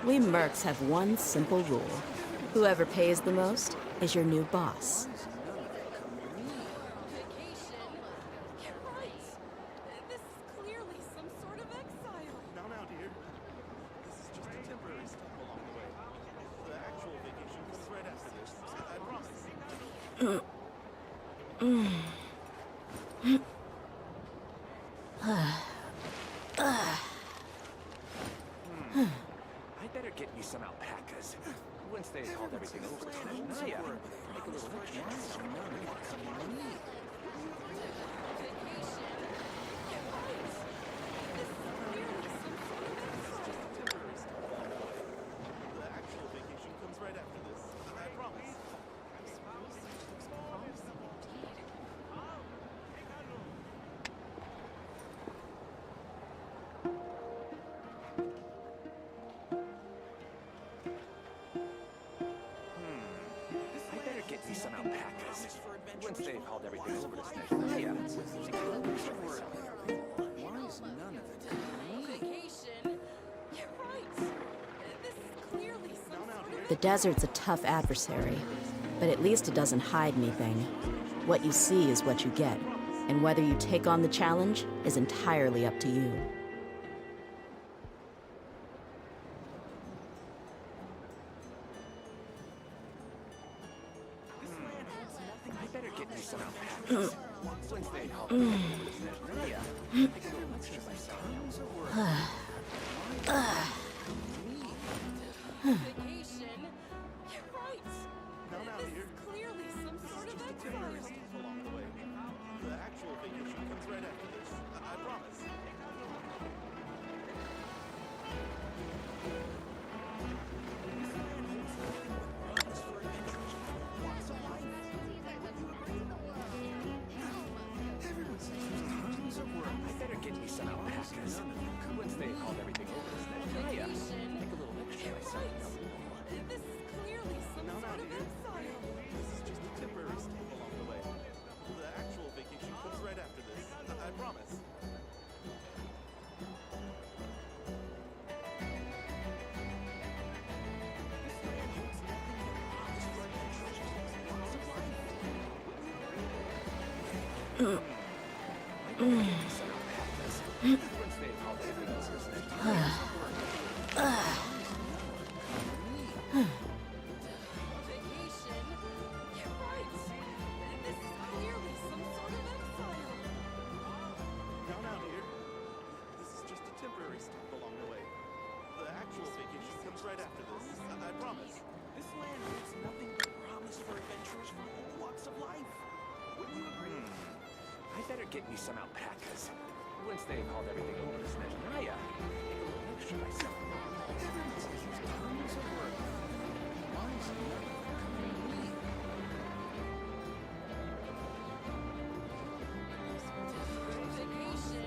We mercs have one simple rule. Whoever pays the most is your new boss. I better get me some alpacas. Once they called everything over, Naya, make a little some alpacas. Once they called everything over to Naya, why is none of it? Vacation? You're right. This is clearly some sort of... The desert's a tough adversary, but at least it doesn't hide anything. What you see is what you get, and whether you take on the challenge is entirely up to you. Get me some alpacas. Once they called everything over to Naya, make a little extra myself. Tons of work. Why is none of it coming to me? Vacation?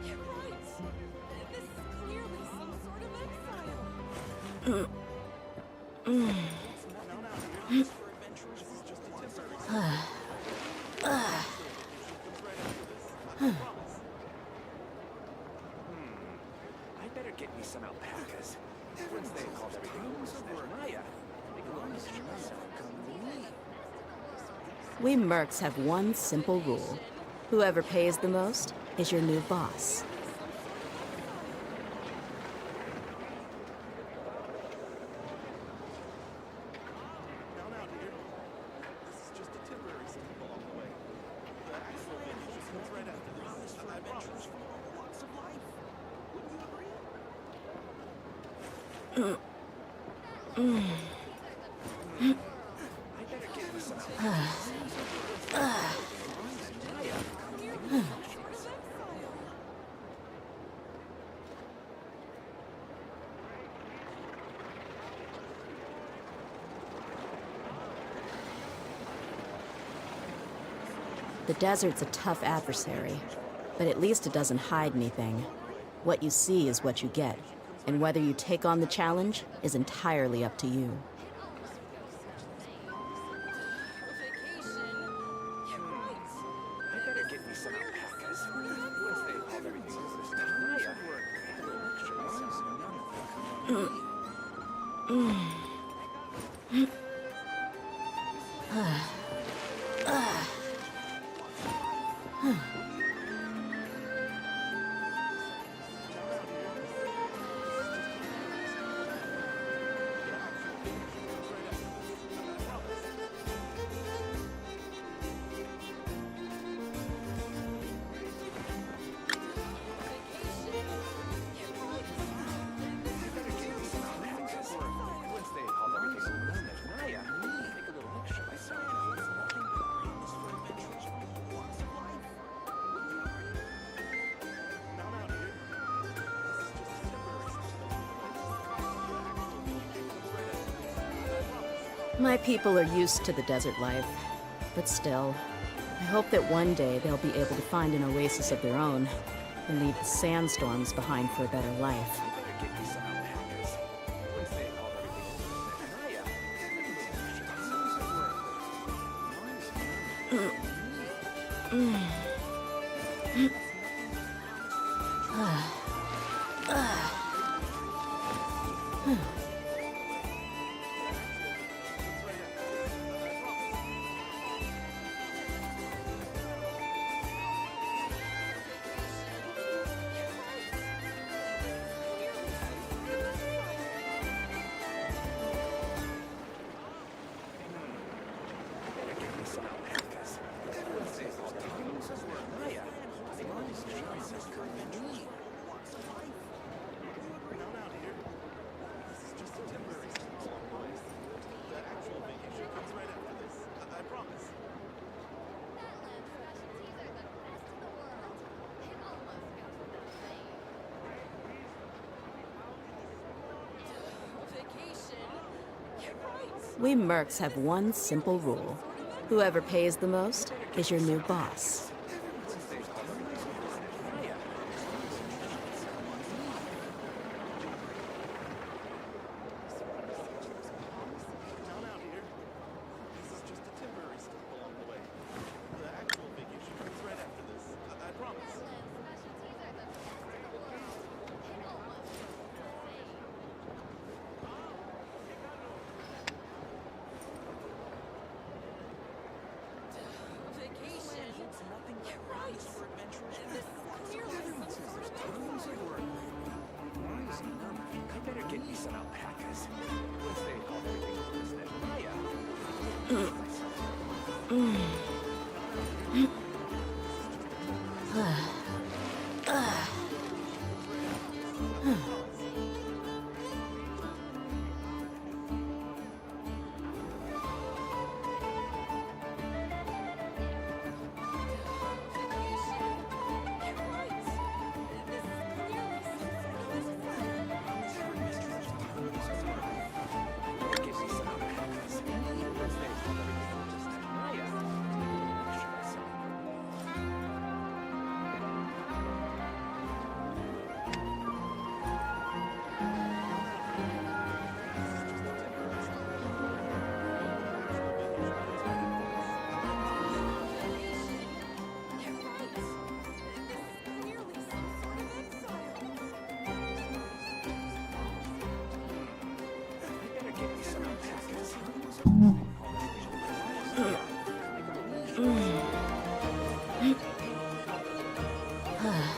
You're right. This is clearly some sort of exile. I better get me some alpacas. Once they called everything over to Naya, make a little extra myself. We mercs have one simple rule. Whoever pays the most is your new boss. The desert's a tough adversary, but at least it doesn't hide anything. What you see is what you get, and whether you take on the challenge is entirely up to you. I better get me some alpacas. Once they've hauled everything over to Naya, take a little extra myself. Once they've hauled everything over to Naya, take a little extra myself. My people are used to the desert life, but still, I hope that one day they'll be able to find an oasis of their own and leave the sandstorms behind for a better life. Get me some alpacas. Once they've hauled everything over to Naya, take a little extra myself. We mercs have one simple rule. Whoever pays the most is your new boss. I better get me some alpacas. Once they've hauled everything over to Naya,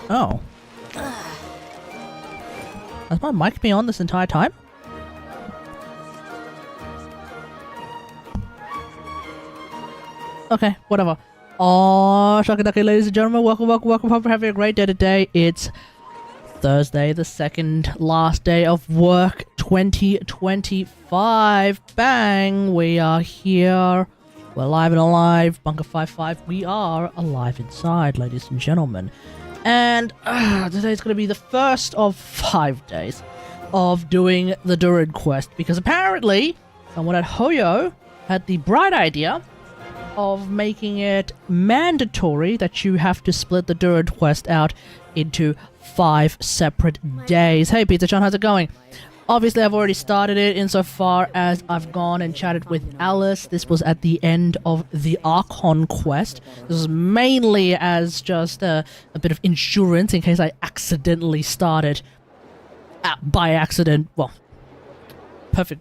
Oh. Has my mic been on this entire time? Okay, whatever. Oh, Shakadaki, ladies and gentlemen, welcome. Hope you're having a great day today. It's Thursday, the second last day of work 2025. Bang! We are here. We're live and alive. Bunker 55. We are alive inside, ladies and gentlemen. And today's going to be the first of 5 days of doing the Durin Quest. Because apparently, someone at Hoyo had the bright idea of making it mandatory that you have to split the Durin Quest out into 5 separate days. Hey, Pizza Chan, how's it going? Obviously, I've already started it insofar as I've gone and chatted with Alice. This was at the end of the Archon quest. This was mainly as just a bit of insurance in case I accidentally started by accident. Well, perfect.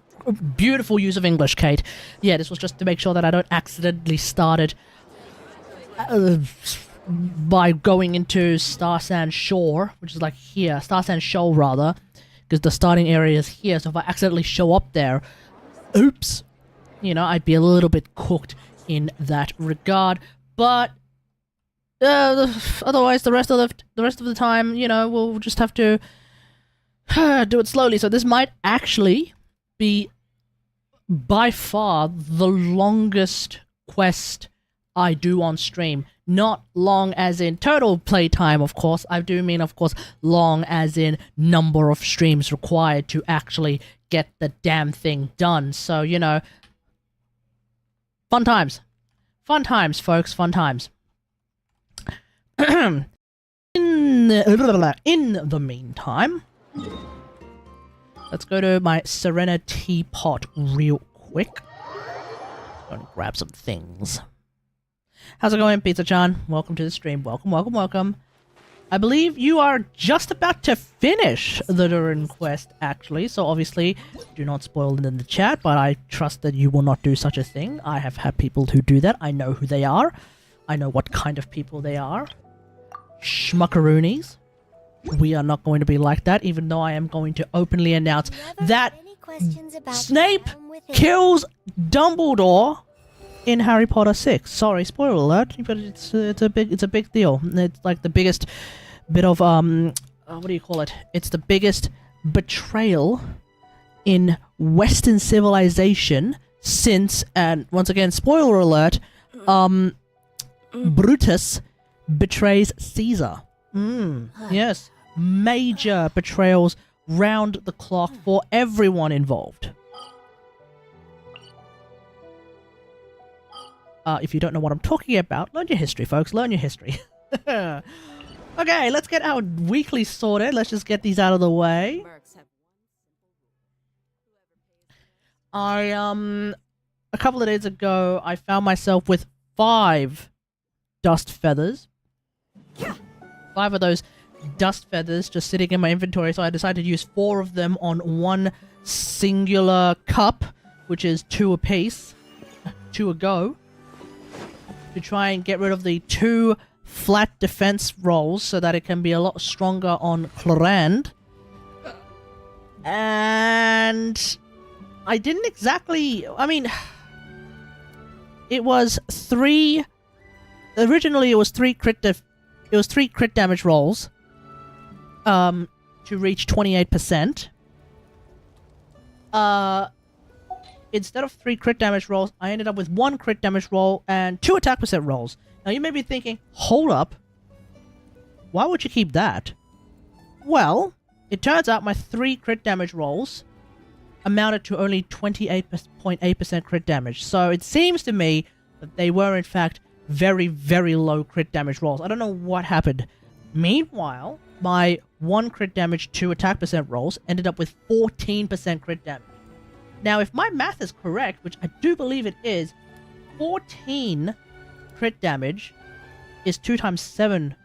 Beautiful use of English, Kate. Yeah, this was just to make sure that I don't accidentally start it by going into Star Sand Shore, which is like here. Star Sand Shoal, rather. Because the starting area is here, so if I accidentally show up there, oops, you know, I'd be a little bit cooked in that regard. But otherwise, the rest of the time, you know, we'll just have to do it slowly. So this might actually be by far the longest quest I do on stream. Not long as in total playtime, of course. I do mean, of course, long as in number of streams required to actually get the damn thing done. So, you know, fun times. Fun times, folks. Fun times. In the meantime, let's go to my Serena teapot real quick. Gonna grab some things. How's it going, Pizza-chan? Welcome to the stream. Welcome, welcome, welcome. I believe you are just about to finish the Durin Quest, actually, so obviously do not spoil it in the chat, but I trust that you will not do such a thing. I have had people who do that. I know who they are. I know what kind of people they are. Schmuckaroonies. We are not going to be like that, even though I am going to openly announce that Snape kills Dumbledore in Harry Potter 6. Sorry, spoiler alert, but it's a big deal. It's like the biggest bit of what do you call it? It's the biggest betrayal in Western civilization since, and once again, spoiler alert, Brutus betrays Caesar. Yes, major betrayals round the clock for everyone involved. If you don't know what I'm talking about, learn your history, folks. Learn your history. Okay, let's get our weekly sorted. Let's just get these out of the way. A couple of days ago, I found myself with 5 dust feathers. 5 of those dust feathers just sitting in my inventory, so I decided to use 4 of them on one singular cup, which is 2 apiece. 2 a go. To try and get rid of the 2 flat defense rolls so that it can be a lot stronger on Clorand. And I didn't exactly... I mean... It was 3... Originally it was 3 crit damage rolls. To reach 28%. Instead of 3 crit damage rolls, I ended up with 1 crit damage roll and 2 attack percent rolls. Now you may be thinking, hold up, why would you keep that? Well, it turns out my 3 crit damage rolls amounted to only 28.8% crit damage. So it seems to me that they were in fact very, very low crit damage rolls. I don't know what happened. Meanwhile, my 1 crit damage, 2 attack percent rolls ended up with 14% crit damage. Now, if my math is correct, which I do believe it is, 14 crit damage is 2 times 7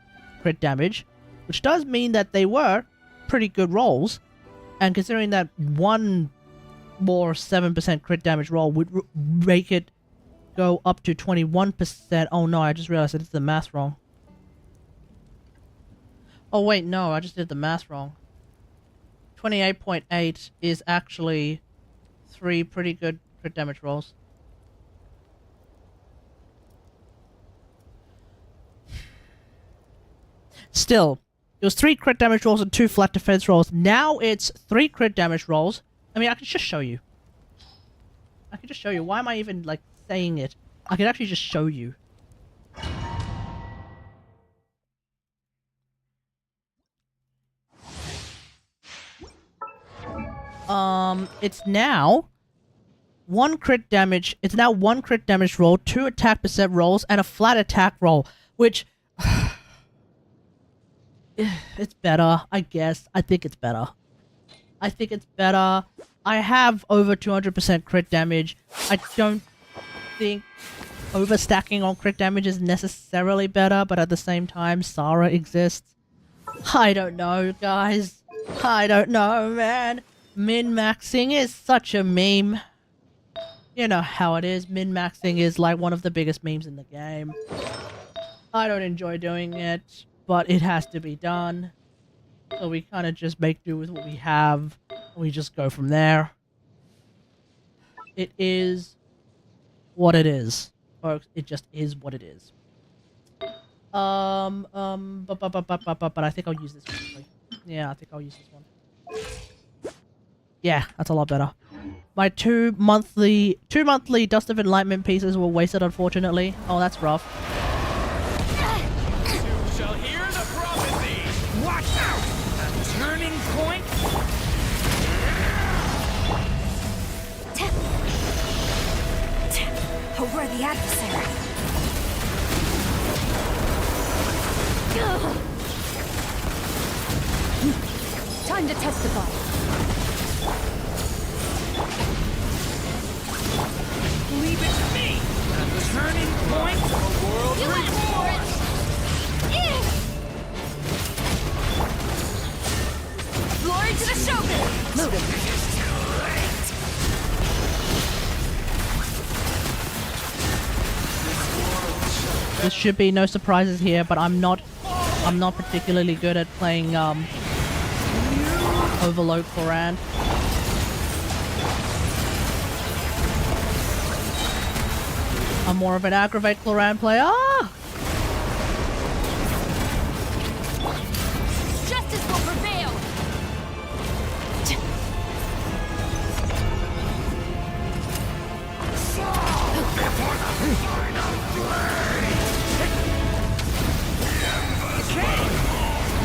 crit damage, which does mean that they were pretty good rolls. And considering that 1 more 7% crit damage roll would make it go up to 21%. Oh no, I just realized I did the math wrong. Oh wait, no, I just did the math wrong. 28.8 is actually 3 pretty good crit damage rolls. Still, it was 3 crit damage rolls and 2 flat defense rolls. Now it's 3 crit damage rolls. I mean, I can just show you. I can just show you. Why am I even, like, saying it? I can actually just show you. It's now 1 crit damage. It's now 1 crit damage roll, 2 attack percent rolls, and a flat attack roll, which it's better, I guess. I think it's better. I think it's better. I have over 200% crit damage. I don't think overstacking on crit damage is necessarily better, but at the same time, Sarah exists. I don't know, guys. I don't know, man. Min-maxing is such a meme. You know how it is. Min-maxing is like one of the biggest memes in the game. I don't enjoy doing it, but it has to be done. So we kind of just make do with what we have. We just go from there. It is what it is, folks. It just is what it is. But I think I'll use this one. Yeah, I think I'll use this one. Yeah, that's a lot better. My two monthly Dust of Enlightenment pieces were wasted, unfortunately. Oh, that's rough. You shall hear the prophecy. Watch out! A turning point. A worthy adversary. Time to testify. Leave it to me. A turning point. A world reward. Glory to the Shogun! Loaded. There should be no surprises here, but I'm not particularly good at playing Overload Chlorand. I'm more of an Aggravate Chlorand player. Ah! Justice will prevail!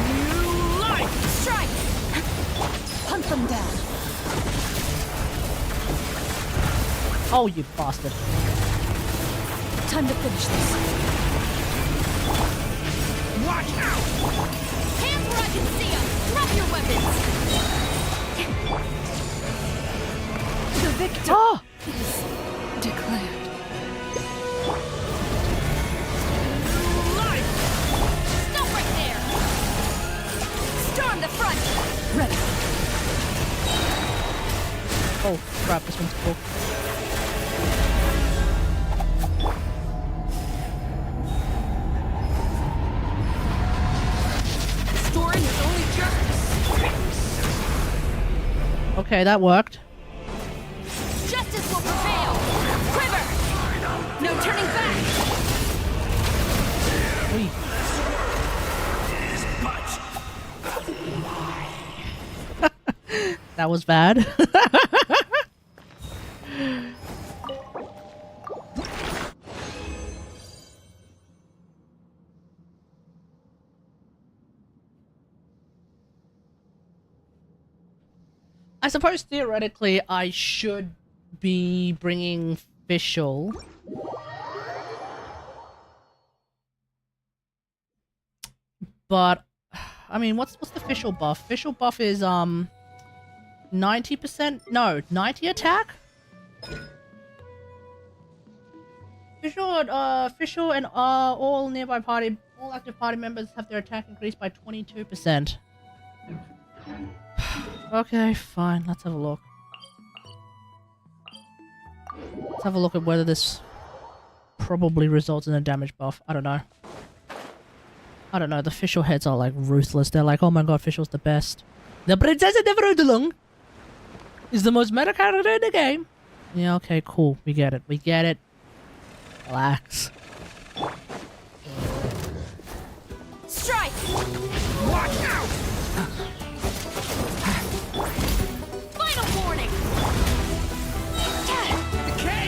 New life. Strike! Hunt them down. Oh, you bastard. Time to finish this. Watch out. Hands where I can see them! Drop your weapons! The victor Ah! is declared. Life. Stop right there! Storm the front! Ready. Oh, crap, this one's cool. Story is only justice. Okay, that worked. Justice will prevail! Quiver! No turning back! Whee. That was bad. I suppose theoretically I should be bringing Fischl. But I mean, what's the Fischl buff? Fischl buff is 90%? No, 90 attack? Fischl and all active party members have their attack increased by 22%. Okay, fine. Let's have a look. Let's have a look at whether this probably results in a damage buff. I don't know. I don't know. The Fischl heads are like ruthless. They're like, oh my god, Fischl's the best. The Princess of Neverudalung is the most meta character in the game. Yeah, okay, cool. We get it. We get it. Relax. Strike! Watch out. Final warning! Decay.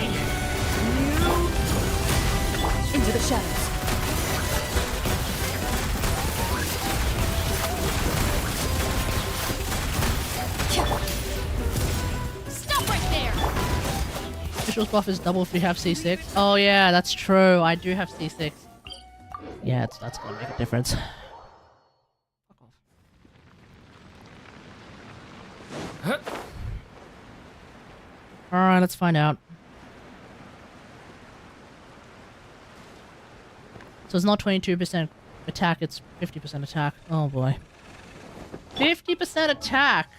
Into the shadows. Stop right there! Fischl's buff is double if you have C6. Oh yeah, that's true. I do have C6. Yeah, that's gonna make a difference. Fuck off. Alright, let's find out. So it's not 22% attack, it's 50% attack. Oh boy. 50% attack!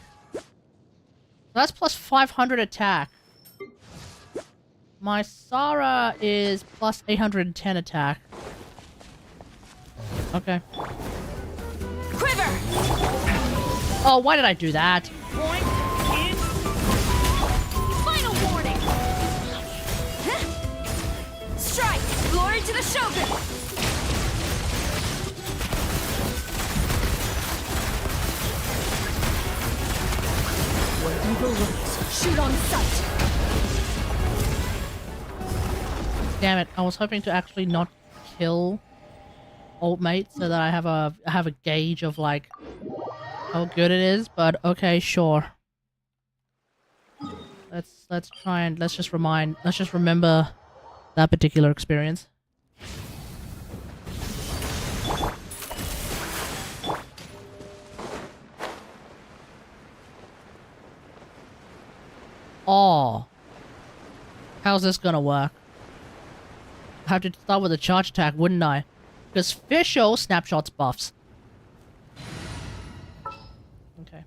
That's plus 500 attack. My Sarah is plus 810 attack. Okay. Quiver! Oh, why did I do that? Point in. Final warning! Strike! Glory to the Shogun! Where evil lurks, shoot on sight! Damn it, I was hoping to actually not kill old mate so that I have a gauge of like how good it is, but okay, sure. Let's try and let's just remember that particular experience. Oh. How's this gonna work? I have to start with a charge attack, wouldn't I? Because Fischl snapshots buffs. Okay.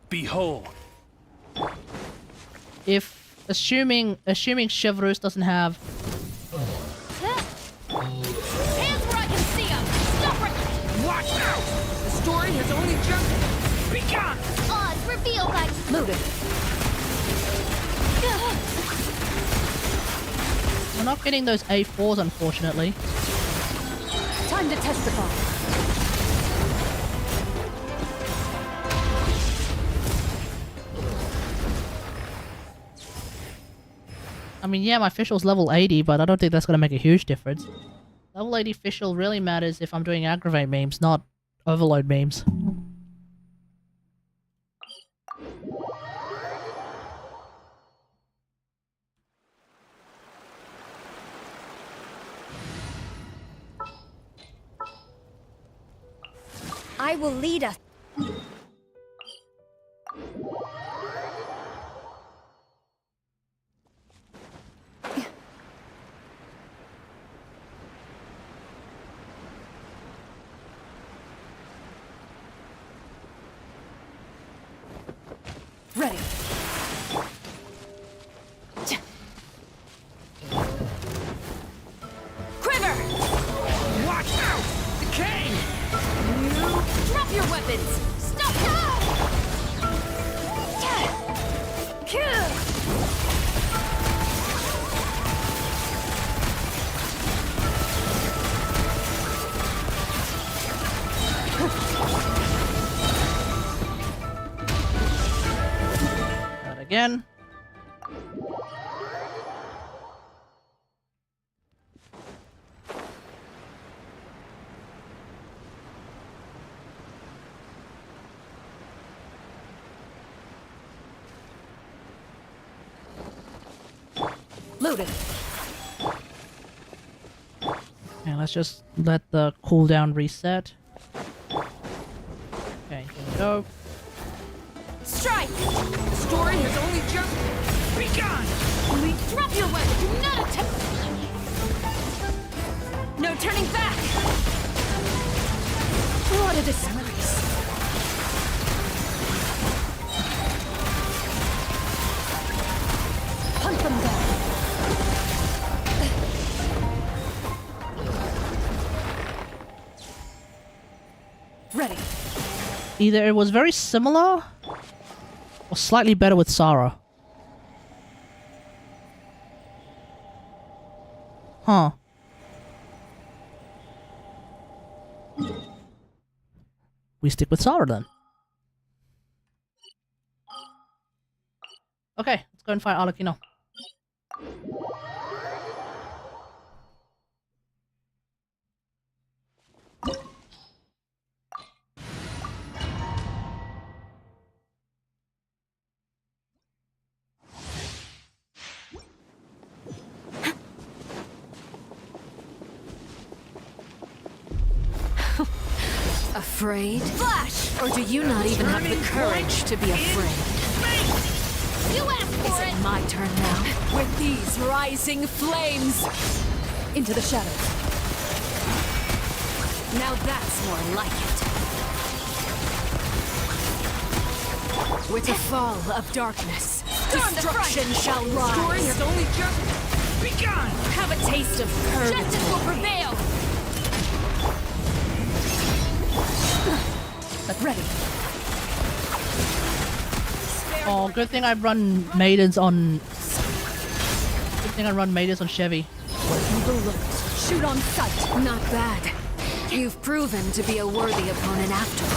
Behold. If assuming Chevreuse doesn't have Hands where I can see them! Stop right! Watch out! The story has only just begun. Oz, reveal by... Loaded. we're not getting those A4s, unfortunately. Time to testify. I mean, yeah, my Fischl's level 80, but I don't think that's gonna make a huge difference. Level 80 Fischl really matters if I'm doing aggravate memes, not overload memes. I will lead us. Ready. Quiver! Watch out! Decay! Drop your weapons! Stop! That again. Loaded. Okay, let's just let the cooldown reset. Okay, here we go. Strike! The story has only just begun. Drop your weapon! Do not attempt... No turning back! What a disgrace. Hunt them down. Ready. Either it was very similar or slightly better with Sarah. Huh. We stick with Sarah then. Okay, let's go and fight Arlecchino. A afraid? Flash! Or do you not even have the courage to be afraid? You asked for it! My turn now. With these rising flames! Into the shadows. Now that's more like it. With the fall of darkness, destruction shall rise. Durin has only just begun! Have a taste of courage. Justice will prevail! Ready. Oh, good thing I run maidens on... Good thing I run maidens on Chevy. Overlooked. Shoot on sight. Not bad. You've proven to be a worthy opponent after all.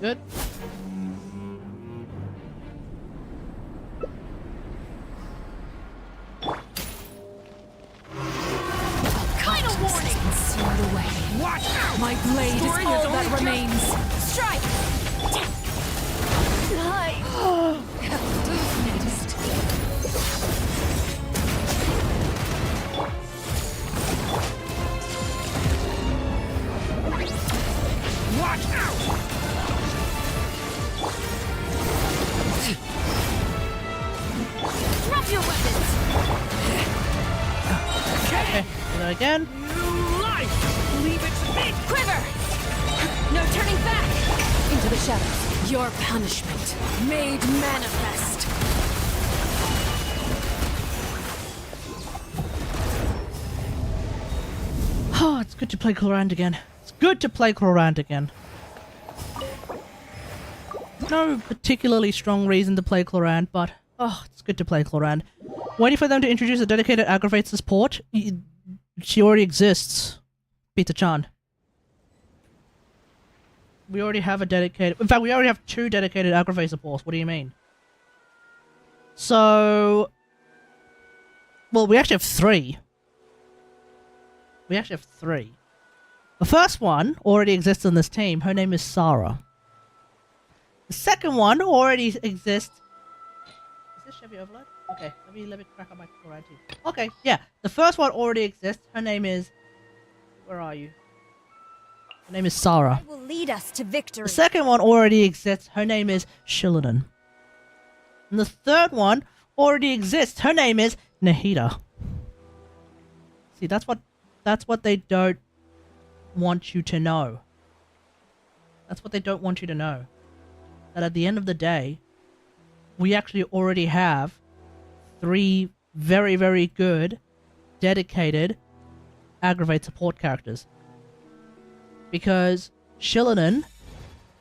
Good. Final warning! Consumed away. Watch out! My blade Story is has all only that just- remains. Strike! Watch out! Drop your weapons! Okay, do that again. New life! Leave it to me! Quiver! No turning back! Into the shadows. Your punishment made manifest. Oh, it's good to play Clorand again. It's good to play Clorand again. No particularly strong reason to play Clorand, but oh, it's good to play Clorand. Waiting for them to introduce a dedicated aggravate support. She already exists. Peter-chan. We already have a dedicated... In fact, we already have 2 dedicated aggravate supports. What do you mean? So... Well, we actually have 3. We actually have 3. The first one already exists on this team. Her name is Sarah. The second one already exists... Is this Chevy Overload? Okay, let me crack up my Chloride too. Okay, yeah. The first one already exists. Her name is... Where are you? Her name is Sarah. Will lead us to victory. The second one already exists. Her name is Shilinan. And the third one already exists. Her name is Nahida. See, that's what they don't want you to know. That's what they don't want you to know. That at the end of the day, we actually already have 3 very, very good, dedicated aggravate support characters. Because Shilinan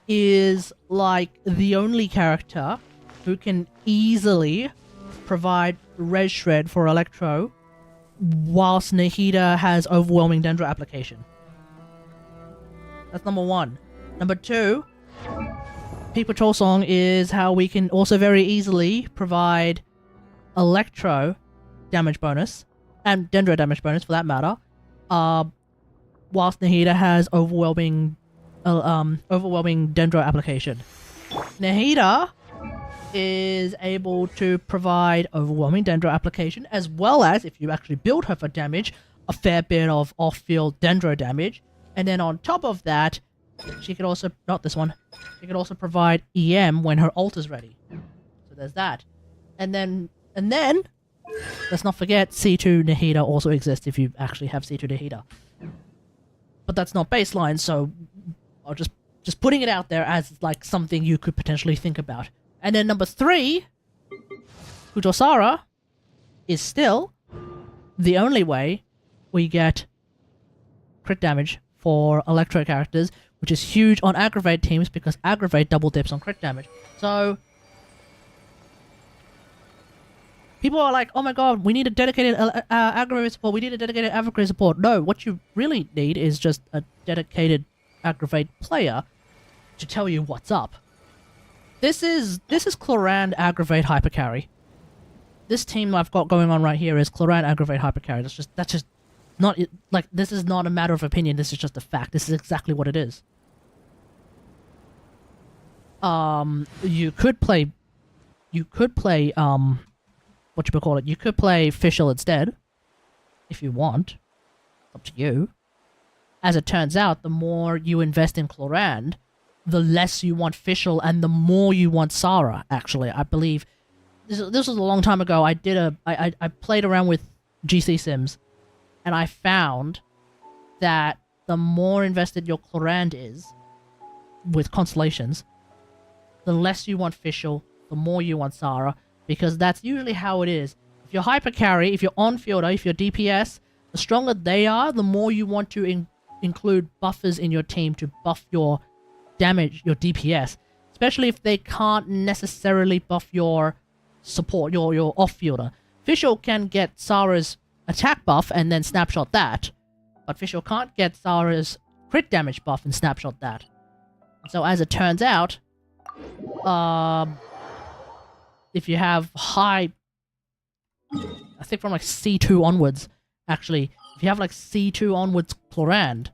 is like the only character who can easily provide res shred for Electro, whilst Nahida has overwhelming Dendro application. That's number 1. Number 2, Peak Patrol Song is how we can also very easily provide Electro damage bonus, and Dendro damage bonus for that matter, whilst Nahida has overwhelming Dendro application. Nahida is able to provide overwhelming Dendro application, as well as, if you actually build her for damage, a fair bit of off-field Dendro damage. And then on top of that, she can also, not this one, she can also provide EM when her ult is ready. So there's that. And then, let's not forget, C2 Nahida also exists if you actually have C2 Nahida. But that's not baseline, so I'll just putting it out there as like something you could potentially think about. And then number 3, Kujosara is still the only way we get crit damage for Electro characters, which is huge on aggravate teams because aggravate double dips on crit damage. So people are like, oh my god, we need a dedicated aggravate support, we need a dedicated aggravate support. No, what you really need is just a dedicated aggravate player to tell you what's up. This is Clorand aggravate hypercarry. This team I've got going on right here is Clorand aggravate hypercarry. That's just not like, this is not a matter of opinion, this is just a fact. This is exactly what it is. You could play whatchamacallit, you could play Fischl instead, if you want. Up to you. As it turns out, the more you invest in Clorand, the less you want Fischl and the more you want Sarah, actually. I believe... This was a long time ago. I played around with GC Sims, and I found that the more invested your Clorand is with constellations, the less you want Fischl, the more you want Sarah, because that's usually how it is. If you're hyper carry, if you're on fielder, if you're DPS, the stronger they are, the more you want to include buffers in your team to buff your damage, your DPS, especially if they can't necessarily buff your support, your off-fielder. Fischl can get Sarah's attack buff and then snapshot that, but Fischl can't get Sarah's crit damage buff and snapshot that. So as it turns out, if you have high, I think from like C2 onwards, actually, if you have like C2 onwards Clorand,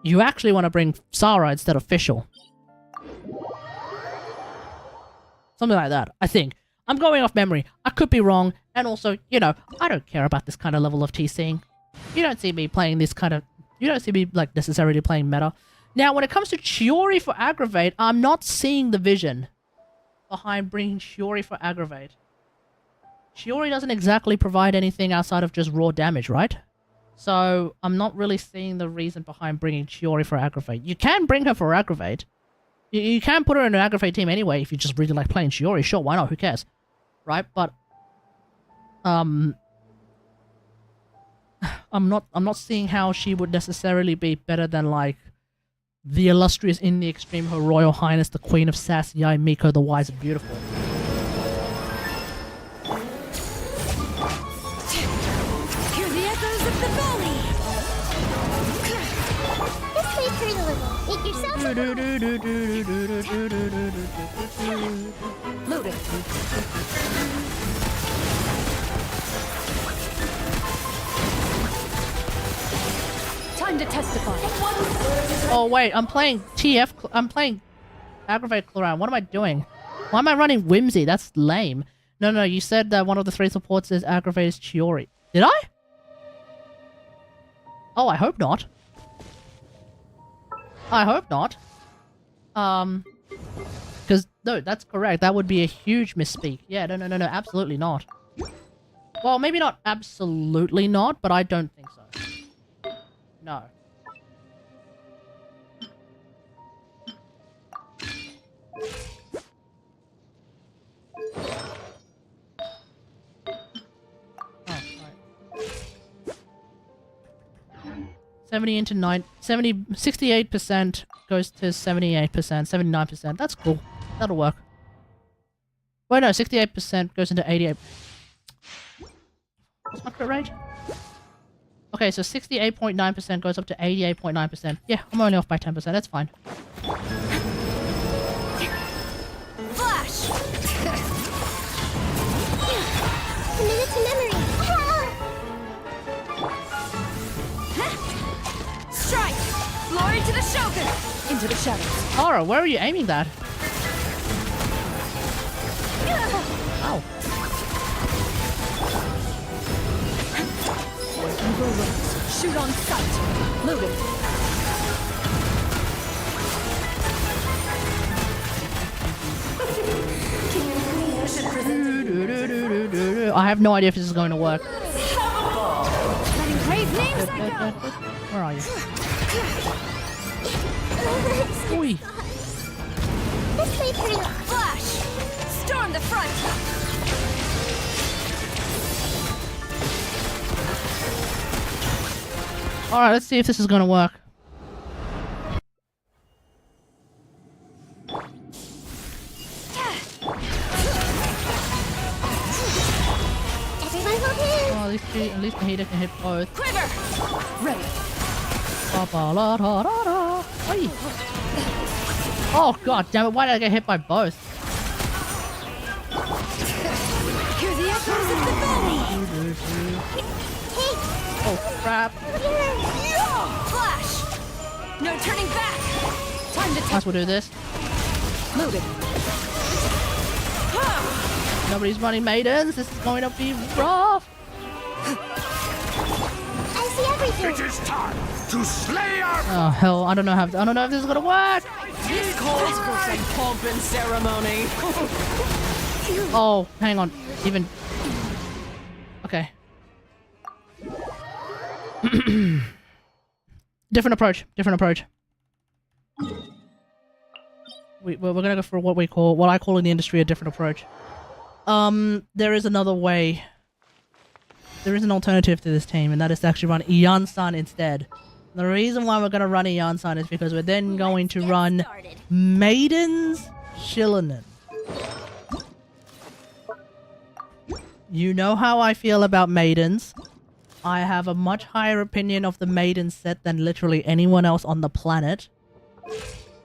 you actually want to bring Sarah instead of Fischl. Something like that, I think. I'm going off memory. I could be wrong, and also, you know, I don't care about this kind of level of TCing. You don't see me playing this kind of... You don't see me, like, necessarily playing meta. Now, when it comes to Chiori for Aggravate, I'm not seeing the vision behind bringing Chiori for Aggravate. Chiori doesn't exactly provide anything outside of just raw damage, right? So, I'm not really seeing the reason behind bringing Chiori for Aggravate. You can bring her for Aggravate. You can put her in an Aggravate team anyway if you just really like playing Chiori. Sure, why not? Who cares? Right? But, I'm not seeing how she would necessarily be better than, like, the illustrious in the extreme Her Royal Highness, the Queen of Sassy, Miko the Wise and Beautiful. Hear the echoes of the valley! Just wait for a little. Make yourself Loaded. Time to testify. Oh wait, I'm playing TF, I'm playing Aggravate Clorand. What am I doing? Why am I running Whimsy? That's lame. No, you said that one of the 3 supports is Aggravate is Chiori. Did I? Oh, I hope not. I hope not. Because, no, that's correct. That would be a huge misspeak. Yeah, no, absolutely not. Well, maybe not absolutely not, but I don't think so. No. Oh, right. 68% goes to 78%, 79%. That's cool. That'll work. Wait, no, 68% goes into 88. What's my crit rate? Okay, so 68.9% goes up to 88.9%. Yeah, I'm only off by 10%. That's fine. Flash! commit to memory. Strike! Glory to the Shogun! Into the shadows. Tara, where are you aiming that? Ow. Shoot on sight. Loaded. I have no idea if this is going to work. Letting grave names echo. Where are you? Oi. This way, pretty. Flash! Storm the front! Alright, let's see if this is going to work. Everyone hold hands. Oh, at least the heater can hit both. Quiver! Ready. Ba-ba-la-da-da-da. Oi. Oh god damn it, why did I get hit by both? Hear the echoes of the valley! Hey, Oh crap. Flash! No turning back! Time to Might as well do this. Loaded. Nobody's running maidens. This is going to be rough. I see everything. It is time to slay our Oh hell, I don't know if this is gonna work. This calls for some pomp and ceremony. Oh, hang on. Even. Okay. Different approach. We're gonna go for what I call in the industry a different approach. There is another way. There is an alternative to this team, and that is to actually run Ian-san instead. The reason why we're gonna run Ian-san is because we're then going to run Maiden's Shillinen. You know how I feel about maidens. I have a much higher opinion of the maiden set than literally anyone else on the planet.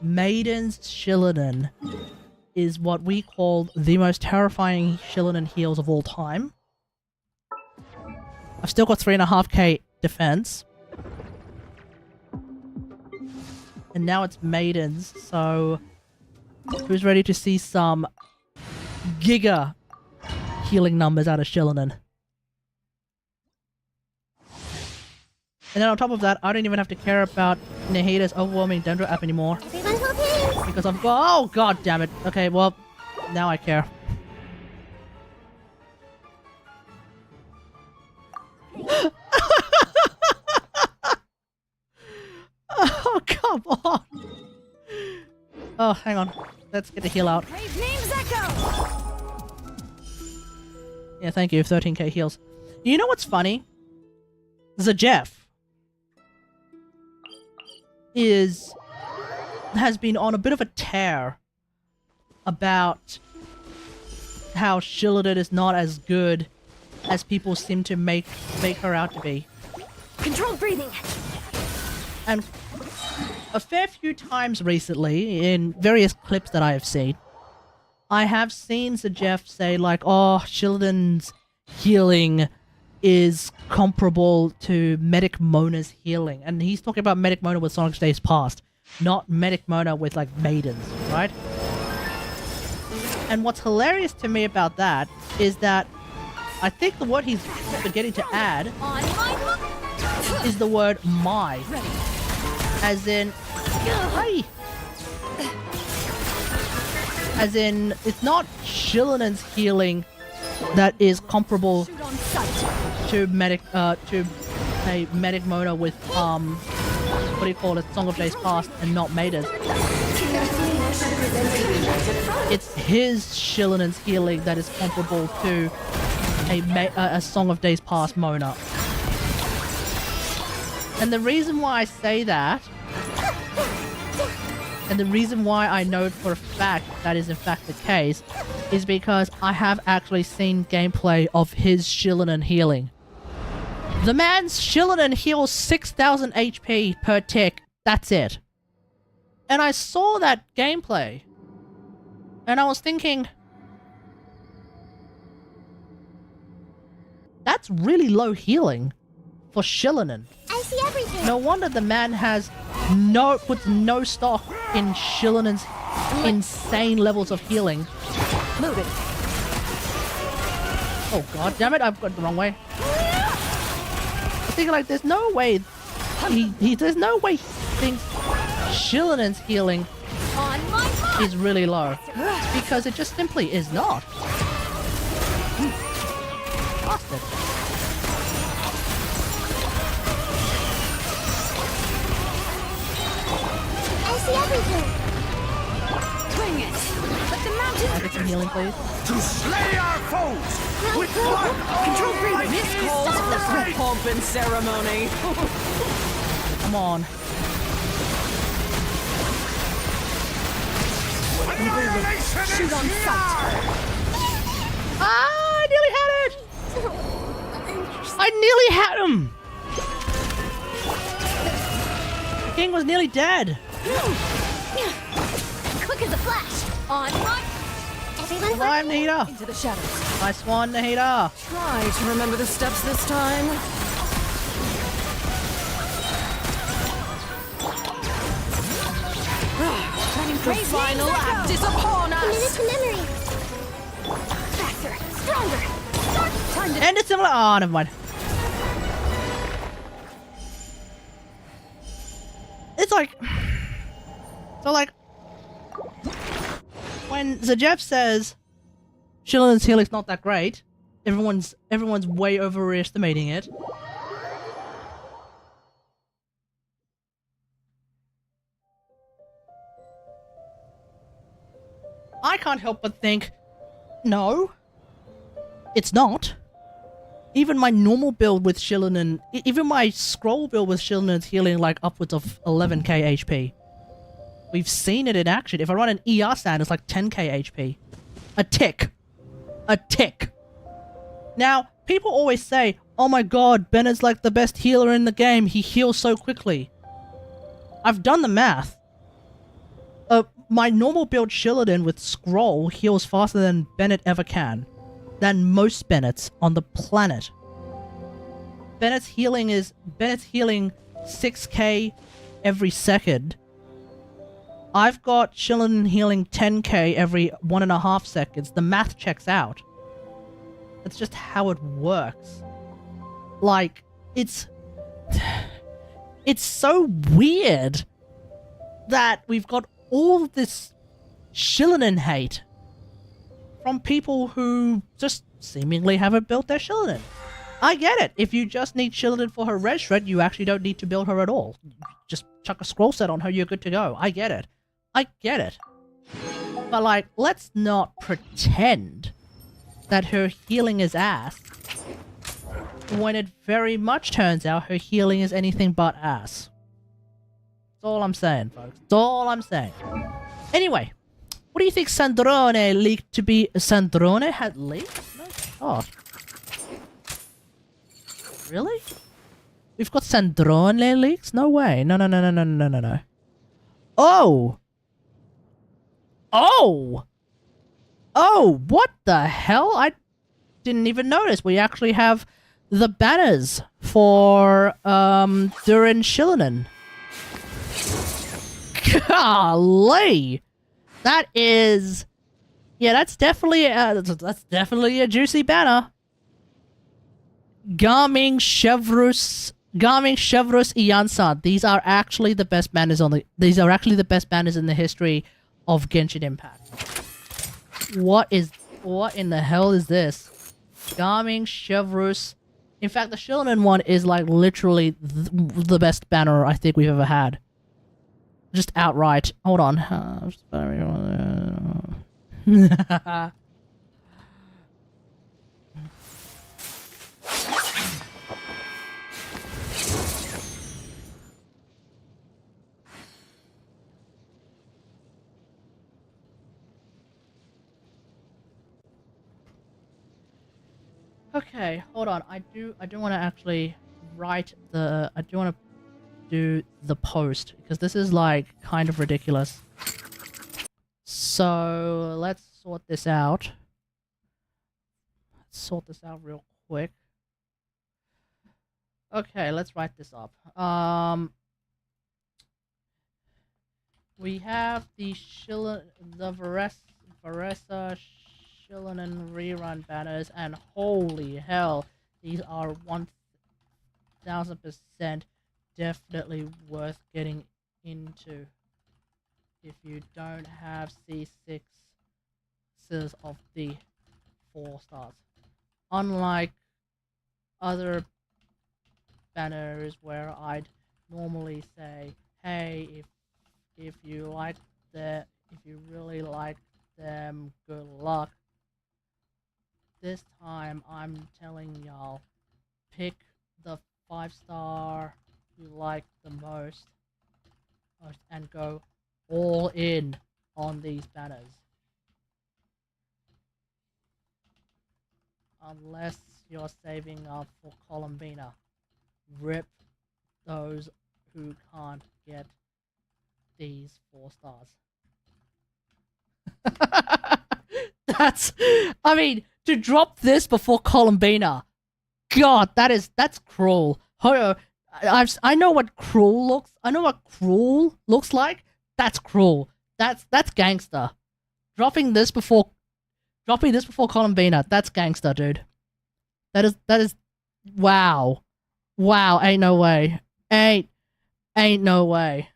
Maiden's Shillinen is what we call the most terrifying Shillinen heals of all time. I've still got 3.5k defense. And now it's maidens, so who's ready to see some giga healing numbers out of Shillinen? And then on top of that, I don't even have to care about Nahida's overwhelming Dendro app anymore. Everyone hold hands. Because I've got— oh god damn it. Okay, well, now I care. Oh, come on. Oh, hang on. Let's get the heal out. Brave name's Echo. Yeah, thank you. 13k heals. You know what's funny? Zajef has been on a bit of a tear about how Shillinen is not as good as people seem to make her out to be. Controlled breathing. And a fair few times recently, in various clips that I have seen, I have seen Zajef say like, oh, Shillinen's healing is comparable to Medic Mona's healing. And he's talking about Medic Mona with Sonic Days Past, not Medic Mona with like maidens, right? And what's hilarious to me about that is that I think the word he's forgetting to add is the word my. As in, hi! As in, it's not Shillinen's healing that is comparable to Medic Mona with what do you call it, Song of Days Past, and not Maidens. It's his Shillinen's healing that is comparable to a Song of Days Past Mona. And the reason why I say that, and the reason why I know for a fact that is in fact the case, is because I have actually seen gameplay of his Shillinen healing. The man's Shillinen heals 6,000 HP per tick. That's it. And I saw that gameplay, and I was thinking, that's really low healing for Shillinen. I see everything. No wonder the man puts no stock in Shillinen's insane levels of healing. Loaded. Oh god damn it, I've got it the wrong way. I think like there's no way there's no way he thinks Shillinen's healing is really low. Because it just simply is not. Bastard. I see everything. Bring it. Let the mountain. Can I get some healing, please? to slay our foes with blood. Control breathing. This calls for some pomp and ceremony. Come on. Annihilation Shoot is on here! sight. Ah, I nearly had it! I nearly had him! The king was nearly dead. Quick as a flash. On my Everyone Revive Nahida. into the shadows. Nice one, Nahida. Try to remember the steps this time. The final act is upon commit it us. to memory. Faster, stronger. Time to And it's similar. Oh, never mind. like... So, like... When Zajev says Shillinen's healing's not that great, everyone's way overestimating it. I can't help but think, no, it's not. Even my normal build with Shillinen, even my scroll build with Shillinen's healing like upwards of 11k HP. We've seen it in action. If I run an ER stand, it's like 10k HP. A tick. A tick. Now, people always say, oh my god, Bennett's like the best healer in the game. He heals so quickly. I've done the math. My normal build Shillinen with Scroll heals faster than Bennett ever can. Than most Bennetts on the planet. Bennett's healing 6k every second. I've got Shillinen healing 10k every 1.5 seconds. The math checks out. That's just how it works. Like, it's so weird that we've got all this Shillinen hate from people who just seemingly haven't built their Shillinen. I get it. If you just need Shillinen for her red shred, you actually don't need to build her at all. Just chuck a scroll set on her, you're good to go. I get it. I get it. But like, let's not pretend that her healing is ass when it very much turns out her healing is anything but ass. That's all I'm saying, folks. That's all I'm saying. Anyway, what do you think Sandrone leaked to be? Sandrone had leaked? No shot. Really? We've got Sandrone leaks? No way. No. Oh! Oh! Oh, what the hell? I didn't even notice. We actually have the banners for Durin Shillinen. Golly! That is... Yeah, that's definitely a juicy banner. Garming Chevrus Iansan. These are actually the best banners in the history of Genshin Impact. What in the hell is this? Garming Chevrus. In fact, the Shillinen one is like literally the best banner I think we've ever had. Just outright. Hold on. Okay, hold on. I do want to actually write the... I do want to do the post, because this is, like, kind of ridiculous. So, let's sort this out. Let's sort this out real quick. Okay, let's write this up. We have the Varesa Shillinen rerun banners, and holy hell, these are 1000% definitely worth getting into if you don't have C6s of the 4 stars. Unlike other banners where I'd normally say, hey, if you like if you really like them, good luck. This time I'm telling y'all, pick the 5-star you like the most and go all in on these banners. Unless you're saving up for Columbina. Rip those who can't get these 4 stars. I mean, to drop this before Columbina. God, that's cruel. I know what cruel looks like. That's cruel. That's gangster. Dropping this before Columbina. That's gangster, dude. That is wow. Wow, ain't no way. Ain't no way.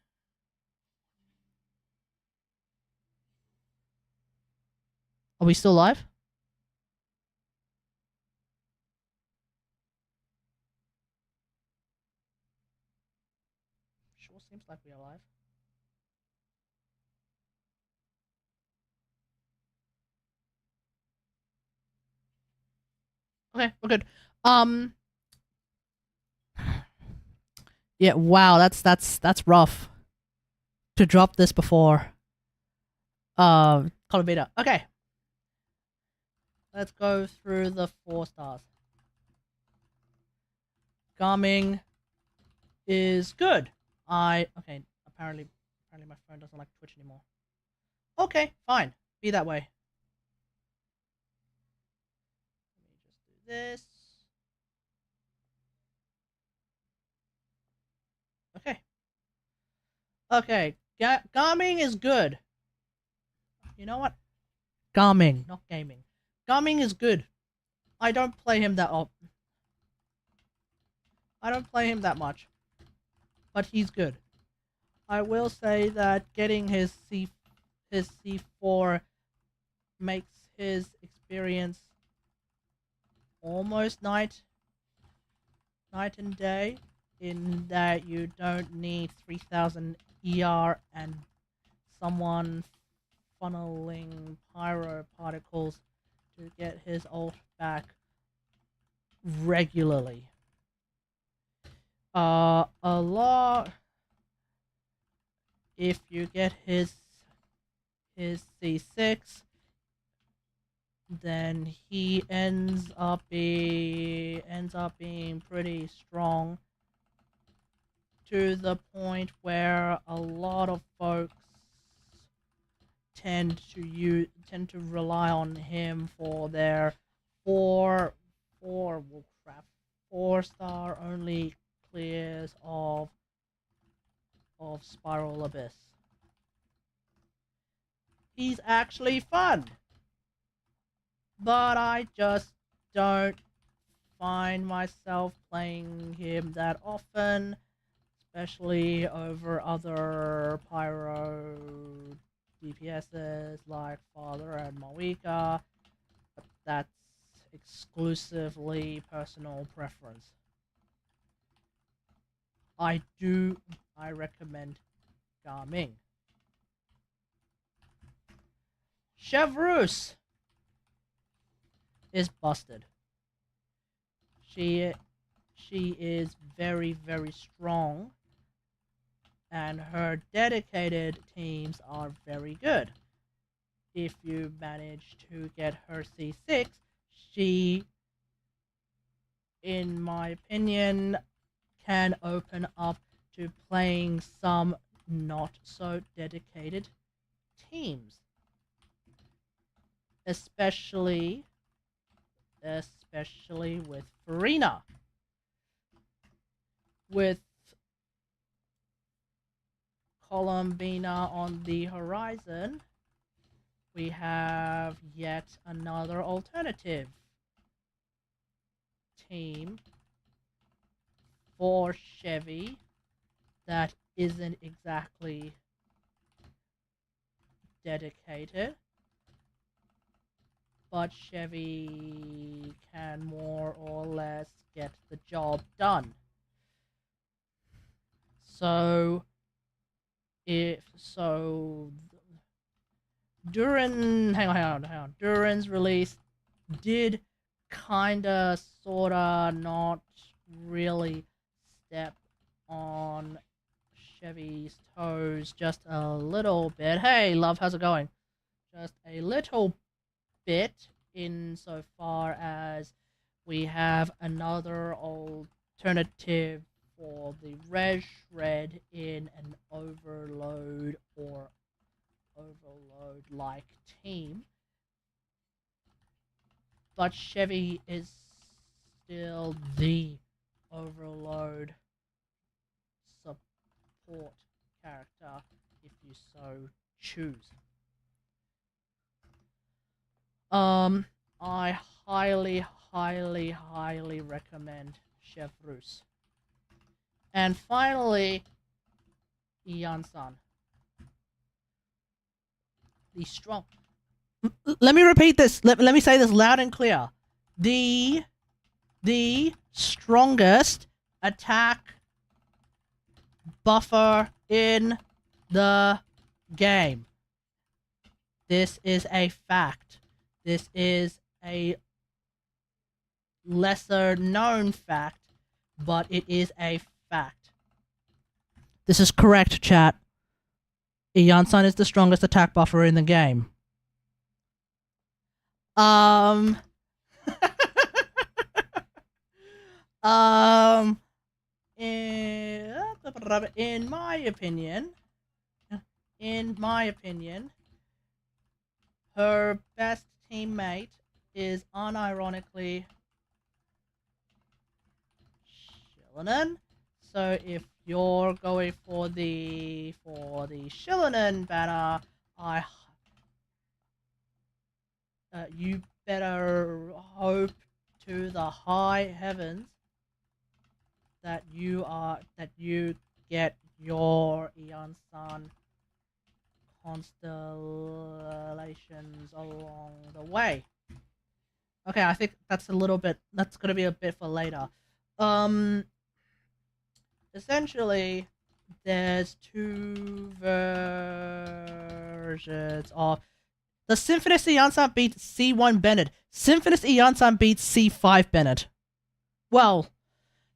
Are we still live? Sure seems like we are live. Okay, we're good. Yeah, wow, that's rough. To drop this before Call of Beta. Okay. Let's go through the 4 stars. Garming is good. Okay, apparently my phone doesn't like Twitch anymore. Okay, fine. Be that way. Let me just do this. Okay. Okay, Garming is good. You know what? Garming, not gaming. Garming is good. I don't play him that often. I don't play him that much. But he's good. I will say that getting his C4 makes his experience almost night and day, in that you don't need 3000 ER and someone funneling pyro particles to get his ult back regularly. A lot. If you get his C6, then he ends up being pretty strong, to the point where a lot of folks tend to rely on him for their 4-star only clears of Spiral Abyss. He's actually fun, but I just don't find myself playing him that often, especially over other pyro DPSs like Father and Mawika. But that's exclusively personal preference. I recommend Garming. Chevreuse is busted. She is very, very strong, and her dedicated teams are very good. If you manage to get her C6, she, in my opinion, can open up to playing some not so dedicated teams. Especially with Farina. With Columbina on the horizon, we have yet another alternative team for Chevy that isn't exactly dedicated, but Chevy can more or less get the job done. So, Durin, hang on. Durin's release did kinda, sorta, not really step on Chevy's toes just a little bit. Hey, love, how's it going? Just a little bit, insofar as we have another alternative for the res shred in an overload or overload-like team. But Chevy is still the overload support character, if you so choose. I highly recommend Chevreuse. And finally, Ian-san. The strong... Let me repeat this. Let me say this loud and clear. The strongest attack buffer in the game. This is a fact. This is a lesser known fact, but it is a fact. This is correct, chat. Iansan is the strongest attack buffer in the game. In my opinion, her best teammate is unironically Shilinen. So if you're going for the Shilinen banner, you better hope to the high heavens that you get your Iansan constellations along the way. Okay, I think that's gonna be a bit for later. Essentially, there's two versions of the Symphonist Iansan beats C1 Bennett. Symphonist Iansan beats C5 Bennett. Well,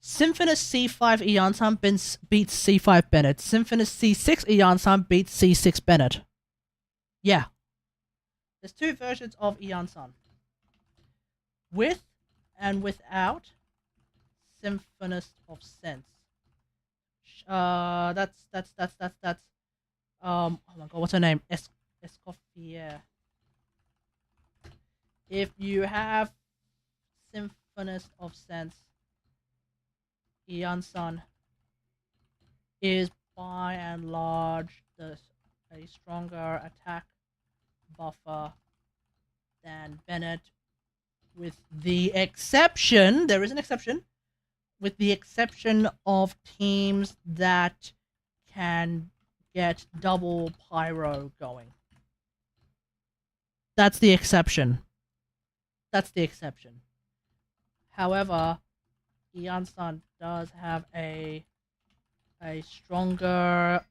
Symphonist C5 Iansan beats C5 Bennett. Symphonist C6 Iansan beats C6 Bennett. Yeah. There's two versions of Iansan. With and without Symphonist of Sense. That's oh my god, what's her name? Escoffier. If you have Symphonist of Sense, Iansan is by and large a stronger attack buffer than Bennett, with the exception, there is an exception, with the exception of teams that can get double pyro going. That's the exception. However, Iansan does have a stronger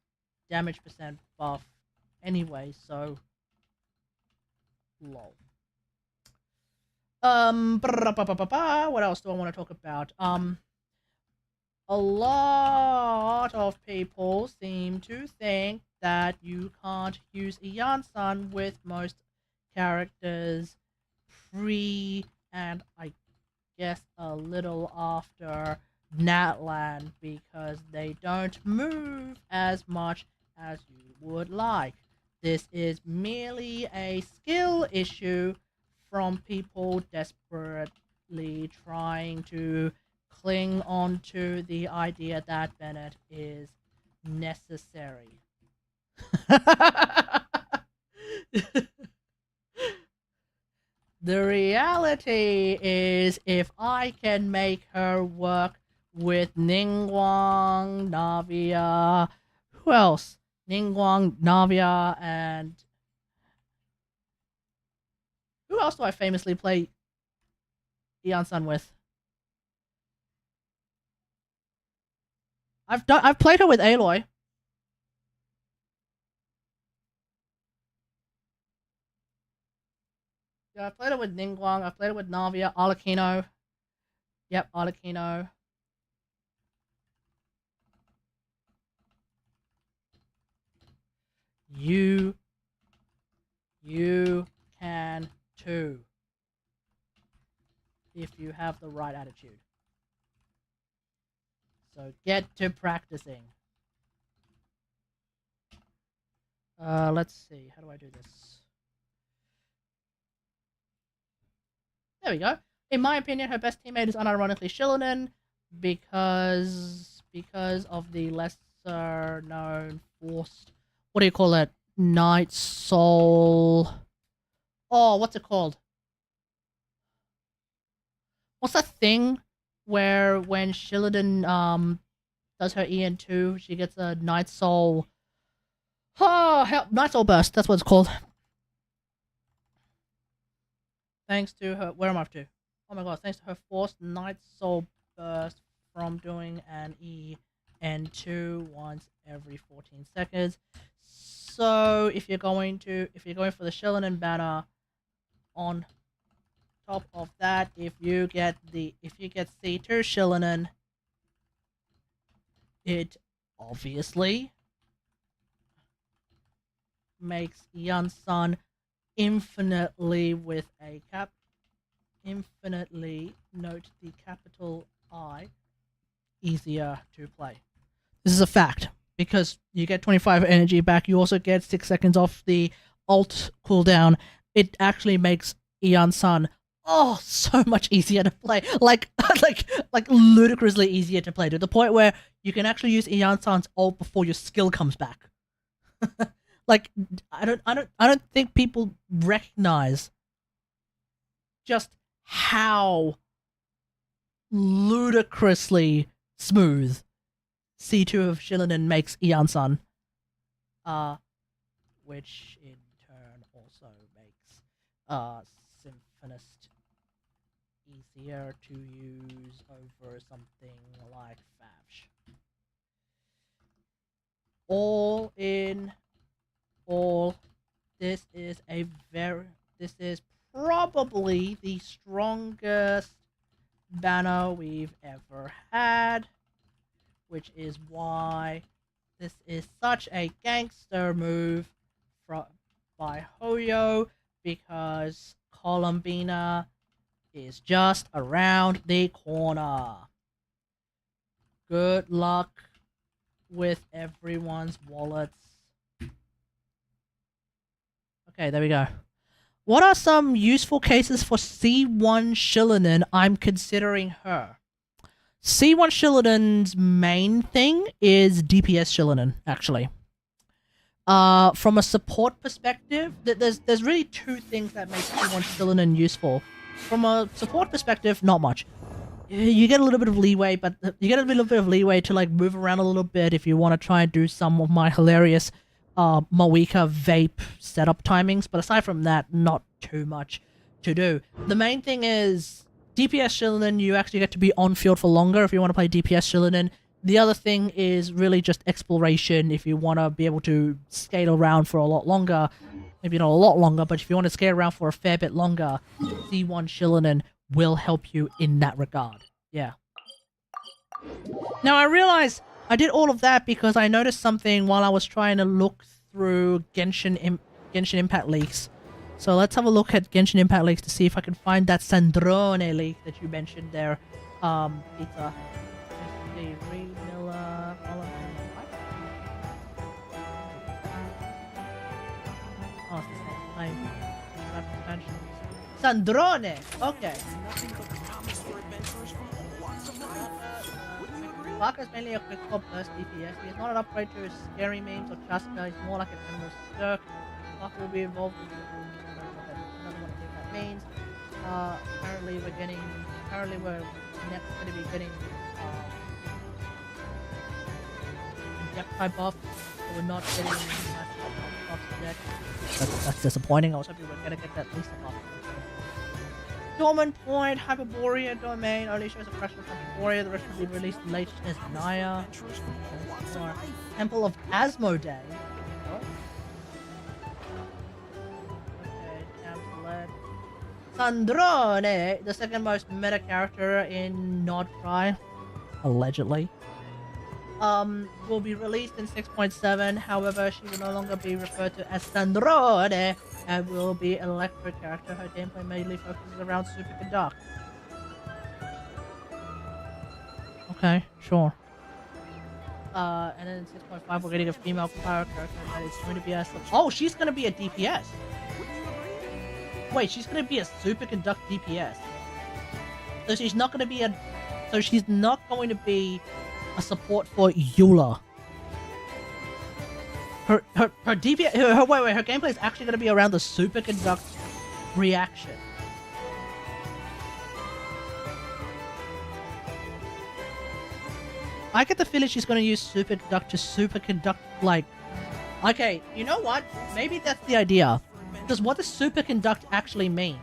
damage percent buff anyway, so lol. What else do I want to talk about? A lot of people seem to think that you can't use Iansan with most characters pre and I guess a little after Natlan because they don't move as much as you would like. This is merely a skill issue from people desperately trying to cling on to the idea that Bennett is necessary. The reality is, if I can make her work with Ningguang, Navia, who else? Ningguang, Navia, and who else do I famously play Iansan with? I've played her with Aloy. Yeah, I played it with Ningguang, I played it with Navia, Arlecchino. Yep, Arlecchino. You can too. If you have the right attitude. So get to practicing. Let's see, how do I do this? There we go. In my opinion, her best teammate is unironically Shilinen because of the lesser known forced, what do you call it? Night Soul. Oh, what's it called? What's that thing where when Shilinen does her EN2, she gets a Night Soul. Oh, help! Night Soul Burst. That's what it's called. thanks to her, where am I up to? Oh my god, thanks to her forced Night Soul burst from doing an EN2 once every 14 seconds. So if you're going for the Shillinen banner, on top of that, if you get C2 Shillinen, it obviously makes Yansan infinitely infinitely, note the capital I, easier to play. This is a fact, because you get 25 energy back, you also get 6 seconds off the ult cooldown. It actually makes Yansan so much easier to play. Like ludicrously easier to play, to the point where you can actually use Yansan's ult before your skill comes back. Like, I don't think people recognize just how ludicrously smooth C2 of Shillinen makes Yansan, which in turn also makes Symphonist easier to use over something like Favsh. All in all, this is probably the strongest banner we've ever had, which is why this is such a gangster move by Hoyo, because Columbina is just around the corner. Good luck with everyone's wallets. Okay, there we go. What are some useful cases for C1 Shillinen? I'm considering her. C1 Shillinen's main thing is DPS Shillinen, actually. From a support perspective, there's really two things that make C1 Shillinen useful. From a support perspective, not much. You get a little bit of leeway, but you get a little bit of leeway to like move around a little bit if you want to try and do some of my hilarious Mawika vape setup timings, but aside from that, not too much to do. The main thing is DPS Shillinen, you actually get to be on field for longer if you want to play DPS Shillinen. The other thing is really just exploration if you want to be able to skate around for a lot longer. Maybe not a lot longer, but if you want to skate around for a fair bit longer, C1 Shillinen will help you in that regard. Yeah. Now I realize I did all of that because I noticed something while I was trying to look through Genshin Impact leaks. So let's have a look at Genshin Impact leaks to see if I can find that Sandrone leak that you mentioned there. Pizza. Reed Miller. Oh, it's the same name. Sandrone! Okay. Barker is mainly a quick pop burst DPS. He is not an upgrade to Scary Memes or Chaska, he's more like an Emerald Stirk. Barker will be involved with another one of that means. Apparently we're going to be getting depth type buff, but we're not getting buffs yet. That's disappointing. I was hoping we were going to get that least buff. Dormant Point, Hyperborea Domain only shows a fraction of Hyperborea, the rest will be released later as Naya. Temple of Asmodee. Oh. Okay, Sandrone, the second most meta character in Nod Cry, allegedly. Will be released in 6.7, however, she will no longer be referred to as Sandrone, and will be an electric character. Her gameplay mainly focuses around Superconduct. Okay, sure. And then in 6.5, we're getting a female power character that is going to be a... Oh, she's going to be a DPS! Wait, she's going to be a Superconduct DPS. So she's not going to be a... So she's not going to be a support for Eula. Her DPS... Her gameplay is actually going to be around the Superconduct reaction. I get the feeling she's going to use Superconduct to Superconduct, like... Okay, you know what? Maybe that's the idea. Because what does Superconduct actually mean?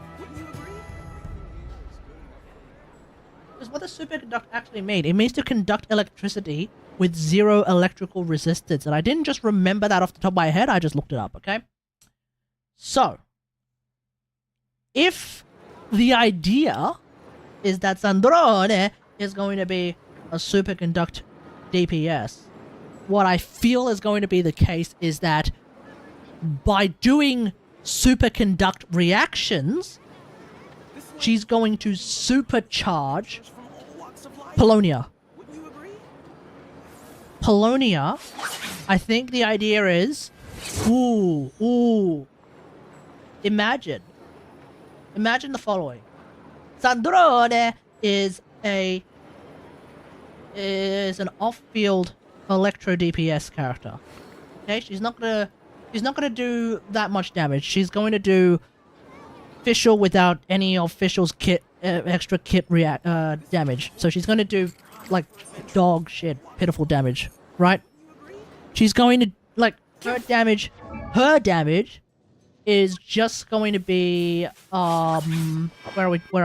Because what does superconduct actually mean? It means to conduct electricity with zero electrical resistance. And I didn't just remember that off the top of my head, I just looked it up, okay? So, if the idea is that Sandrone is going to be a superconduct DPS, what I feel is going to be the case is that by doing superconduct reactions, she's going to supercharge Polonia. Polonia, I think the idea is, imagine the following. Sandrone is an off-field electro DPS character. Okay, she's not gonna do that much damage. She's going to do official without any official's kit extra kit damage. So she's going to do like dog shit pitiful damage, right? She's going to like her damage is just going to be where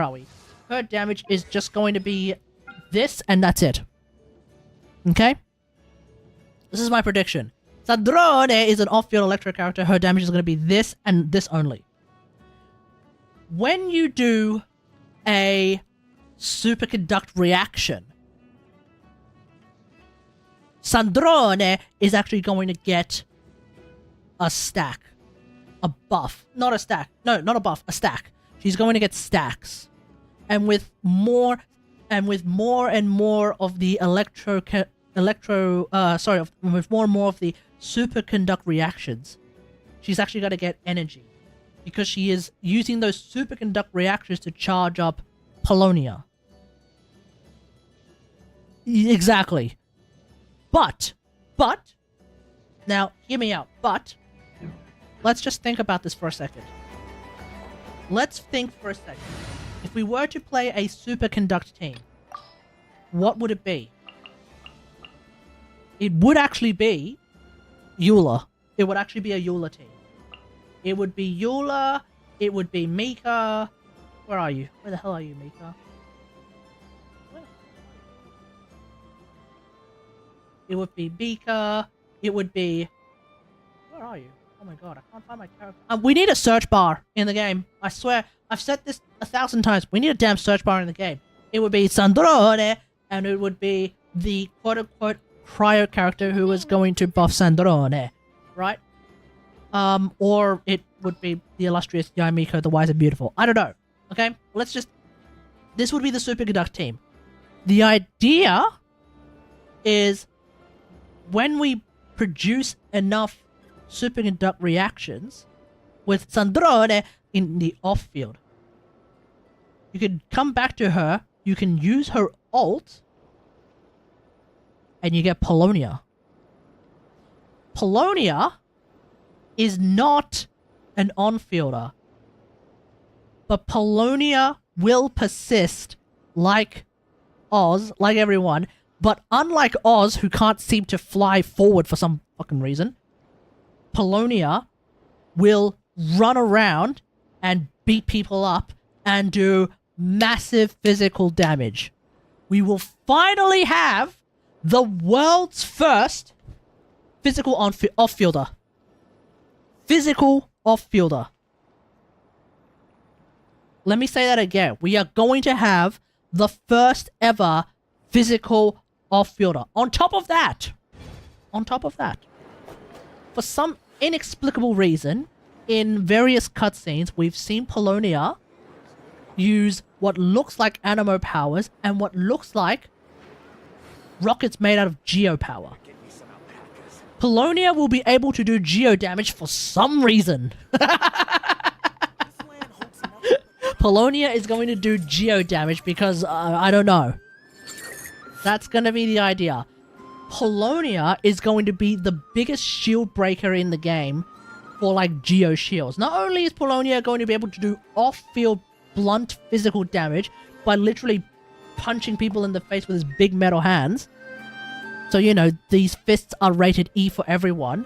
are we? Her damage is just going to be this and that's it. Okay? This is my prediction. Sandrone is an off-field electro character. Her damage is going to be this and this only. When you do a superconduct reaction, Sandrone is actually going to get a stack. A buff. Not a stack. No, not a buff. A stack. She's going to get stacks. And with more and more of the with more and more of the superconduct reactions, she's actually going to get energy. Because she is using those superconduct reactions to charge up Polonia. Exactly. But, now, hear me out, but, let's just think about this for a second. Let's think for a second. If we were to play a superconduct team, what would it be? It would actually be Eula. It would actually be a Eula team. It would be Eula, it would be Mika. Where are you? Where the hell are you, Mika? It would be Mika. It would be... Where are you? Oh my god, I can't find my character. We need a search bar in the game. I swear, I've said this 1,000 times. We need a damn search bar in the game. It would be Sandrone, and it would be the quote-unquote cryo character who is going to buff Sandrone. Right? Or it would be the illustrious Yaimiko, the wise and beautiful. I don't know. Okay? Let's just... This would be the superconduct team. The idea is when we produce enough superconduct reactions with Sandrone in the off-field, you can come back to her, you can use her ult, and you get Polonia. Polonia is not an on-fielder, but Polonia will persist like Oz, like everyone, but unlike Oz, who can't seem to fly forward for some fucking reason, Polonia will run around and beat people up and do massive physical damage. We will finally have the world's first physical off-fielder. Physical off-fielder. Let me say that again. We are going to have the first ever physical off-fielder. On top of that, for some inexplicable reason, in various cutscenes, we've seen Polonia use what looks like Animo powers and what looks like rockets made out of Geo power. Polonia will be able to do Geo damage for some reason. Polonia is going to do Geo damage because, I don't know. That's going to be the idea. Polonia is going to be the biggest shield breaker in the game for, like, Geo shields. Not only is Polonia going to be able to do off-field blunt physical damage by literally punching people in the face with his big metal hands. So, you know, these fists are rated E for everyone.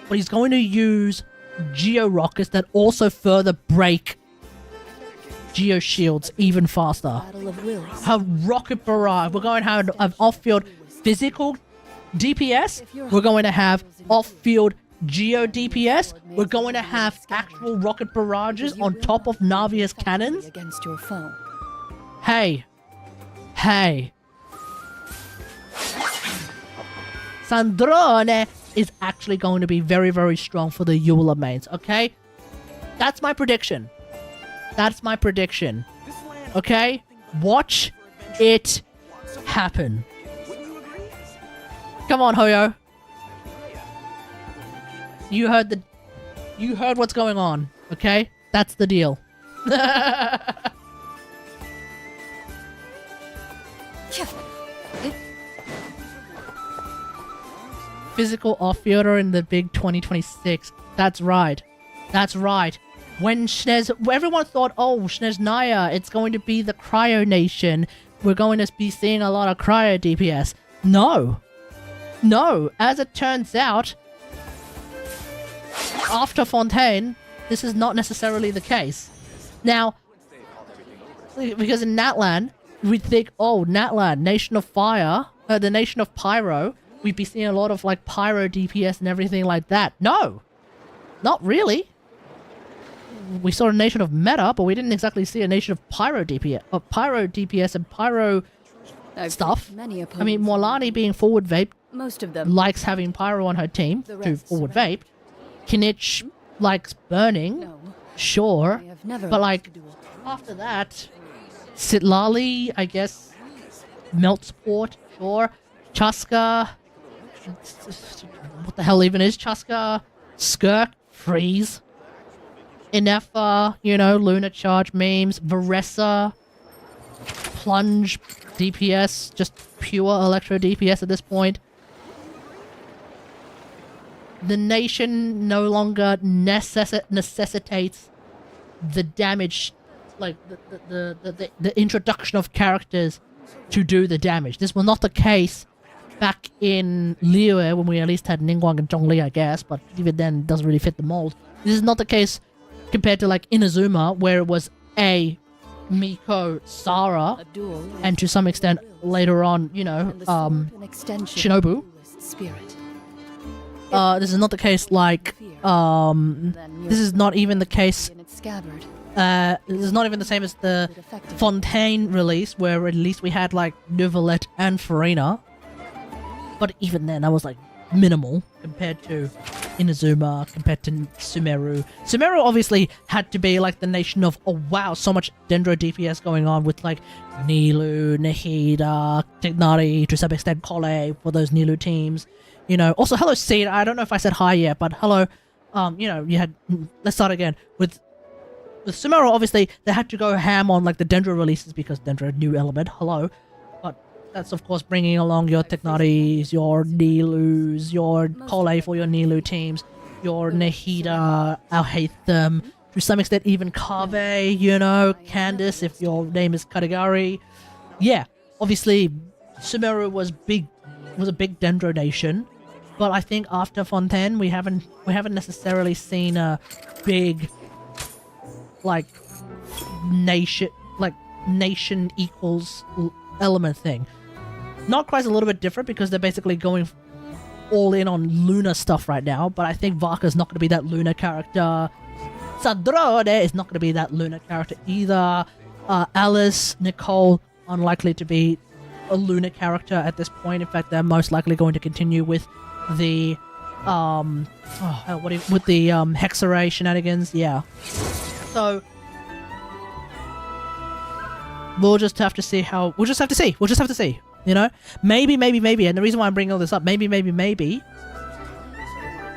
But he's going to use Geo rockets that also further break geo shields even faster. Battle of wills. Have rocket barrage. We're going to have an off-field physical DPS. We're going to have off-field geo DPS. We're going to have actual rocket barrages on top of Navia's cannons. Against your foe. Hey. Sandrone is actually going to be very, very strong for the Eula mains, okay? That's my prediction. Okay? Watch it happen. Come on, Hoyo. You heard what's going on, okay? That's the deal. Physical off-fielder in the big 2026. That's right. When everyone thought, oh, Snezhnaya, it's going to be the Cryo Nation. We're going to be seeing a lot of Cryo DPS. No. As it turns out, after Fontaine, this is not necessarily the case. Now, because in Natlan, we'd think, oh, Natlan, Nation of Fire, the Nation of Pyro, we'd be seeing a lot of like Pyro DPS and everything like that. No, not really. We saw a Nation of Meta, but we didn't exactly see a Nation of Pyro DPS, and Pyro stuff. I mean, Morlani being forward vape, Most of them. likes having Pyro on her team to forward vape. Kinich likes burning, No. sure, I have never but liked like to duel. after that, Sitlali, I guess, melt support, sure. Chuska, what the hell even is Chuska? Skirk, freeze. Inefa, Luna Charge memes. Varessa, plunge DPS, just pure electro DPS at this point. The nation no longer necessitates the damage, like the introduction of characters to do the damage. This was not the case back in Liyue when we at least had Ningguang and Zhongli, I guess, but even then it doesn't really fit the mold. This is not the case compared to like Inazuma, where it was Miko, Sara, A duel is and to some extent later on, and the sword an extension Shinobu. of the duelist's spirit. This is not the case like this is not even the case In its scabbard. this is not even the same as the It effectively Fontaine release, where at least we had like Neuvillette and Farina. But even then, that was like minimal compared to Inazuma, compared to Sumeru. Sumeru obviously had to be like the nation of, oh wow, so much Dendro DPS going on with like Nilu, Nahida, Tignari, to some extent Kole for those Nilu teams. Also hello Seed, I don't know if I said hi yet, but hello. You had, let's start again. With Sumeru, obviously, they had to go ham on like the Dendro releases because Dendro, new element, hello. But that's of course bringing along your Tignaris, your Nilus, your Kole for your Nilu teams, your Nahida, Alhaitham, to some extent even Kave, Candice if your name is Katagari. Yeah, obviously Sumeru was a big Dendro nation, but I think after Fontaine we haven't necessarily seen a big like nation equals element thing. Not quite, a little bit different because they're basically going all in on Luna stuff right now, but I think Vaka's not going to be that Luna character. Sandrone is not going to be that Luna character either. Alice, Nicole, unlikely to be a Luna character at this point. In fact, they're most likely going to continue with the Hexaray shenanigans. Yeah. So we'll just have to see. Maybe, and the reason why I'm bringing all this up, maybe,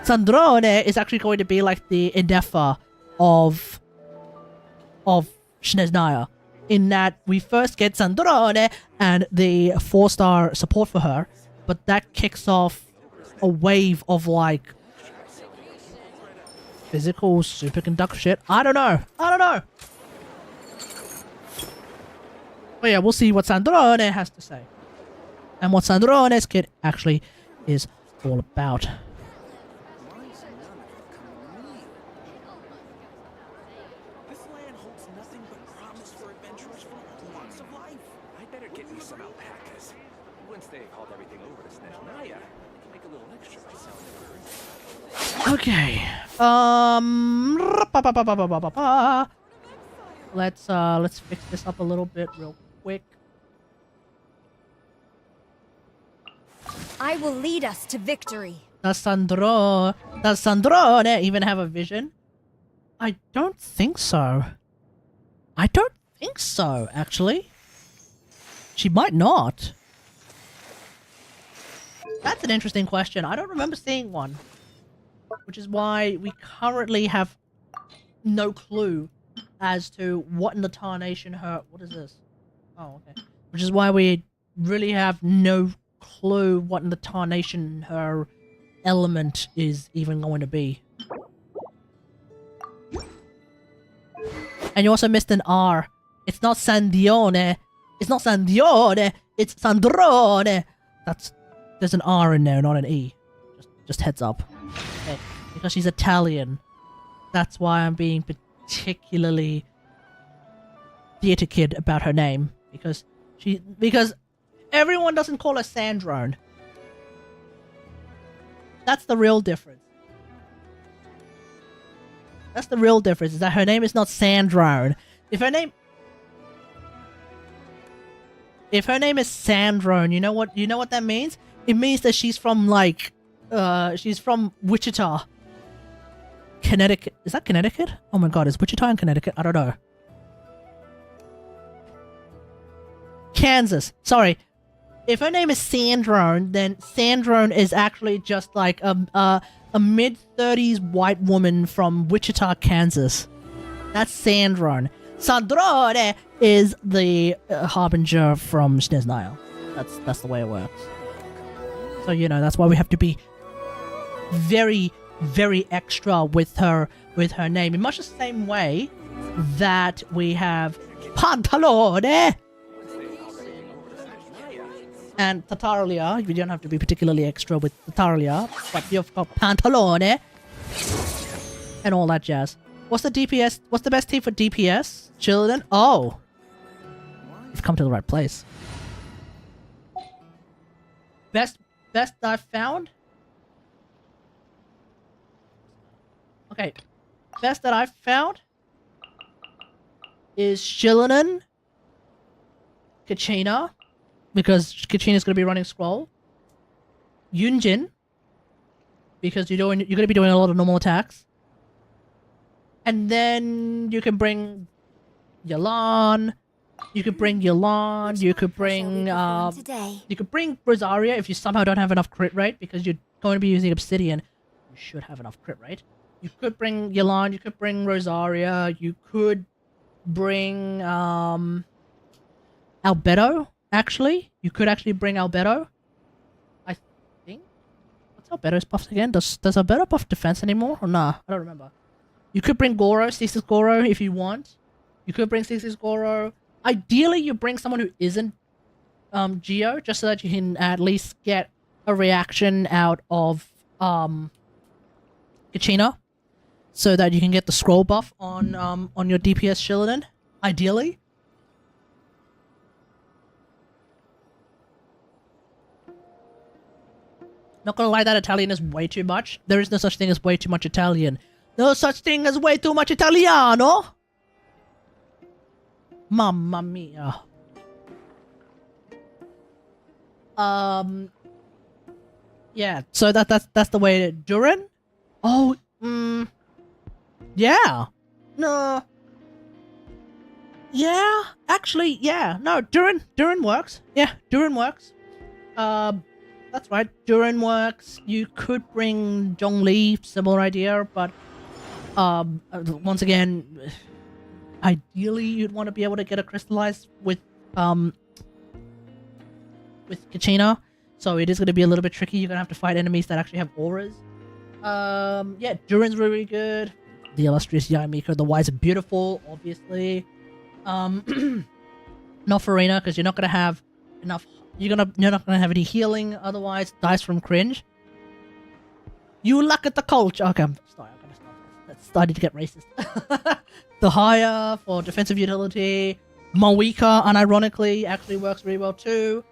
Sandrone is actually going to be like the Inefa of Snezhnaya, in that we first get Sandrone and the 4-star support for her, but that kicks off a wave of like physical superconductor shit. I don't know. But yeah, we'll see what Sandrone has to say. And what Sandrone's kit actually is all about. This land holds nothing but promise Once they've hauled everything over to Snezhnaya, I can make a little extra by selling it. Okay. Let's fix this up a little bit real quick. I will lead us to victory. Does Sandrone even have a vision? I don't think so. I don't think so, actually. She might not. That's an interesting question. I don't remember seeing one. Which is why we currently have no clue as to what in the tarnation her... What is this? Oh, okay. Which is why we really have no clue what in the tarnation her element is even going to be. And you also missed an R. It's not Sandione. It's not Sandione. It's Sandrone. There's an R in there, not an E. Just heads up. Okay. Because she's Italian. That's why I'm being particularly theater kid about her name. Because everyone doesn't call her Sandrone. That's the real difference. That's the real difference, is that her name is not Sandrone. If her name is Sandrone, you know what that means? It means that she's from she's from Wichita, Connecticut. Is that Connecticut? Oh my god, is Wichita in Connecticut? I don't know. Kansas. Sorry. If her name is Sandrone, then Sandrone is actually just like a mid-30s white woman from Wichita, Kansas. That's Sandrone. Sandrone is the harbinger from Snezhnaya. That's the way it works. So, you know, that's why we have to be very, very extra with her name. In much the same way that we have Pantalone and Tartaglia. You don't have to be particularly extra with Tartaglia, but you've got Pantalone and all that jazz. What's the DPS? What's the best team for DPS? Children? Oh! You've come to the right place. Best I've found? Okay. Best that I've found is Shilinan, Kachina, because Kachina's going to be running scroll. Yunjin, because you're going to be doing a lot of normal attacks. And then you can bring Yalan. You could bring Yalan. You could bring Rosaria if you somehow don't have enough crit rate, because you're going to be using Obsidian. You should have enough crit rate. You could bring Yalan. You could bring Rosaria. You could bring Albedo. Actually, you could actually bring Albedo. I think. What's Albedo's buffs again? Does Albedo buff defense anymore? Or nah? I don't remember. You could bring Goro, Cesis Goro, if you want. You could bring Cesis Goro. Ideally, you bring someone who isn't Geo, just so that you can at least get a reaction out of Kachina, so that you can get the scroll buff on your DPS Shilidan. Ideally. Not gonna lie, that Italian is way too much. There is no such thing as way too much Italian. No such thing as way too much Italiano! Mamma mia. Yeah, so that's the way to... Durin? Oh, yeah. No. Yeah, actually, yeah. No, Durin works. Yeah, Durin works. That's right, Durin works. You could bring Zhongli, similar idea, but once again, ideally you'd want to be able to get a crystallize with Kachina, so it is going to be a little bit tricky. You're going to have to fight enemies that actually have auras. Yeah, Durin's really good. The illustrious Yamiko, the wise and beautiful, obviously. Not Farina, because you're not going to have enough. You're not gonna have any healing, otherwise dies from cringe. You lack at the culture. Okay, I'm sorry, I'm gonna stop this. That's starting to get racist. The higher for defensive utility. Mawika, unironically, actually works really well too.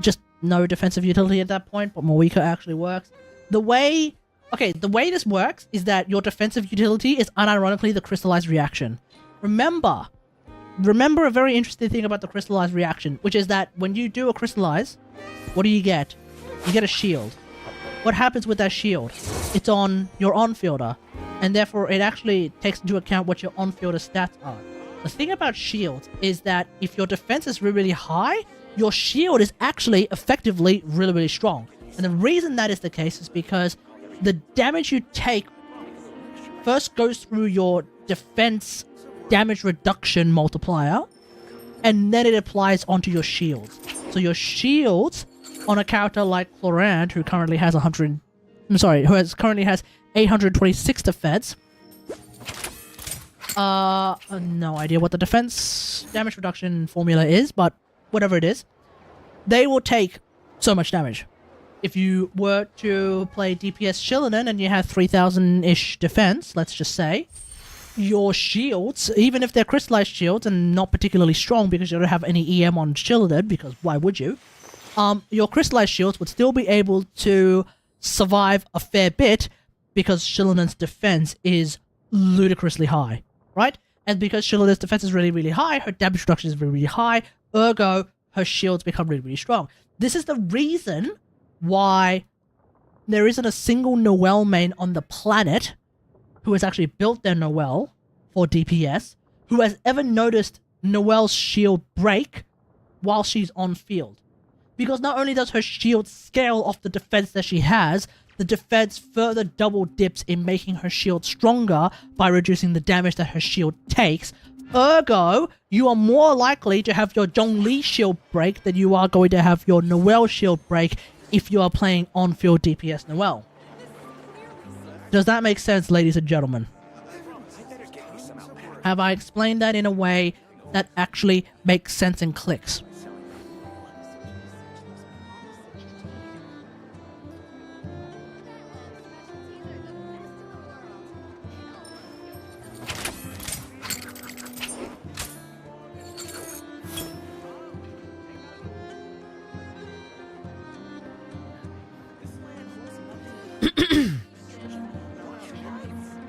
just no defensive utility at that point, but Moika actually works. The way this works is that your defensive utility is unironically the crystallized reaction. Remember a very interesting thing about the crystallized reaction, which is that when you do a crystallize, what do you get? You get a shield. What happens with that shield? It's on your on-fielder, and therefore it actually takes into account what your on-fielder stats are. The thing about shields is that if your defense is really, really high, your shield is actually effectively really, really strong. And the reason that is the case is because the damage you take first goes through your defense damage reduction multiplier, and then it applies onto your shields. So your shields on a character like Florand, who currently has 826 defense. No idea what the defense damage reduction formula is, but whatever it is, they will take so much damage. If you were to play DPS Shillinan and you have 3,000-ish defense, let's just say, your shields, even if they're crystallized shields and not particularly strong because you don't have any EM on Shillinan, because why would you? Your crystallized shields would still be able to survive a fair bit because Shillinan's defense is ludicrously high, right? And because Shillinan's defense is really, really high, her damage reduction is really, really high, ergo, her shields become really, really strong. This is the reason why there isn't a single Noelle main on the planet who has actually built their Noelle for DPS, who has ever noticed Noelle's shield break while she's on field. Because not only does her shield scale off the defense that she has, the defense further double dips in making her shield stronger by reducing the damage that her shield takes. Ergo, you are more likely to have your Zhongli shield break than you are going to have your Noelle shield break if you are playing on-field DPS Noelle. Does that make sense, ladies and gentlemen? Have I explained that in a way that actually makes sense and clicks?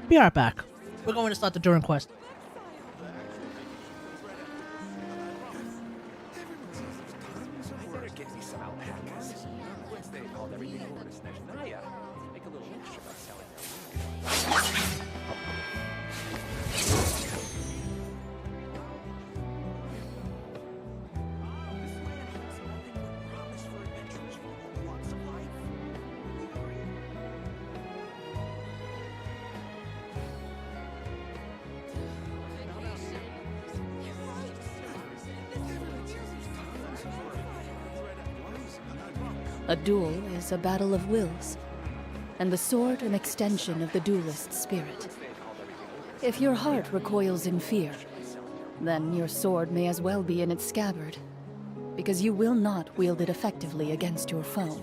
Be right back. We're going to start the Durin Quest. A duel is a battle of wills, and the sword an extension of the duelist's spirit. If your heart recoils in fear, then your sword may as well be in its scabbard, because you will not wield it effectively against your foe.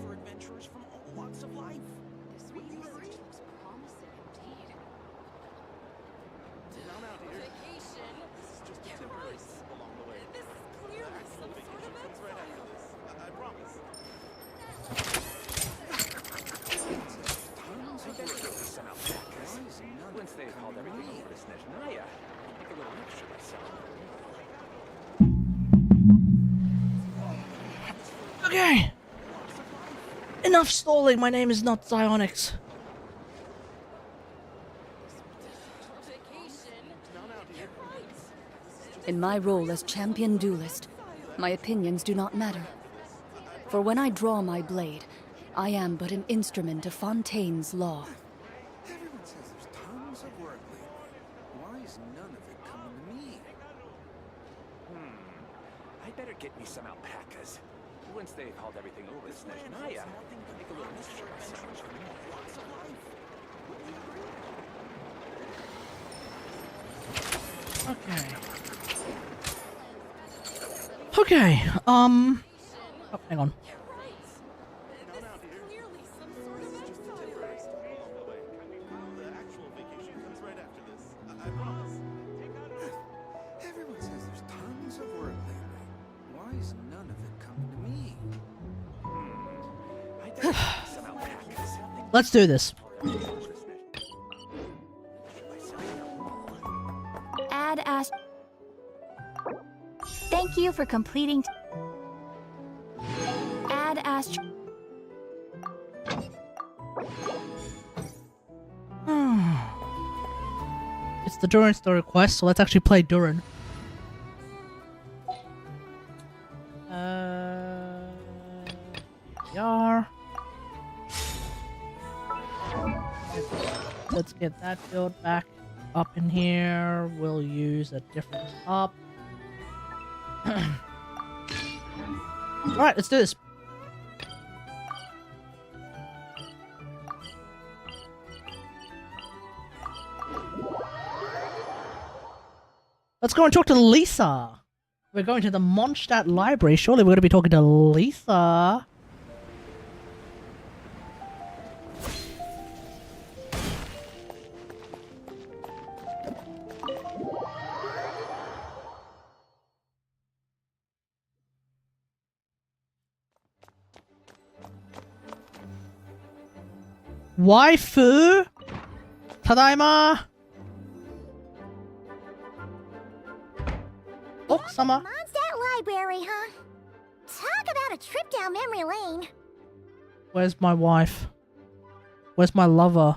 Okay. Enough stalling. My name is not Zyonix. In my role as champion duelist, my opinions do not matter. For when I draw my blade, I am but an instrument of Fontaine's law. Everyone says there's tons of work lately. Why is none of it coming to me? I better get me some alpacas. Once they've hauled everything over to Snezhnaya, make a little mixture myself. Okay. Oh, hang on. Everyone says there's tons of work lately. Why is none of it coming to me? some alpacas. Let's do this. Add Ash. Thank you for completing. Add Ash. It's the Durin Story Quest, so let's actually play Durin. Here we are. Let's get that build back up in here. We'll use a different top. Alright, let's do this. Let's go and talk to Lisa. We're going to the Mondstadt Library. Surely we're going to be talking to Lisa. Waifu? Tadaima? Summer. Mondstadt Library, huh? Talk about a trip down memory lane. Where's my wife? Where's my lover?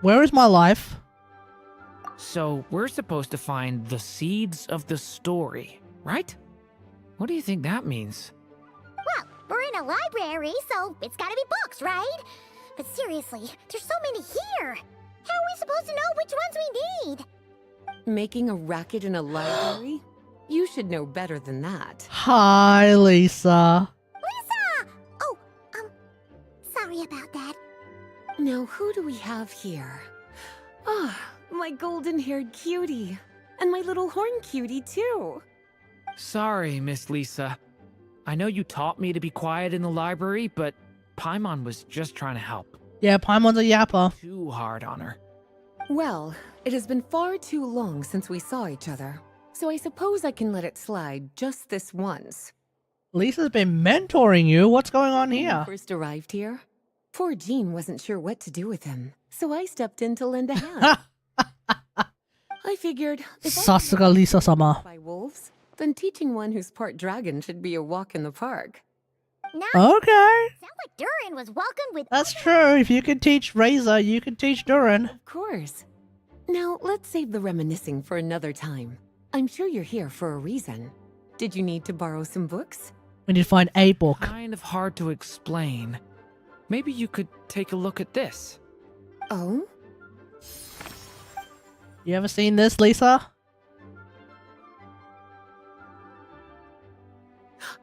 Where is my life? So, we're supposed to find the seeds of the story, right? What do you think that means? Well, we're in a library, so it's gotta be books, right? But seriously, there's so many here. How are we supposed to know which ones we need? Making a racket in a library? You should know better than that. Hi, Lisa. Lisa! Oh, sorry about that. Now, who do we have here? Ah, my golden-haired cutie. And my little horn cutie, too. Sorry, Miss Lisa. I know you taught me to be quiet in the library, but Paimon was just trying to help. Yeah, Paimon's a yapper. Too hard on her. Well, it has been far too long since we saw each other, so I suppose I can let it slide just this once. Lisa's been mentoring you. What's going on When here? I first arrived here, poor Jean wasn't sure what to do with him, so I stepped in to lend a hand. I figured if I Sasuga Lisa-sama. by wolves, then teaching one who's part dragon should be a walk in the park. Now, Okay. sounds like Durin was welcomed with. That's true. If you can teach Razor, you can teach Durin. Of course. Now, let's save the reminiscing for another time. I'm sure you're here for a reason. Did you need to borrow some books? We need to find a book. Kind of hard to explain. Maybe you could take a look at this. Oh? You ever seen this, Lisa?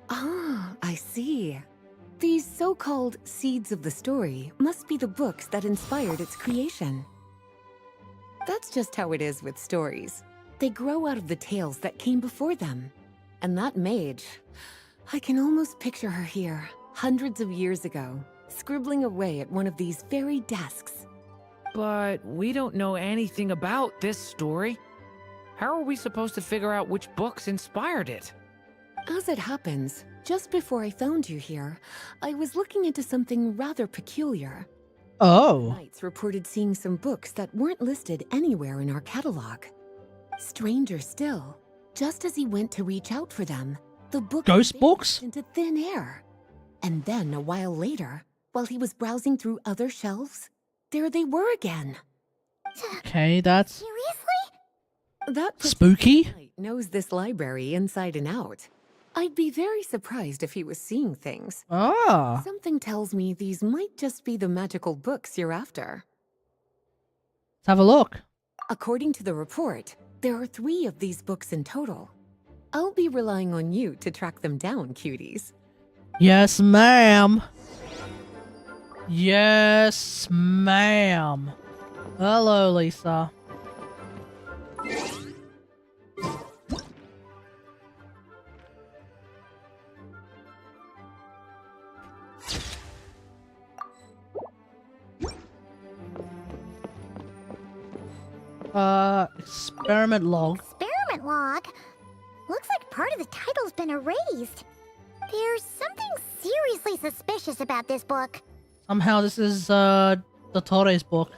Ah, I see. These so-called seeds of the story must be the books that inspired its creation. That's just how it is with stories. They grow out of the tales that came before them. And that mage, I can almost picture her here, hundreds of years ago, scribbling away at one of these very desks. But we don't know anything about this story. How are we supposed to figure out which books inspired it? As it happens, just before I found you here, I was looking into something rather peculiar. Oh. Knights reported seeing some books that weren't listed anywhere in our catalog. Stranger still, just as he went to reach out for them, the book Ghost vanished books? into thin air. And then a while later, while he was browsing through other shelves, there they were again. Okay, that's Seriously? That spooky. knight knows this library inside and out. I'd be very surprised if he was seeing things. Ah. Something tells me these might just be the magical books you're after. Let's have a look. According to the report, there are 3 of these books in total. I'll be relying on you to track them down, cuties. Yes, ma'am. Yes, ma'am. Hello, Lisa. Experiment log. Experiment log? Looks like part of the title's been erased. There's something seriously really suspicious about this book. Somehow this is, Dotore's book.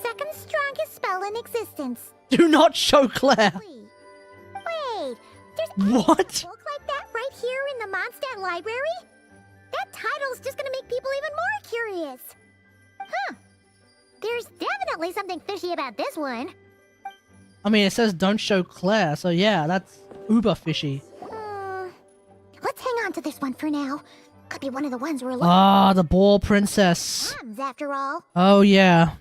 Second strongest spell in existence. Do not show Claire! Wait, there's What? a book like that right here in the Mondstadt library? That title's just gonna make people even more curious. Huh. There's definitely something fishy about this one. I mean, it says don't show Claire, so yeah, that's uber fishy. Let's hang on to this one for now. Could be one of the ones we're looking Ah, the Ball Princess. for, after all. Oh yeah.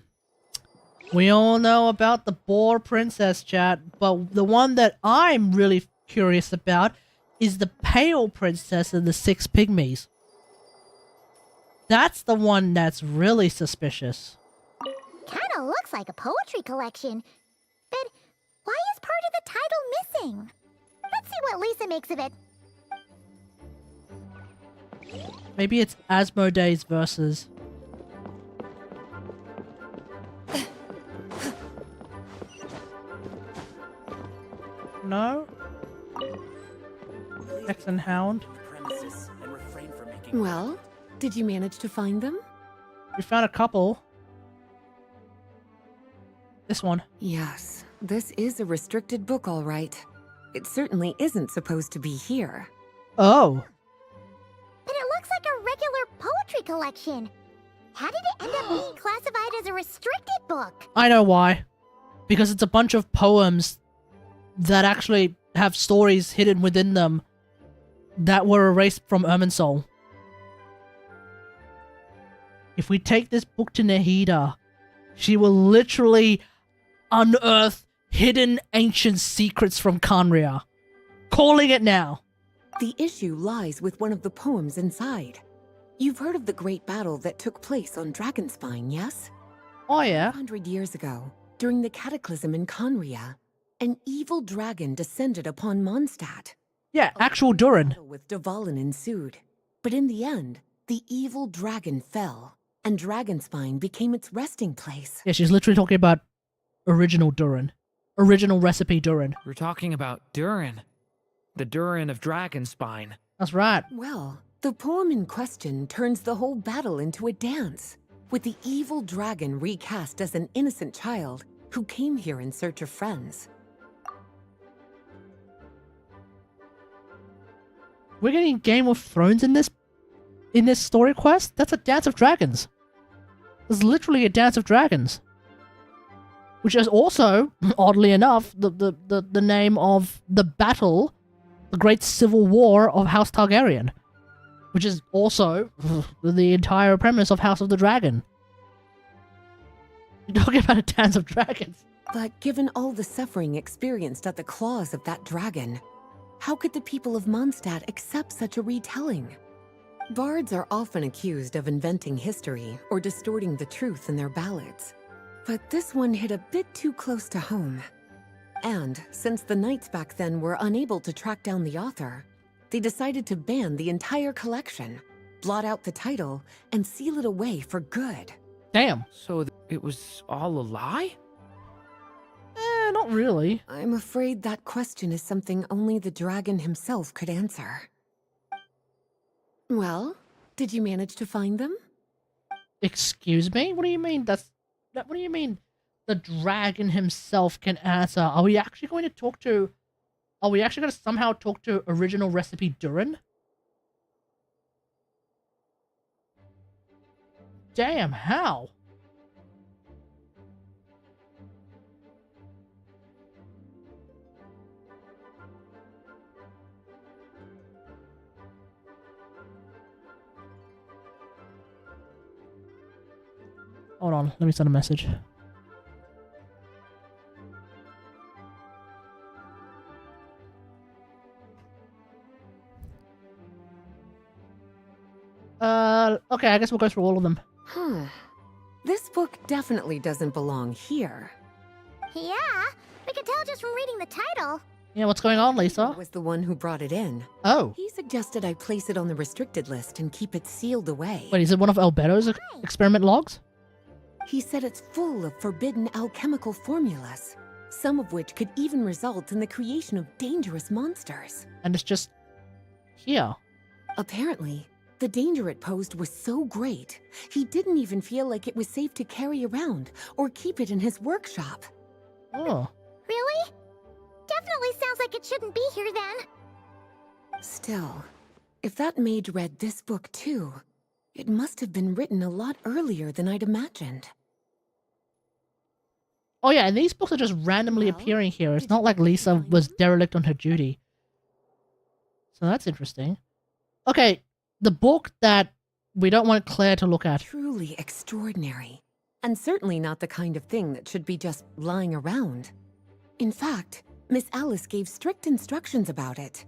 We all know about the Boar Princess, chat, but the one that I'm really curious about is the Pale Princess and the Six Pygmies. That's the one that's really suspicious. Kinda looks like a poetry collection. But why is part of the title missing? Let's see what Lisa makes of it. Maybe it's Asmodee's verses. No? Hex and Hound? Premises and refrain from making. Well, did you manage to find them? We found a couple. This one. Yes, this is a restricted book, all right. It certainly isn't supposed to be here. Oh. But it looks like a regular poetry collection. How did it end up being classified as a restricted book? I know why. Because it's a bunch of poems that actually have stories hidden within them that were erased from Irminsul. If we take this book to Nahida, she will literally unearth hidden ancient secrets from Khaenri'ah. Calling it now. The issue lies with one of the poems inside. You've heard of the great battle that took place on Dragonspine, yes? Oh yeah. 100 years ago, during the cataclysm in Khaenri'ah, an evil dragon descended upon Mondstadt. Yeah, actual Durin. Battle with Dvalin ensued, but in the end, the evil dragon fell, and Dragonspine became its resting place. Yeah, she's literally talking about original Durin. Original recipe Durin. We're talking about Durin. The Durin of Dragonspine. That's right. Well, the poem in question turns the whole battle into a dance, with the evil dragon recast as an innocent child who came here in search of friends. We're getting Game of Thrones in this story quest? That's a Dance of Dragons. There's literally a Dance of Dragons. Which is also, oddly enough, the name of the battle, the Great Civil War of House Targaryen. Which is also the entire premise of House of the Dragon. You're talking about a Dance of Dragons. But given all the suffering experienced at the claws of that dragon, how could the people of Mondstadt accept such a retelling? Bards are often accused of inventing history or distorting the truth in their ballads. But this one hit a bit too close to home. And since the knights back then were unable to track down the author, they decided to ban the entire collection, blot out the title, and seal it away for good. Damn. So it was all a lie? Not really. I'm afraid that question is something only the dragon himself could answer. Well, did you manage to find them? Excuse me? What do you mean? What do you mean the dragon himself can answer? Are we actually going to somehow talk to original recipe Durin? Damn, how? Hold on, let me send a message. Okay, I guess we'll go through all of them. Huh. This book definitely doesn't belong here. Yeah, we can tell just from reading the title. Yeah, what's going on, Lisa? Was the one who brought it in. Oh. He suggested I place it on the restricted list and keep it sealed away. Wait, is it one of Alberto's experiment logs? He said it's full of forbidden alchemical formulas, some of which could even result in the creation of dangerous monsters. And it's just here. Apparently, the danger it posed was so great, he didn't even feel like it was safe to carry around or keep it in his workshop. Oh. Really? Definitely sounds like it shouldn't be here then. Still, if that mage read this book too, it must have been written a lot earlier than I'd imagined. Oh yeah, and these books are just randomly Well, appearing here. It's did not you like Lisa find was them? derelict on her duty. So that's interesting. Okay, the book that we don't want Claire to look at. Truly extraordinary, and certainly not the kind of thing that should be just lying around. In fact, Miss Alice gave strict instructions about it.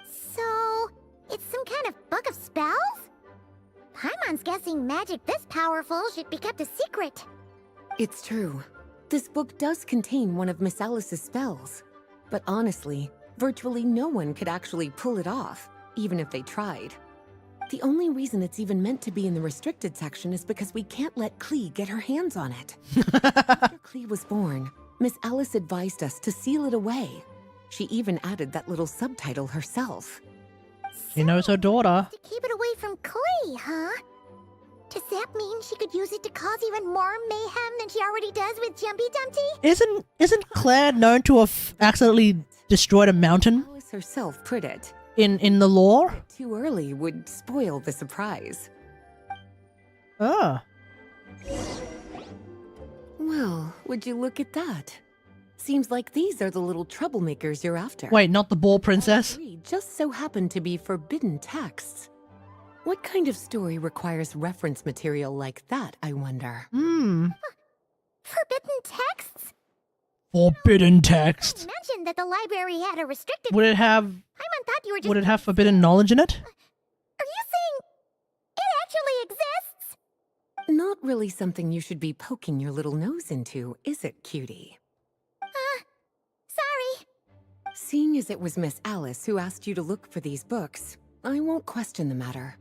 So, it's some kind of book of spells? Paimon's guessing magic this powerful should be kept a secret. It's true. This book does contain one of Miss Alice's spells. But honestly, virtually no one could actually pull it off, even if they tried. The only reason it's even meant to be in the restricted section is because we can't let Klee get her hands on it. After Klee was born, Miss Alice advised us to seal it away. She even added that little subtitle herself. She knows her daughter. To keep it away from Klee, huh? Does that mean she could use it to cause even more mayhem than she already does with Jumpy Dumpty? Isn't Claire known to have accidentally destroyed a mountain Alice herself put it. in the lore? Too early would spoil the surprise. Ah. Well, would you look at that? Seems like these are the little troublemakers you're after. Wait, not the ball princess? Three just so happen to be forbidden texts. What kind of story requires reference material like that, I wonder? Hmm. Forbidden texts? Forbidden text. You mentioned that the library had a restricted... Would it have Paimon thought you were just... would it have forbidden knowledge in it? Are you saying it actually exists? Not really something you should be poking your little nose into, is it, cutie? Sorry. Seeing as it was Miss Alice who asked you to look for these books, I won't question the matter.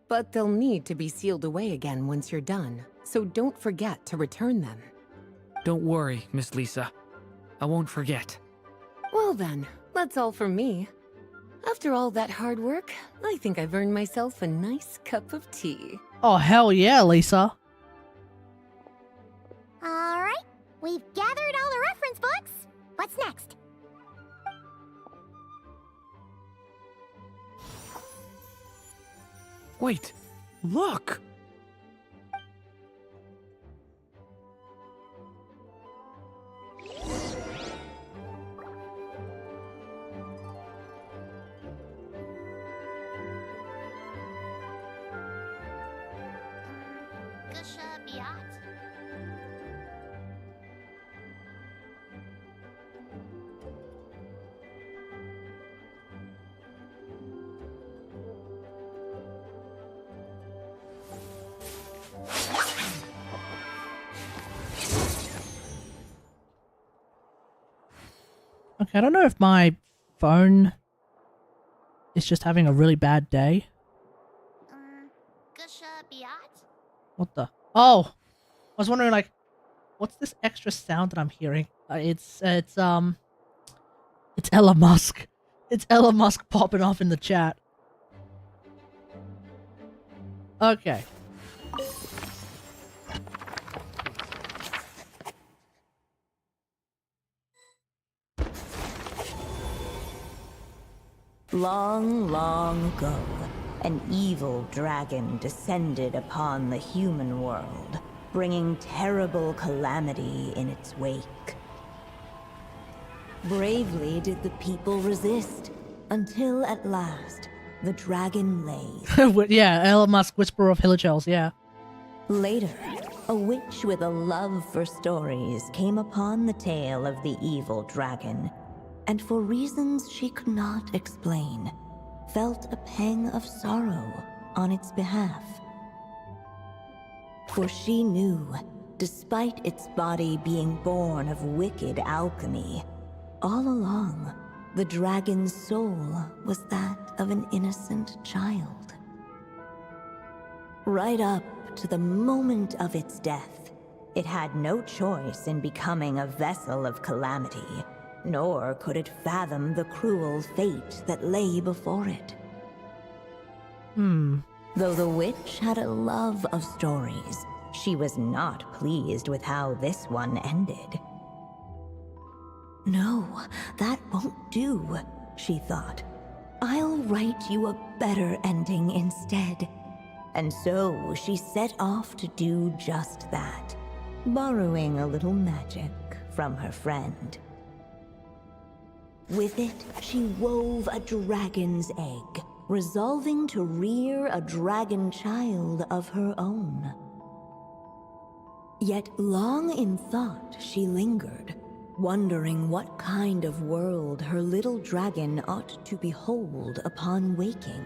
But they'll need to be sealed away again once you're done, so don't forget to return them. Don't worry, Miss Lisa. I won't forget. Well then, that's all from me. After all that hard work, I think I've earned myself a nice cup of tea. Oh hell yeah, Lisa. Alright, we've gathered all the reference books. What's next? Wait, look! Okay, I don't know if my phone is just having a really bad day. What the? Oh! I was wondering, like, what's this extra sound that I'm hearing? It's Elon Musk. It's Elon Musk popping off in the chat. Okay. Long, long ago, an evil dragon descended upon the human world, bringing terrible calamity in its wake. Bravely did the people resist, until at last, the dragon lay. Yeah, Elon Musk, Whisperer of Hilichels, yeah. Later, a witch with a love for stories came upon the tale of the evil dragon, and for reasons she could not explain, felt a pang of sorrow on its behalf. For she knew, despite its body being born of wicked alchemy, all along, the dragon's soul was that of an innocent child. Right up to the moment of its death, it had no choice in becoming a vessel of calamity, nor could it fathom the cruel fate that lay before it. Though the witch had a love of stories, she was not pleased with how this one ended. No, that won't do, she thought. I'll write you a better ending instead. And so she set off to do just that, borrowing a little magic from her friend. With it, she wove a dragon's egg, resolving to rear a dragon child of her own. Yet long in thought she lingered, wondering what kind of world her little dragon ought to behold upon waking.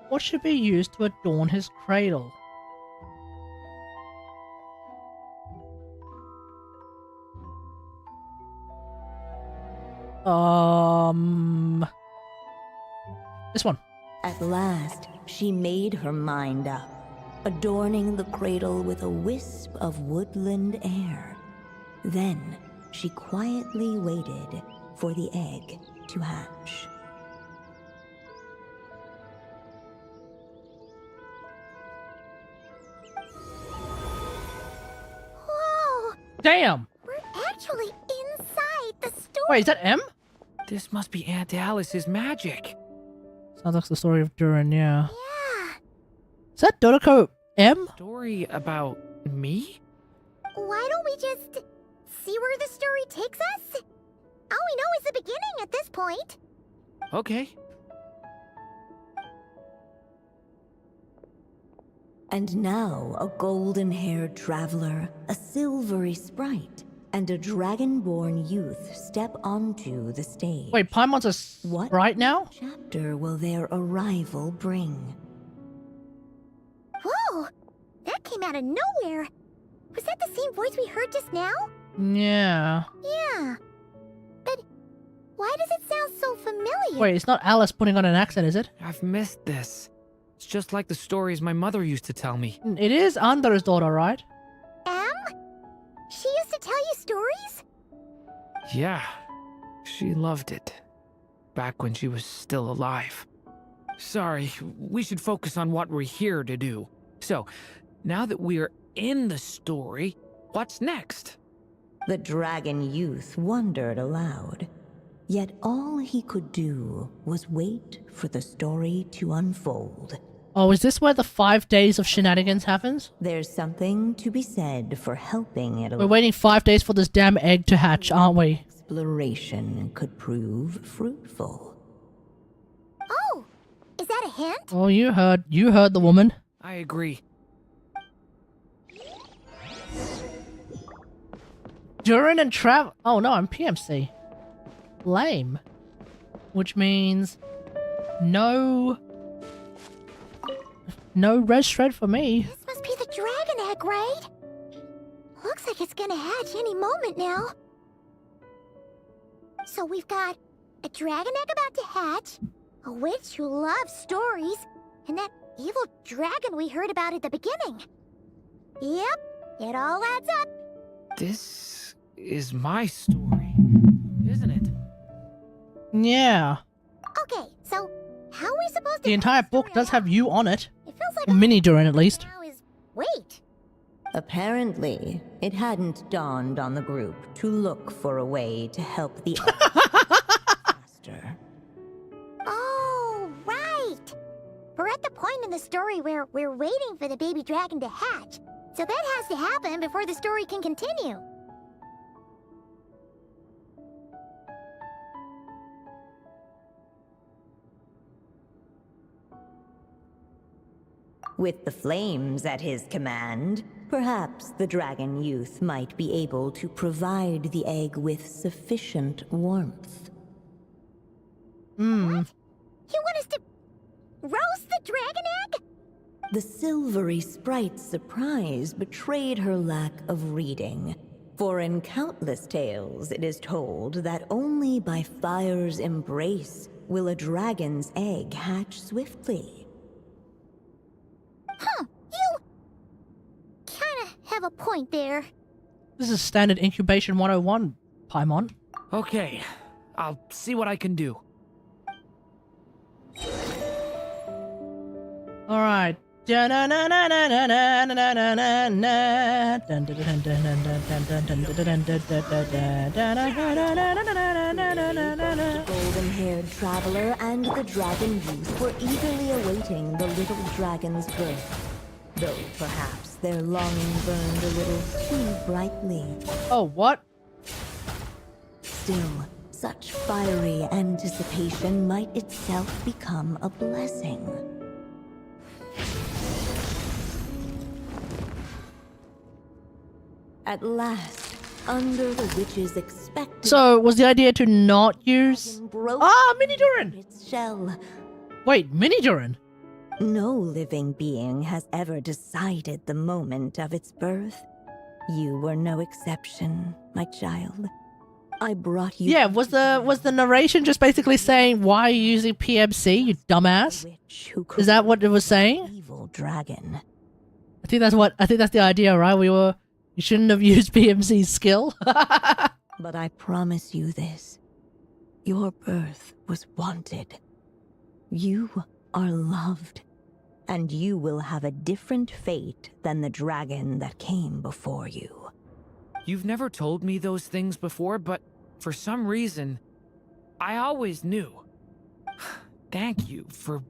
What should be used to adorn his cradle? This one. At last, she made her mind up, adorning the cradle with a wisp of woodland air. Then, she quietly waited for the egg to hatch. Whoa! Damn! We're actually inside the store. Wait, is that M? This must be Aunt Alice's magic. Sounds like the story of Durin, yeah. Yeah. Is that Dodoko M? Story about me? Why don't we just see where the story takes us? All we know is the beginning at this point. Okay. And now a golden-haired traveler, a silvery sprite, and a dragon-born youth step onto the stage. Wait, Paimon's a What sprite now? chapter will their arrival bring? Whoa! That came out of nowhere. Was that the same voice we heard just now? Yeah. Yeah. But why does it sound so familiar? Wait, it's not Alice putting on an accent, is it? I've missed this. It's just like the stories my mother used to tell me. It is Andor's daughter, right? Em? She used to tell you stories? Yeah, she loved it. Back when she was still alive. Sorry, we should focus on what we're here to do. So, now that we're in the story, what's next? The dragon youth wondered aloud. Yet all he could do was wait for the story to unfold. Oh, is this where the 5 days of shenanigans happens? There's something to be said for helping it We're along. waiting 5 days for this damn egg to hatch, aren't we? Exploration could prove fruitful. Oh! Is that a hint? Oh, you heard the woman. I agree. Durin and oh no, I'm PMC. Lame. Which means no res shred for me. This must be the dragon egg, right? Looks like it's gonna hatch any moment now. So we've got a dragon egg about to hatch, a witch who loves stories, and that evil dragon we heard about at the beginning. Yep, it all adds up. This is my story, isn't it? Yeah. Okay, so how are we supposed to... The entire book does have you on it. It feels like... Or mini Durin at least. Now is... Wait. Apparently, it hadn't dawned on the group to look for a way to help the master. Oh, right. We're at the point in the story where we're waiting for the baby dragon to hatch. So that has to happen before the story can continue. With the flames at his command, perhaps the dragon youth might be able to provide the egg with sufficient warmth. What? You want us to roast the dragon egg? The silvery sprite's surprise betrayed her lack of reading. For in countless tales it is told that only by fire's embrace will a dragon's egg hatch swiftly. Huh, you kinda have a point there. This is standard incubation 101, Paimon. Okay, I'll see what I can do. All right. The golden-haired traveler and the dragon youth were eagerly awaiting the little dragon's birth, though perhaps their longing burned a little too brightly. Oh, what? Still, such fiery anticipation might itself become a blessing. At last, under the witch's expected... So, was the idea to not use... broke Mini Durin! its shell. Wait, Mini Durin? No living being has ever decided the moment of its birth. You were no exception, my child. I brought you... Yeah, was the narration just basically saying, why are you using PMC, you dumbass? Witch who Is that what it was saying? evil dragon. I think that's the idea, right? You shouldn't have used PMC's skill. But I promise you this. Your birth was wanted. You are loved. And you will have a different fate than the dragon that came before you. You've never told me those things before, but for some reason, I always knew. Thank you for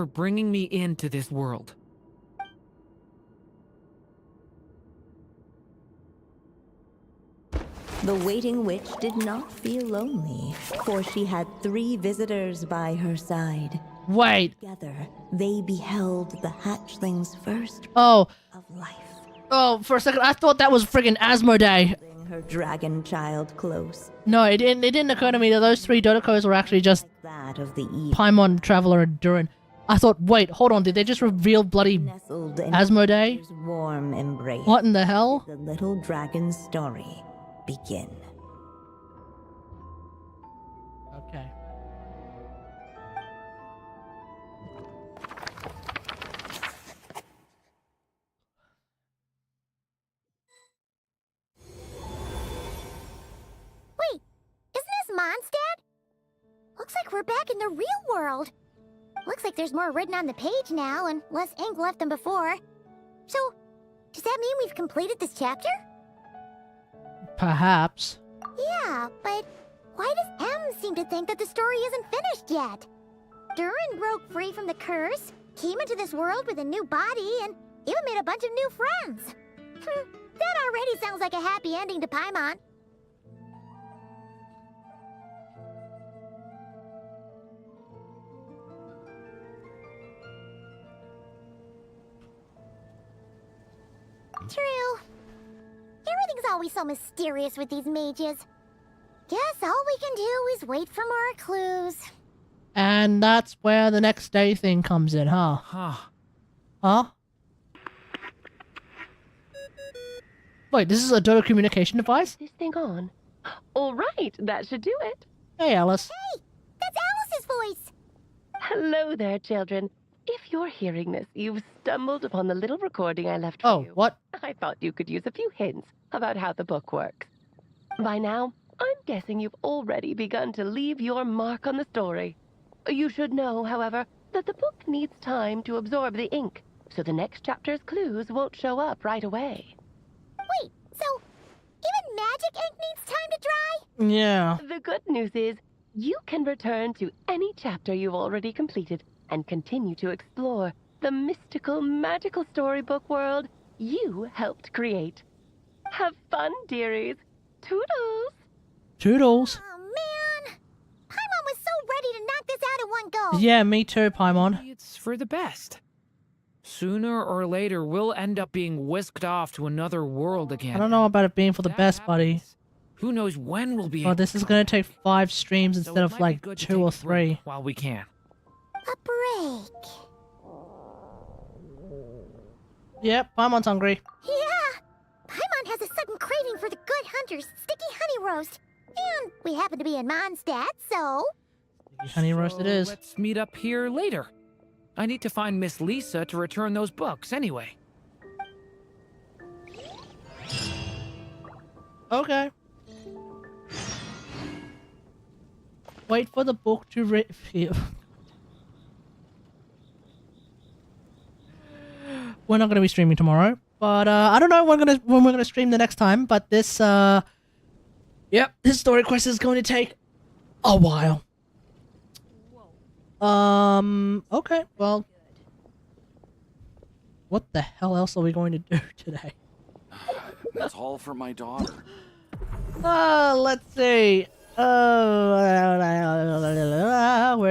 bringing me into this world. The waiting witch did not feel lonely, for she had 3 visitors by her side. Wait. Together, they beheld the hatchling's first Oh. of life. Oh, for a second, I thought that was friggin' Asmodee. Bring her dragon child close. No, it didn't occur to me that those 3 Dodocos were actually just That of the evil Paimon, Traveler, and Durin. I thought, wait, hold on, did they just reveal bloody nestled in Asmodee? his warm embrace. What in the hell? The little dragon's story begin. Okay. Wait, isn't this Mondstadt? Looks like we're back in the real world. Looks like there's more written on the page now and less ink left than before. So, does that mean we've completed this chapter? Perhaps. Yeah, but why does M seem to think that the story isn't finished yet? Durin broke free from the curse, came into this world with a new body, and even made a bunch of new friends. That already sounds like a happy ending to Paimon. True. Everything's always so mysterious with these mages. Guess all we can do is wait for more clues. And that's where the next day thing comes in, huh? Huh? Wait, this is a Dodo communication device? This thing on? All right, that should do it. Hey, Alice. Hey, that's Alice's voice. Hello there, children. If you're hearing this, you've stumbled upon the little recording I left for Oh, you. what? I thought you could use a few hints about how the book works. By now, I'm guessing you've already begun to leave your mark on the story. You should know, however, that the book needs time to absorb the ink, so the next chapter's clues won't show up right away. Wait, so even magic ink needs time to dry? Yeah. The good news is, you can return to any chapter you've already completed and continue to explore the mystical, magical storybook world you helped create. Have fun, dearies. Toodles! Toodles. Oh man, Paimon was so ready to knock this out in one go. Yeah, me too, Paimon. It's for the best. Sooner or later, we'll end up being whisked off to another world again. I don't know about it being for the That best, buddy. happens. Who knows when we'll be Well, able this is to gonna come take back. 5 streams So instead it of might be like good to 2 take or a break 3. while we can. A break. Yep, Paimon's hungry. Yeah, Paimon has a sudden craving for the good hunter's sticky honey roast. And we happen to be in Mondstadt, so... Honey roast it is. Let's meet up here later. I need to find Miss Lisa to return those books anyway. Okay. Wait for the book to We're not going to be streaming tomorrow, but I don't know when we're gonna stream the next time. But this this story quest is going to take a while. Okay, well, what the hell else are we going to do today? That's all for my daughter. Let's see. We're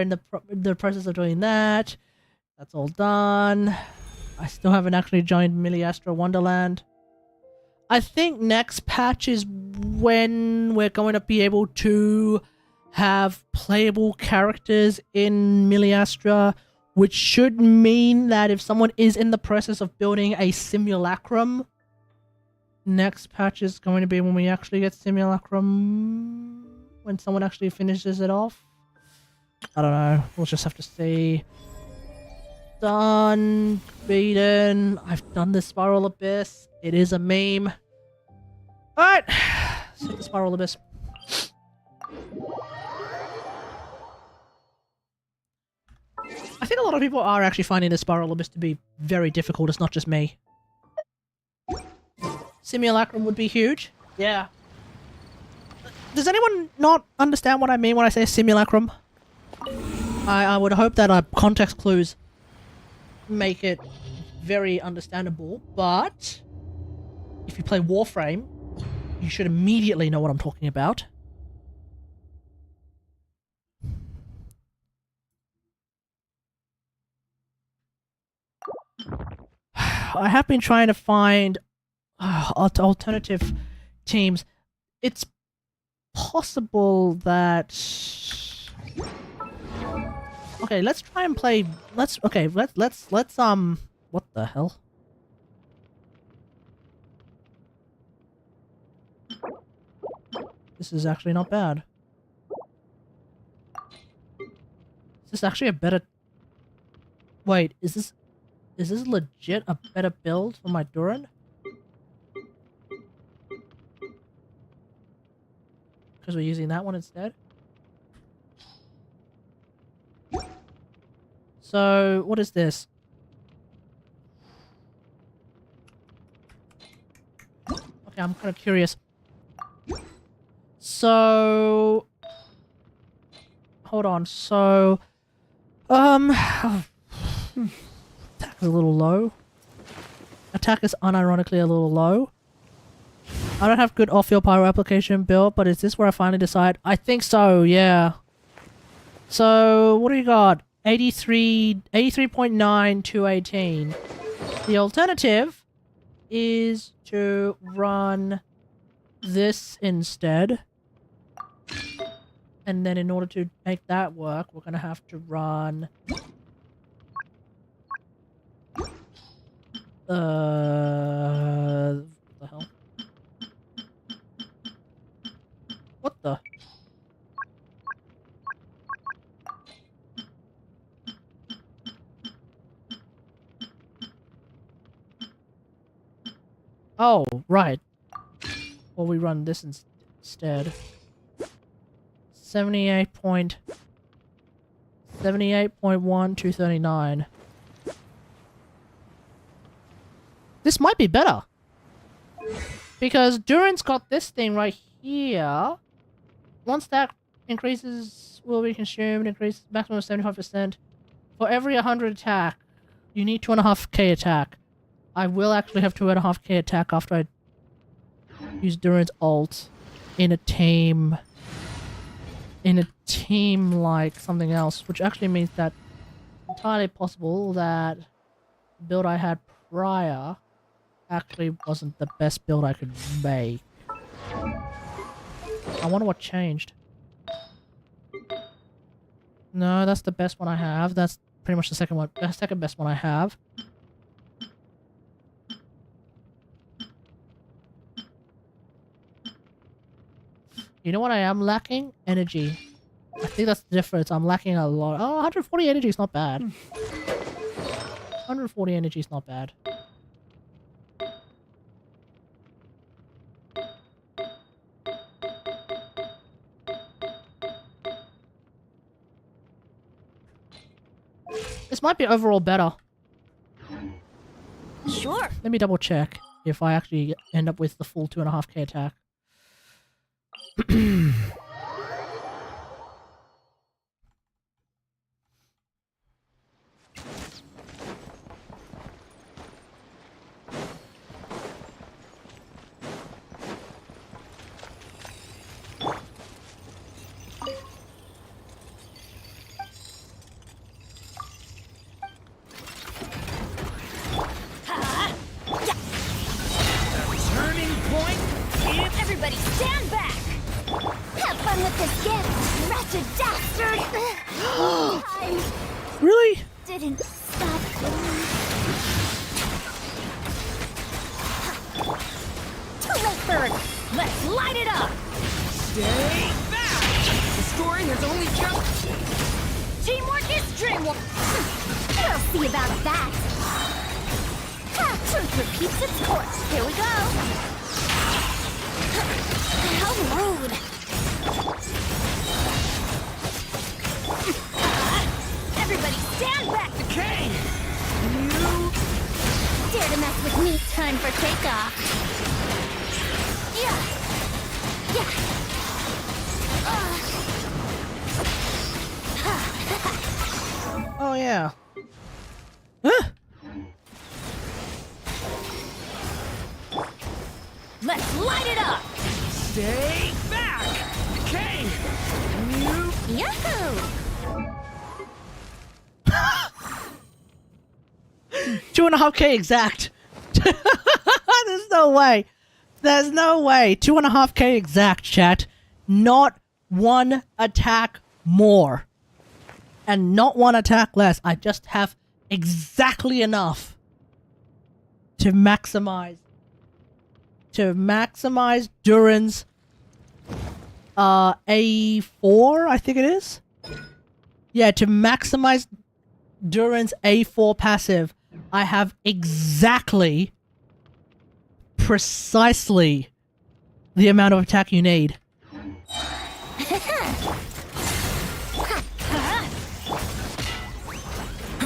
in the process of doing that. That's all done. I still haven't actually joined Miliastra Wonderland. I think next patch is when we're going to be able to have playable characters in Miliastra, which should mean that if someone is in the process of building a simulacrum, next patch is going to be when we actually get simulacrum, when someone actually finishes it off. I don't know. We'll just have to see. Done. Beaten. I've done the Spiral Abyss. It is a meme. Alright. Let's hit the Spiral Abyss. I think a lot of people are actually finding the Spiral Abyss to be very difficult. It's not just me. Simulacrum would be huge. Yeah. Does anyone not understand what I mean when I say simulacrum? I would hope that context clues make it very understandable, but if you play Warframe, you should immediately know what I'm talking about. I have been trying to find alternative teams. It's possible that... Okay, let's try and play... Let's what the hell? This is actually not bad. Is this actually a better... Wait, is this legit a better build for my Durin? Because we're using that one instead? So, what is this? Okay, I'm kind of curious. So... Hold on, so... Attack is a little low. Attack is unironically a little low. I don't have good off-field pyro application built, but is this where I finally decide? I think so, yeah. So, what do you got? 83.9 to 18. The alternative is to run this instead. And then in order to make that work, we're going to have to run... what the hell? What the? Oh, right. Well, we run this instead. 78.1 to 39. This might be better. Because Durin's got this thing right here. Once that increases, will be consumed, increases maximum of 75%. For every 100 attack, you need 2.5k attack. I will actually have 2.5k attack after I use Durin's ult in a team like something else, which actually means that it's entirely possible that the build I had prior actually wasn't the best build I could make. I wonder what changed. No, that's the best one I have. That's pretty much the second best one I have. You know what I am lacking? Energy. I think that's the difference. I'm lacking a lot. Oh, 140 energy is not bad. 140 energy is not bad. This might be overall better. Sure. Let me double check if I actually end up with the full 2.5k attack. Turning point? Everybody stand back! Have fun with this gift, wretched dastard! I Really? didn't stop. Too late, Bird! Let's light it up! Stay back! The story has only just... Teamwork is dreamwork! We'll see about that! Truth repeats its course. Here we go! How rude! Everybody stand back! Decay! Dare to mess with me, time for takeoff. Yeah. Oh yeah. Huh? Let's light it up! Stay back! Decay! Yahoo! 2.5k exact. There's no way. There's no way. 2.5k exact, chat. Not one attack more. And not one attack less. I just have exactly enough to maximize Durin's A4, I think it is. Yeah, to maximize Durin's A4 passive, I have precisely the amount of attack you need.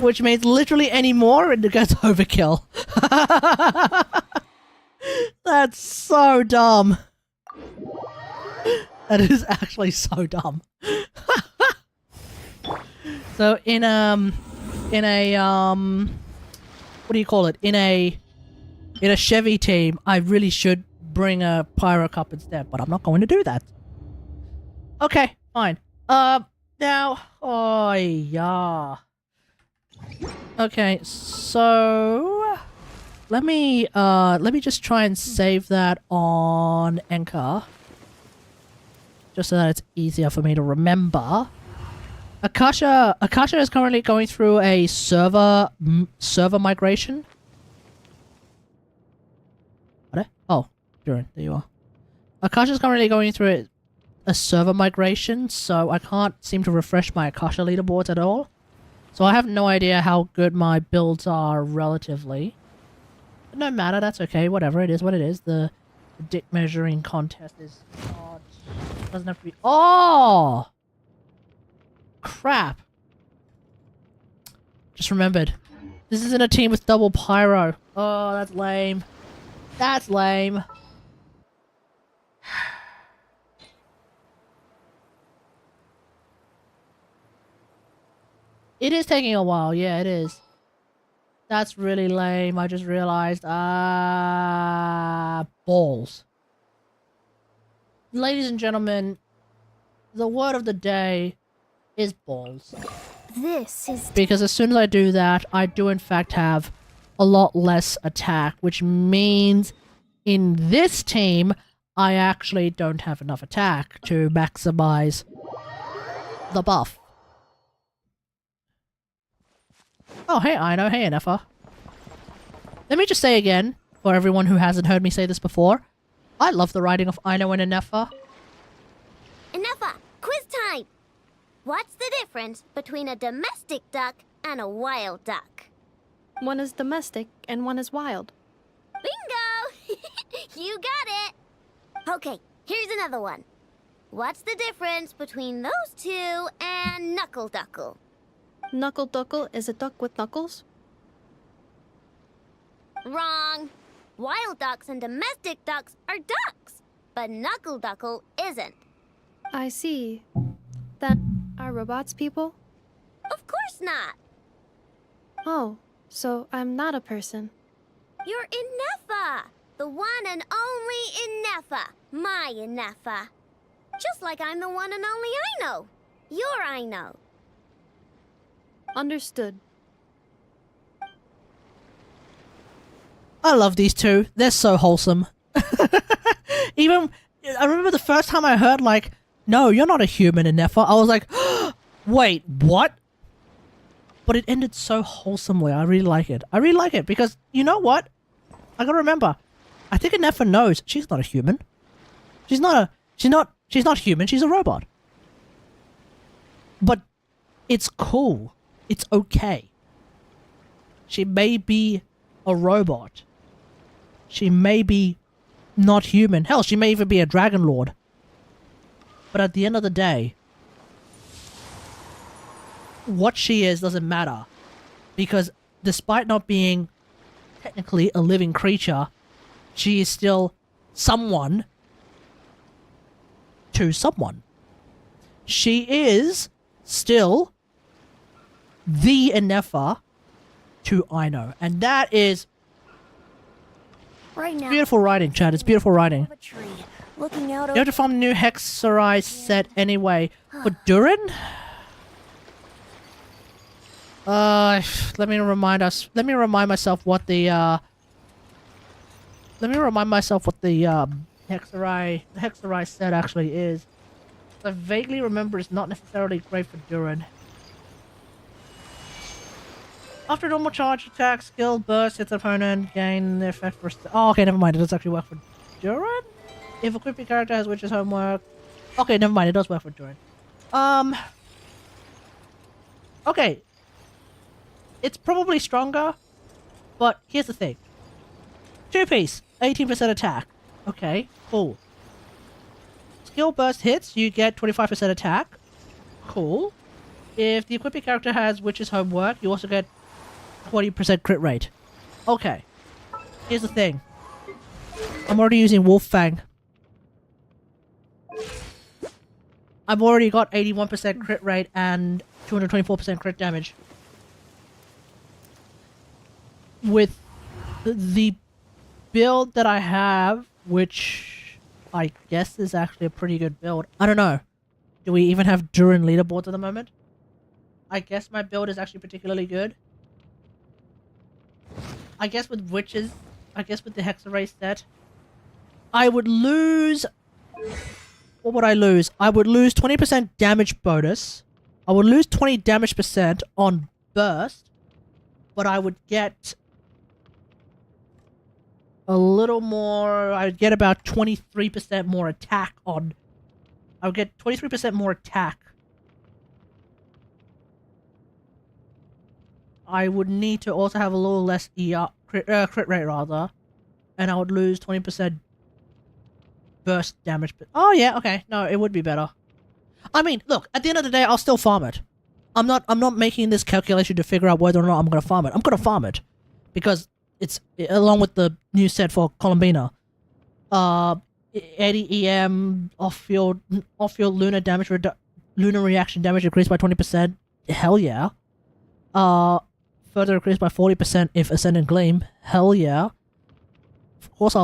Which means literally any more and it goes overkill. That's so dumb. That is actually so dumb. So in a what do you call it? In a Chevy team, I really should bring a Pyro Cup instead, but I'm not going to do that. Okay, fine. Now, oh yeah. Okay, so let me just try and save that on Anchor, just so that it's easier for me to remember. Akasha is currently going through a server migration. What? Oh, Durin, there you are. Akasha is currently going through a server migration, so I can't seem to refresh my Akasha leaderboards at all. So I have no idea how good my builds are relatively. But no matter, that's okay. Whatever, it is what it is. The dick measuring contest is not... doesn't have to be... Oh! Crap. Just remembered. This isn't a team with double pyro. Oh, that's lame. That's lame. It is taking a while. Yeah, it is. That's really lame. I just realized. Balls. Ladies and gentlemen, the word of the day is balls. This is... Because as soon as I do that, I do in fact have a lot less attack, which means in this team, I actually don't have enough attack to maximize the buff. Oh, hey, Aino. Hey, Inefa. Let me just say again, for everyone who hasn't heard me say this before, I love the writing of Aino and Inefa. Inefa, quiz time! What's the difference between a domestic duck and a wild duck? One is domestic and one is wild. Bingo! You got it! Okay, here's another one. What's the difference between those two and knuckle duckle? Knuckle Duckle is a duck with knuckles? Wrong. Wild ducks and domestic ducks are ducks, but Knuckle Duckle isn't. I see. Then are robots people? Of course not. Oh, so I'm not a person. You're Inefa, the one and only Inefa, my Inefa. Just like I'm the one and only Aino, your Aino. Understood. I love these two. They're so wholesome. Even, I remember the first time I heard, like, no, you're not a human, Inefa. I was like, wait, what? But it ended so wholesomely. I really like it. I really like it because, you know what? I gotta remember. I think Inefa knows she's not a human. She's not human. She's a robot. But it's cool. It's okay. She may be a robot. She may be not human. Hell, she may even be a dragon lord. But at the end of the day, what she is doesn't matter. Because despite not being technically a living creature, she is still someone to someone. She is still the Inefa to Aino. And that is Right now, beautiful writing, Chad. It's beautiful writing. a tree, looking out You have to farm the new Hexerai set anyway. But Durin? Let me remind myself what the Hexerai set actually is. I vaguely remember it's not necessarily great for Durin. After normal charge attack, skill burst hits opponent, gain the effect for... Oh, okay, never mind. It does actually work for Durin? If a creepy character has witch's homework... Okay, never mind. It does work for Durin. Okay. It's probably stronger, but here's the thing. 2-piece, 18% attack. Okay, cool. Skill burst hits, you get 25% attack. Cool. If the equipping character has witch's homework, you also get 20% crit rate. Okay. Here's the thing. I'm already using Wolf Fang. I've already got 81% crit rate and 224% crit damage. With the build that I have, which I guess is actually a pretty good build. I don't know. Do we even have Durin leaderboards at the moment? I guess my build is actually particularly good. I guess with witches, I guess with the Hexerai set, I would lose... What would I lose? I would lose 20% damage bonus. I would lose 20 damage percent on burst, but I would get a little more... I would get about 23% more attack on... I would get 23% more attack. I would need to also have a little less crit rate rather, and I would lose 20% burst damage. Oh yeah, okay, no, it would be better. I mean, look, at the end of the day, I'll still farm it. I'm not making this calculation to figure out whether or not I'm gonna farm it. I'm gonna farm it because it's along with the new set for Columbina. 80 EM off-field lunar damage lunar reaction damage increased by 20%. Hell yeah. Further increased by 40% if Ascendant Gleam. Hell yeah. Of course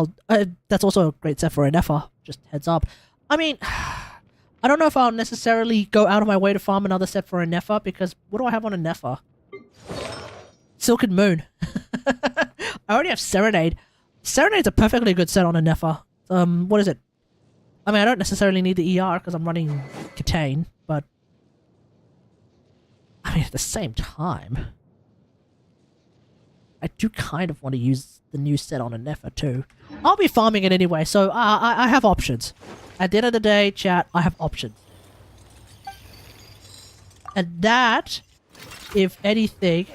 that's also a great set for Inefa. Just heads up. I mean, I don't know if I'll necessarily go out of my way to farm another set for Inefa, because what do I have on Inefa? Silken Moon. I already have Serenade. Serenade's a perfectly good set on Inefa. What is it? I mean, I don't necessarily need the ER because I'm running Catane, but... I mean, at the same time... I do kind of want to use the new set on Inefa too. I'll be farming it anyway, so I have options. At the end of the day, chat, I have options. And that, if anything,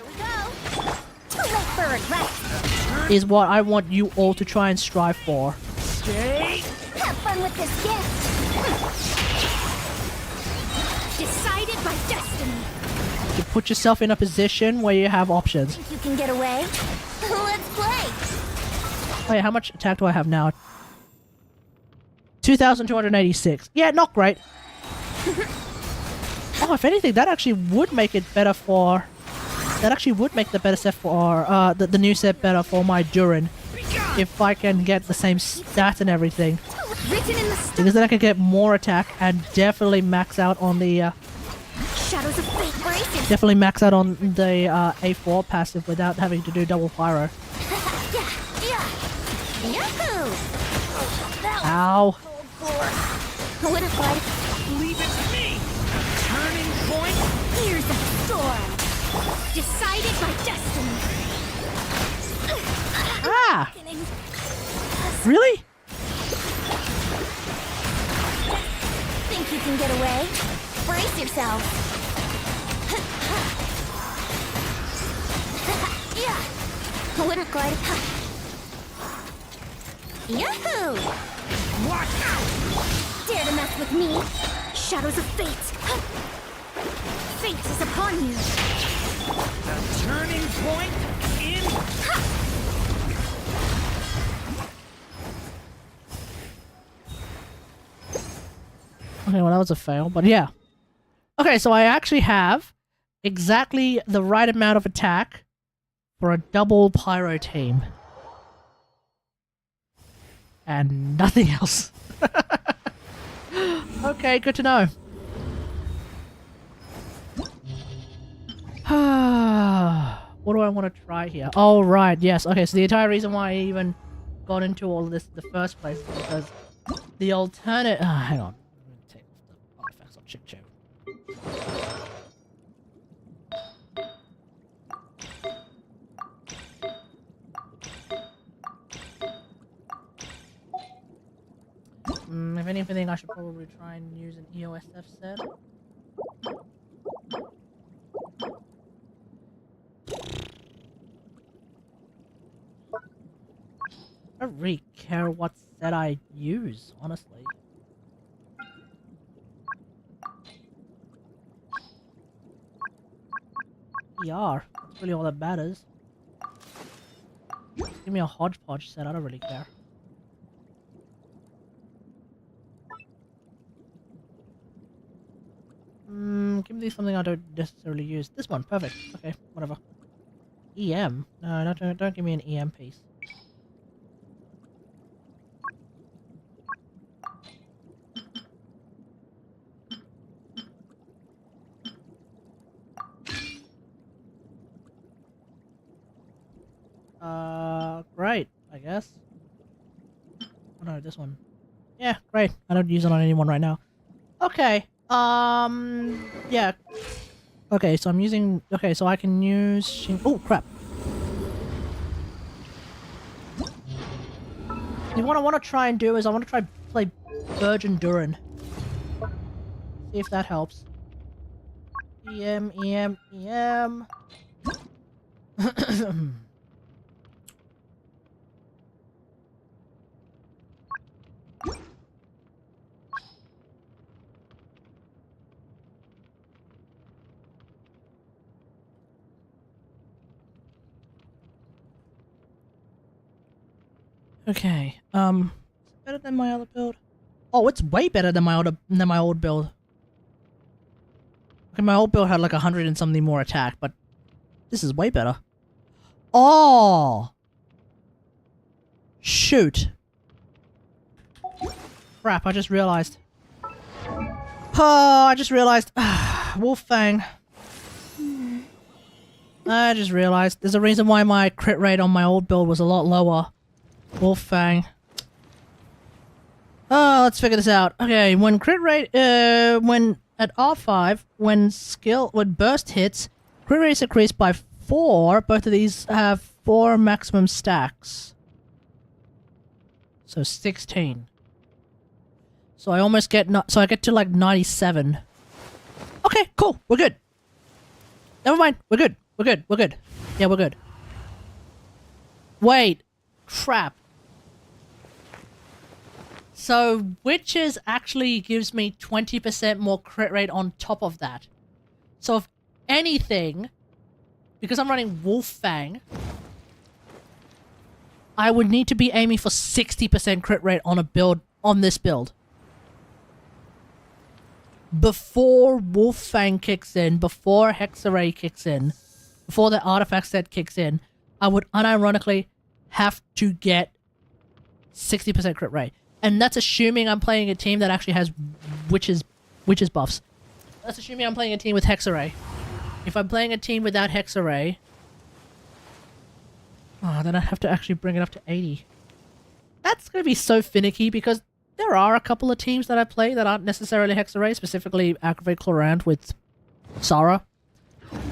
is what I want you all to try and strive for. Have fun with this gift. Decided by destiny. to put yourself in a position where you have options. Think you can get away? Let's play! Wait, how much attack do I have now? 2,286. Yeah, not great. Oh, if anything, that actually would make it better for... That actually would make the better set for... the new set better for my Durin. If I can get the same stats and everything. Because then I can get more attack and definitely max out on the... Shadows of fate braces. Definitely max out on the A4 passive without having to do double pyro. Yahoo! Ow. What if I... Leave it to me! Turning point? Here's the storm! Decided by destiny! Ah! Really? Think you can get away? Brace yourself! Yeah! Wouldn't glide... Yahoo! Watch out! Dare to mess with me? Shadows of fate! Fate is upon you! The turning point in... Okay, well that was a fail, but yeah. Okay, so I actually have exactly the right amount of attack for a double pyro team. And nothing else. Okay, good to know. What do I want to try here? Oh, right, yes. Okay, so the entire reason why I even got into all of this in the first place is because the alternate... hang on. I'm going to take off the artifacts on Chick Chow. If anything, I should probably try and use an EOSF set. I don't really care what set I use, honestly. ER, that's really all that matters. Just give me a hodgepodge set, I don't really care. Give me something I don't necessarily use. This one, perfect. Okay, whatever. EM? No, don't give me an EM piece. Great, I guess. Oh no, this one. Yeah, great. I don't use it on anyone right now. Okay. Yeah. Okay, so I'm using... Okay, so I can use... Oh, crap. What I want to try and do is I want to try play Virgin Durin. See if that helps. EM. Okay, better than my other build? Oh, it's way better than my old build. Okay, my old build had like 100 and something more attack, but this is way better. Oh! Shoot. Crap, I just realized. Oh, I just realized. Wolf Fang. I just realized. There's a reason why my crit rate on my old build was a lot lower. Wolf Fang. Oh, let's figure this out. Okay, when crit rate, when at R5, when burst hits, crit rate is increased by 4. Both of these have 4 maximum stacks. So 16. So I almost get, so I get to like 97. Okay, cool, we're good. Never mind, we're good. Yeah, we're good. Wait. Crap. So, Witches actually gives me 20% more crit rate on top of that. So anything, because I'm running Wolf Fang, I would need to be aiming for 60% crit rate on a build, on this build. Before Wolf Fang kicks in, before Hexarray kicks in, before the artifact set kicks in, I would unironically have to get 60% crit rate. And that's assuming I'm playing a team that actually has witches buffs. That's assuming I'm playing a team with Hexarray. If I'm playing a team without Hexarray, oh, then I have to actually bring it up to 80. That's going to be so finicky because there are a couple of teams that I play that aren't necessarily Hexarray, specifically Aggravate Chlorant with Sara.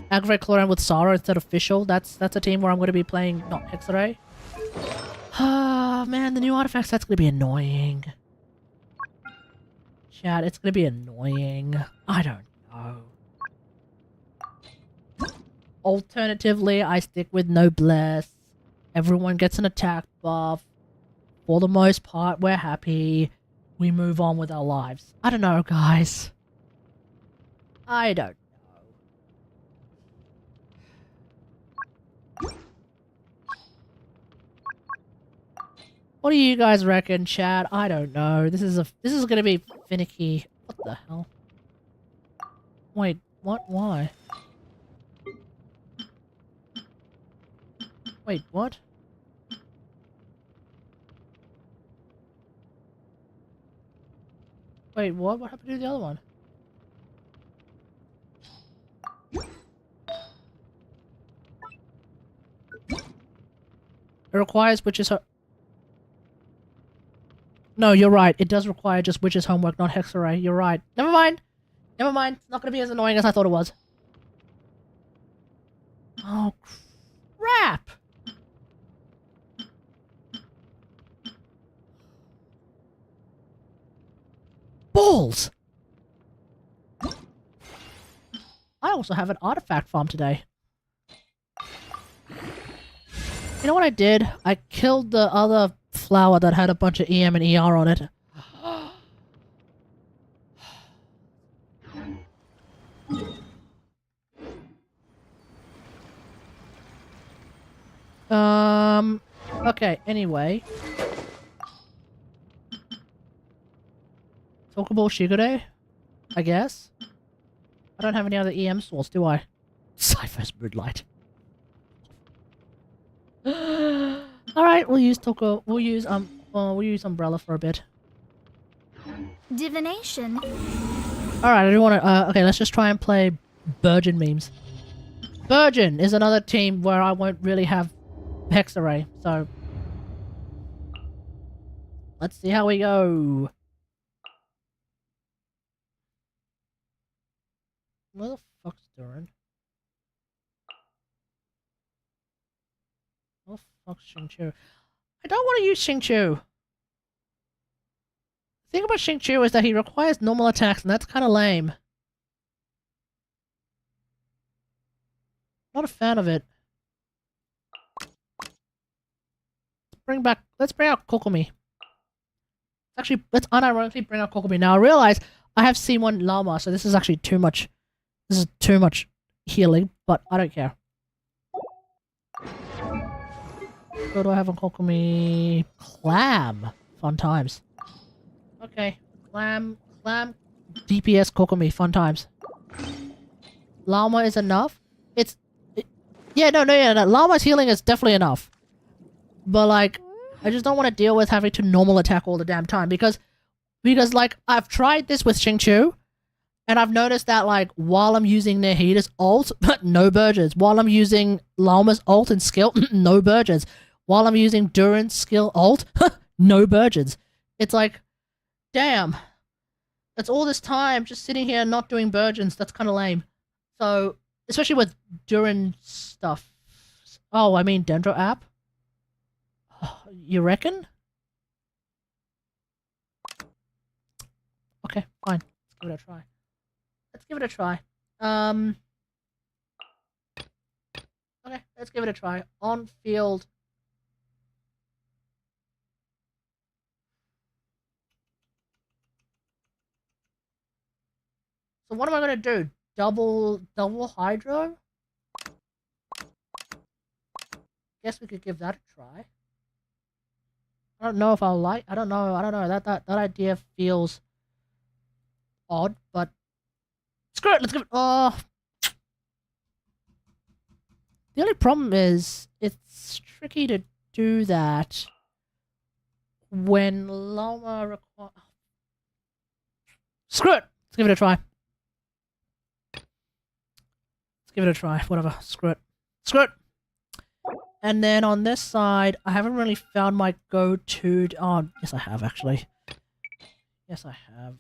Aggravate Chlorant with Sara instead of Fischl. That's a team where I'm going to be playing not Hexarray. Ah, man, the new artifact set's going to be annoying. Chat, it's going to be annoying. I don't know. Alternatively, I stick with Noblesse. Everyone gets an attack buff. For the most part, we're happy. We move on with our lives. I don't know, guys. I don't know. What do you guys reckon, chat? I don't know. This is gonna be finicky. What the hell? Wait, what? Why? Wait, what? Wait, what? What happened to the other one? It requires witches. No, you're right. It does require just witches homework, not Hexarray. You're right. Never mind. Never mind. It's not going to be as annoying as I thought it was. Oh, crap! Balls! I also have an artifact farm today. You know what I did? I killed the other flower that had a bunch of EM and ER on it. Okay, anyway. Talkable Shigure? I guess? I don't have any other EM swords, do I? Cypher's Moonlight. Alright, we'll use we'll use Umbrella for a bit. Divination. Alright, I do wanna okay, let's just try and play Burgeon memes. Burgeon is another team where I won't really have Hexarray, so let's see how we go. Where the fuck's Durin? Where the fuck's Xingqiu? I don't want to use Xingqiu. The thing about Xingqiu is that he requires normal attacks, and that's kind of lame. Not a fan of it. Let's bring out Kokomi. Actually, let's unironically bring out Kokomi. Now I realize I have C1 Llama, so this is actually too much. This is too much healing, but I don't care. What do I have on Kokomi? Clam. Fun times. Okay. Clam, DPS Kokomi. Fun times. Llama is enough? Yeah, no. Llama's healing is definitely enough. But, like, I just don't want to deal with having to normal attack all the damn time. Because like, I've tried this with Xingqiu. And I've noticed that, like, while I'm using Nahita's ult, no Burgers. While I'm using Llama's ult and skill, no Burgers. While I'm using Durin's skill ult, no Burgers. It's like, damn. That's all this time just sitting here not doing Burgeons. That's kind of lame. So, especially with Durin stuff. Oh, I mean Dendro app? You reckon? Okay, fine. Let's give it a try. Okay, let's give it a try. On field. So what am I gonna do? double hydro. Guess we could give that a try. I don't know if I'll like. I don't know. That idea feels odd, but screw it. Let's give it. Oh, the only problem is it's tricky to do that when Loma require. Screw it. Let's give it a try. Let's give it a try. Whatever. Screw it. Screw it. And then on this side, I haven't really found my go-to... Oh, yes I have, actually. Yes, I have.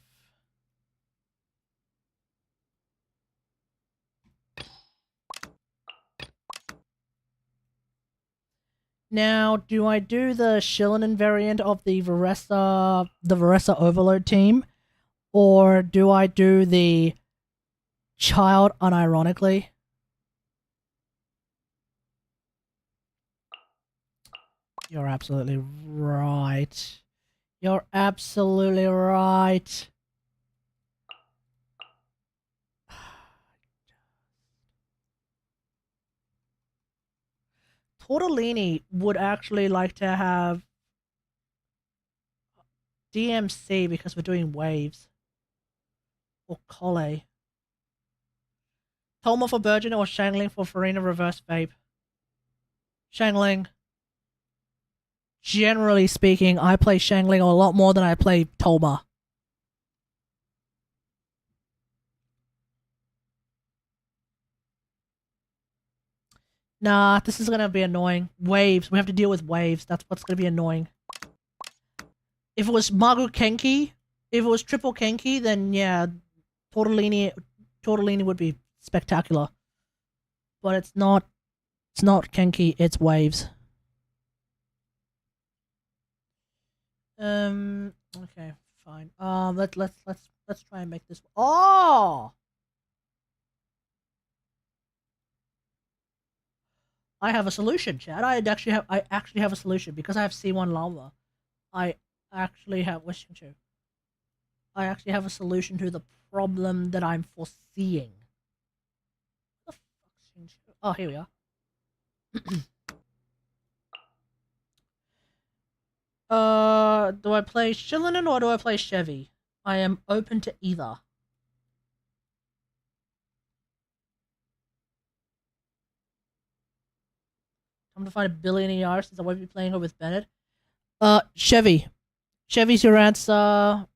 Now, do I do the Shillinen variant of the Varessa Overload team? Or do I do the Child unironically? You're absolutely right. You're absolutely right. Tortellini would actually like to have DMC because we're doing waves. Or Colle. Tolma for Burgeon or Shangling for Farina Reverse Vape? Shangling. Generally speaking, I play Shangling a lot more than I play Tolma. Nah, this is gonna be annoying. Waves. We have to deal with waves. That's what's gonna be annoying. If it was Magu Kenki, if it was triple Kenki, then yeah, Tortellini would be spectacular. But it's not Kenki, it's waves. Okay, fine. Let's try and make this. Oh! I have a solution, Chad. I actually have a solution because I have C1 Llama. I actually have I actually have a solution to the problem that I'm foreseeing. What the fuck's Xingqiu? Oh, here we are. Do I play Shillinen or do I play Chevy? I am open to either. Time to find a billion ER since I won't be playing her with Bennett. Chevy. Chevy's your answer.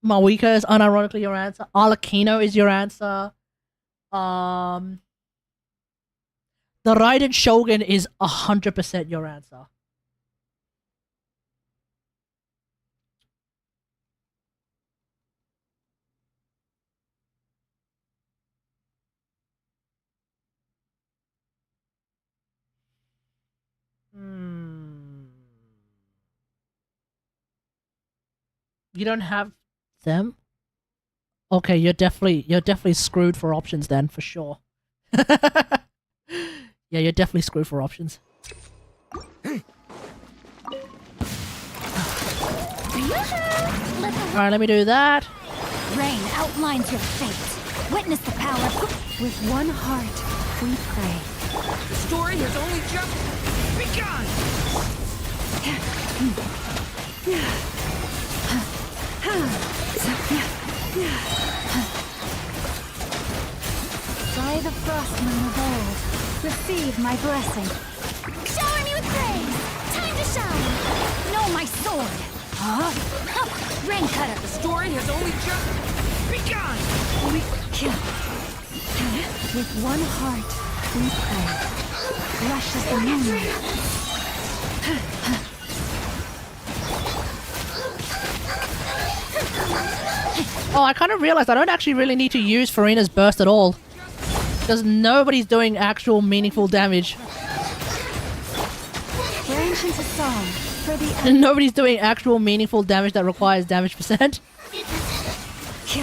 Mawika is unironically your answer. Arlecchino is your answer. The Raiden Shogun is 100% your answer. You don't have them? Okay, you're definitely screwed for options then, for sure. Yeah, you're definitely screwed for options. Alright, let me do that. Rain outlines your fate. Witness the power. With one heart, we pray. The story has only just begun! By the frostmoon of old, receive my blessing. Shower me with praise! Time to shine! Know my sword! Huh? Rain cutter! The story has only just begun! With one heart, we pray. Lush as the moonlight. Oh, I kind of realized I don't actually really need to use Farina's burst at all. Because nobody's doing actual meaningful damage. Branch into song for the And nobody's doing actual meaningful damage that requires damage percent.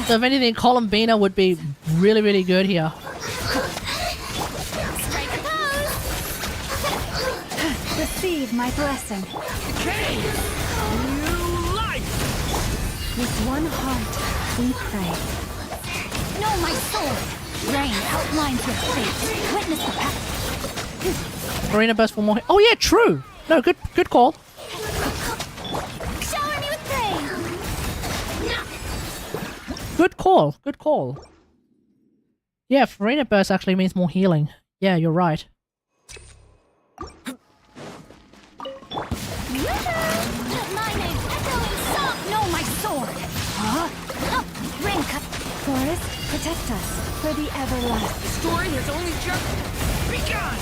So if anything, Columbina would be really, really good here. Strike a pose! Receive my blessing. Okay! New life! With one heart, we pray. Know my sword! Rain outlines your fate. Witness the path. Arena burst for more. Oh yeah, true. No, good call. Shower me with rain! Good call. Good call. Yeah, Arena burst actually means more healing. Yeah, you're right. Let my name echo in song! No, my sword! Huh? Rain cut! Forest, protect us for the everlasting. The story has only just begun!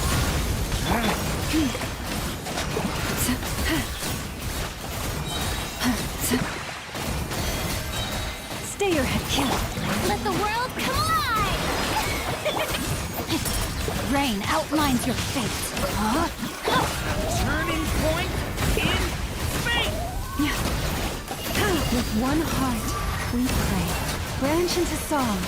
Stay your head, kill. Let the world come alive! Rain outlines your fate. Huh? Turning point in fate! With one heart, we pray. Branch into song.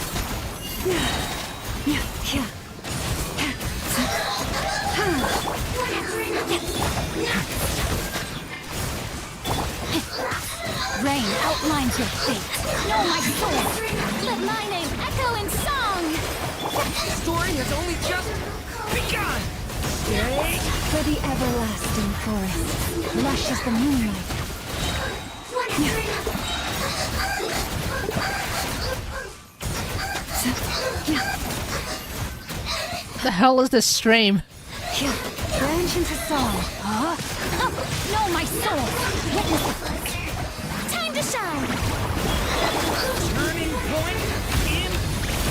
Rain outlines your fate. No, my sword! Let my name echo in song! The story has only just begun! Stay! For the everlasting forest, lush as the moonlight. The hell is this stream? Branch into song. Huh? No, my sword! Time to shine! Turning point in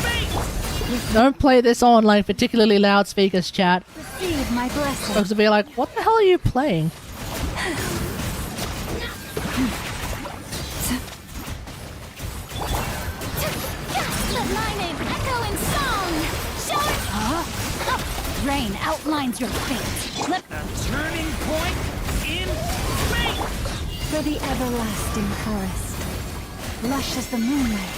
fate! Don't play this on like particularly loudspeakers, chat. Receive my blessing. Folks will be like, what the hell are you playing? Let my name echo in song! Show it! Rain outlines your fate. A turning point in fate! For the everlasting forest, lush as the moonlight.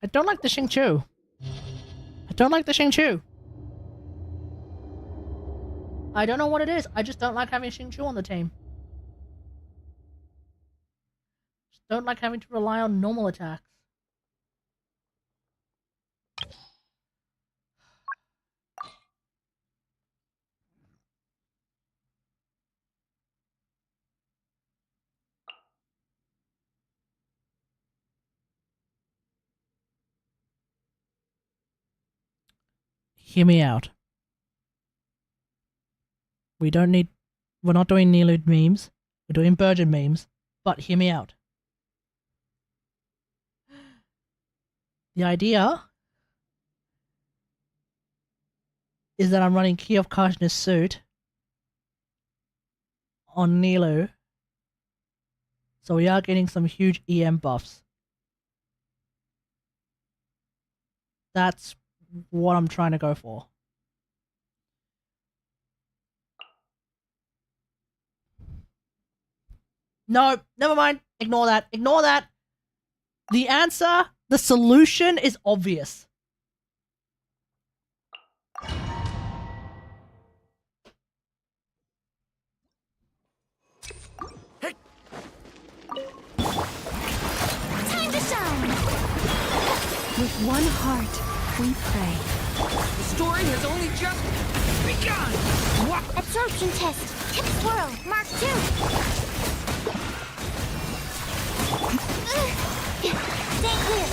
I don't like the Xingqiu. I don't like the Xingqiu. I don't know what it is. I just don't like having Xingqiu on the team. Just don't like having to rely on normal attacks. Hear me out. We're not doing Nelude memes. We're doing Burgeon memes. But hear me out. The idea is that I'm running Key of Karshna's suit on Nilo. So we are getting some huge EM buffs. That's what I'm trying to go for. No, never mind. Ignore that. Ignore that. The answer, the solution is obvious. Hey! Time to shine! With one heart, we pray. The story has only just begun! What? Absorption test. Tip swirl. Mark 2. Stay clear.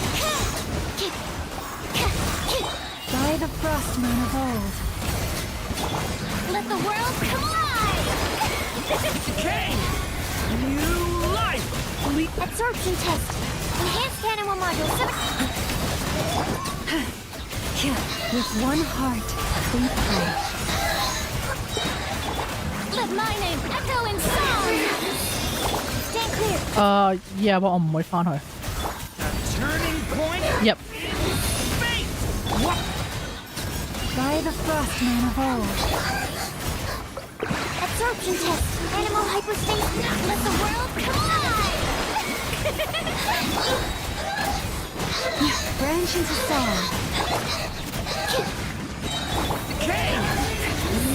By the frost moon of old. Let the world come alive! Decay! New life! Absorption test. Enhanced animal module 7. With one heart, we pray. Let my name echo in song! Stay clear. Yeah, but on my phone. A turning point Yep. in fate! What? By the frost moon of old. Absorption test. Animal hyperspace. Let the world come alive! Branch into song. Decay!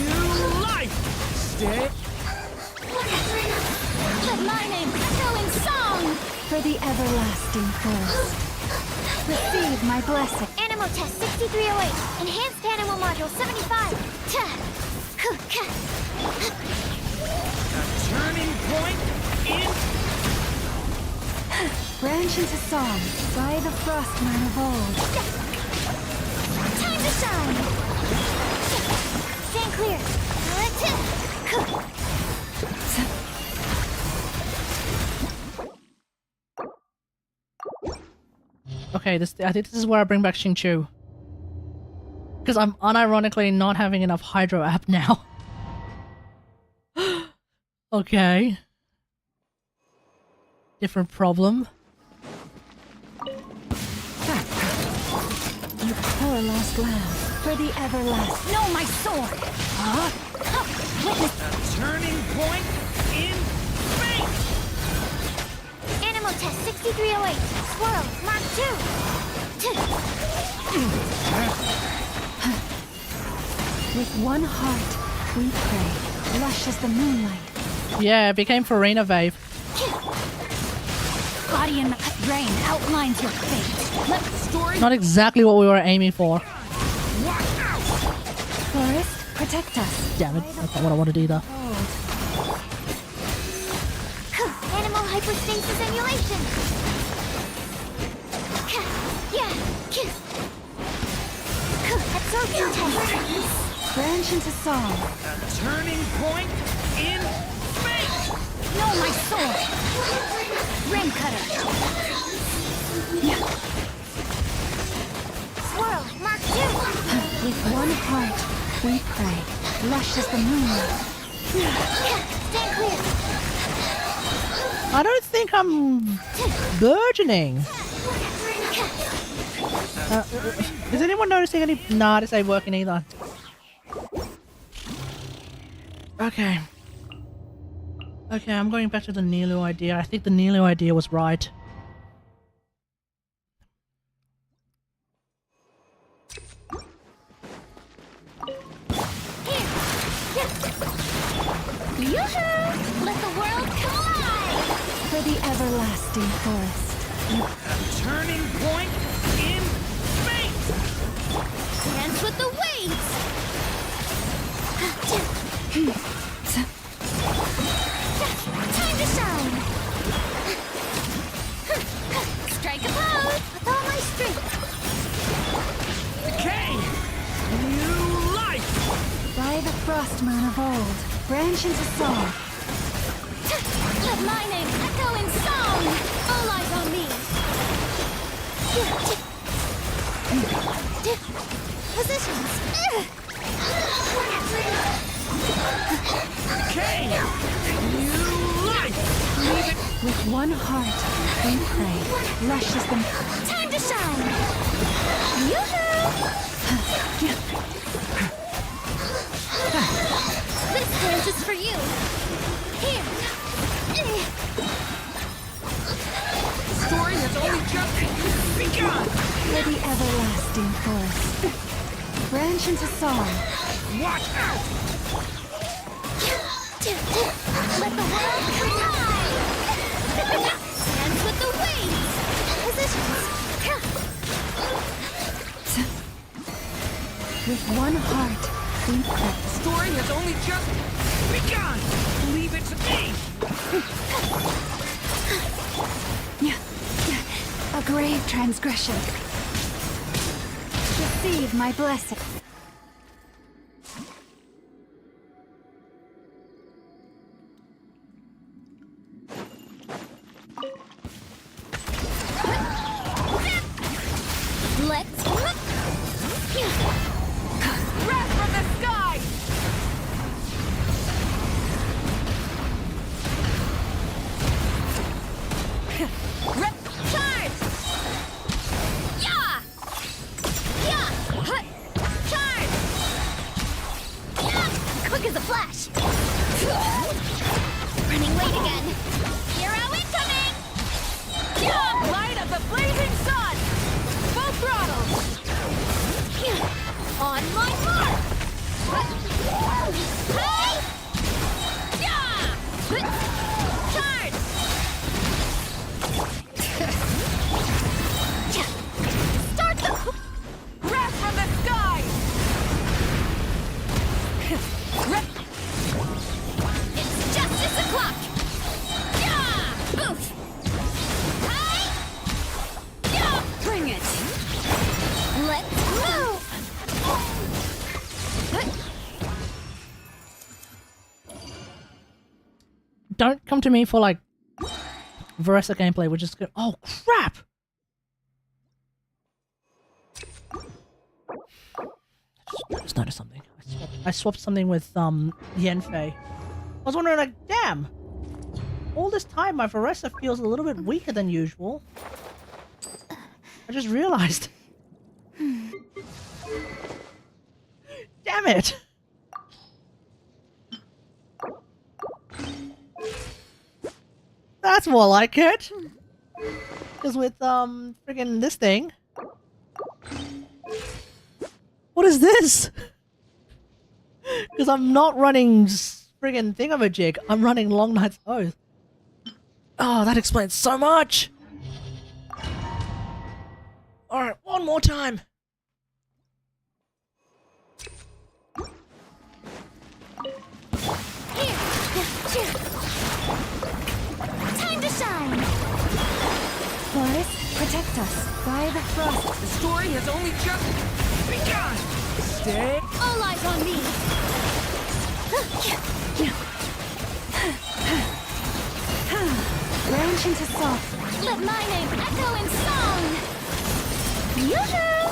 New life! the everlasting forest. Receive my blessing. Animal test 6308. Enhanced animal module 75. A turning point in Branch into song by the Frostman of old. Time to shine. Stand clear. Okay, I think this is where I bring back Xingqiu. Because I'm unironically not having enough Hydro app now. Okay. Different problem. You poor lost lamb, for the everlasting. No, my sword. Witness. a turning point in space. Animal test 6308. Swirl. Mark 2. With one heart, we pray, lush as the moonlight. Yeah, it became Farina Vave. Guardian rain outlines your fate. Let the story Not exactly what we were aiming for. forest protect us. Damn it, that's not what I wanted either. Animal hyperstasis emulation. Absorption test. Branch into song. A turning point in space. No, my sword. Rim cutter. Swirl. Mark 2. With one heart, we pray, lush as the moonlight. Stand clear. I don't think I'm burgeoning. Is anyone noticing any? Nah, this ain't working either. Okay. Okay, I'm going back to the Nilu idea. I think the Nilu idea was right. Yoo-hoo! Let the world collide! For the everlasting forest. A turning point in space. Dance with the waves! Time to shine! Strike a pose with all my strength! Okay. New life. By the Frostman of old, branch into song. Let my name echo in song! All eyes on me! Positions! Okay. New life. Leave it with one heart, we pray, lush as the... Time to shine! Yoo-hoo! This dance is for you! Here! Story has only just begun. For the everlasting forest. Branch into song. Watch out. Let the world collide! Dance with the waves! Positions! With one heart, we pray. Story has only just begun. Leave it to me. A grave transgression. Receive my blessing. Let's... Wrath from the sky! Charge! Yeah! Yeah! Charge! Yeah! Quick as a flash! Running late again! Hero incoming! Yeah! Light of the blazing sun! Full throttle! On my mark! Hey! Yeah! Charge! It's justice o'clock! Yeah! Oof! Hi! Yeah! Bring it! Let's move! Don't come to me for like Veresa gameplay, which is good. Oh crap! I just noticed something. I swapped something with Yenfei. I was wondering, like, damn! All this time my Veresa feels a little bit weaker than usual. I just realized. Damn it! That's more like it! Because with, friggin' this thing... What is this? Because I'm not running friggin' thingamajig, I'm running Long Night's Oath. Oh, that explains so much! Alright, one more time! Time to shine! Forest, protect us. By the frost. The story has only just begun! Stay. All eyes on me! Branch into song. Let my name echo in song! Yoo-hoo!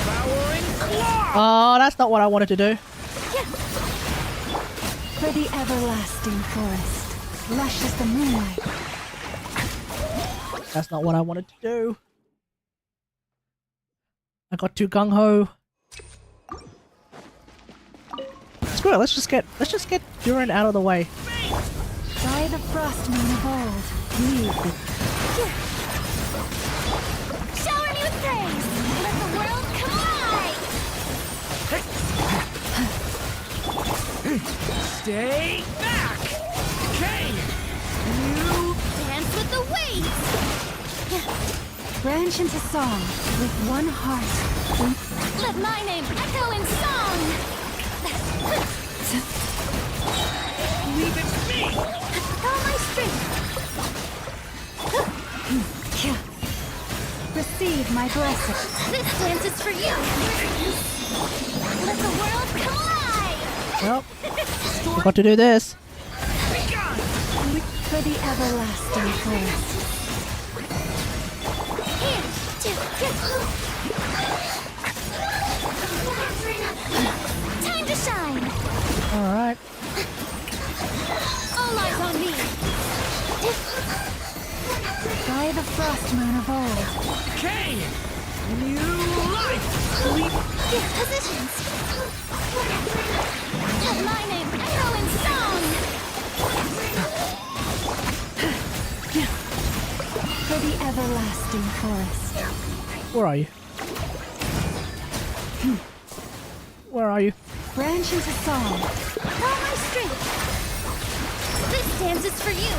Powering claw! Oh, that's not what I wanted to do. For the everlasting forest. Lush as the moonlight. That's not what I wanted to do. I got too gung-ho. Screw it, let's just get Durin out of the way. By the frost moon of old. Lead the Shower me with praise! Let the world collide! Stay back! Okay! You dance with the waves! branch into song. With one heart. Let my name echo in song! Leave it to me! All my strength! Receive my blessing. This dance is for you! Let the world collide! Well, got to do this. For the everlasting forest. Time to shine! Alright. All eyes on me! By the frost moon of old. Okay! New life! Give positions! Let my name echo in song! For the everlasting forest. Where are you? Where are you? Branch into song. All my strength! This dance is for you!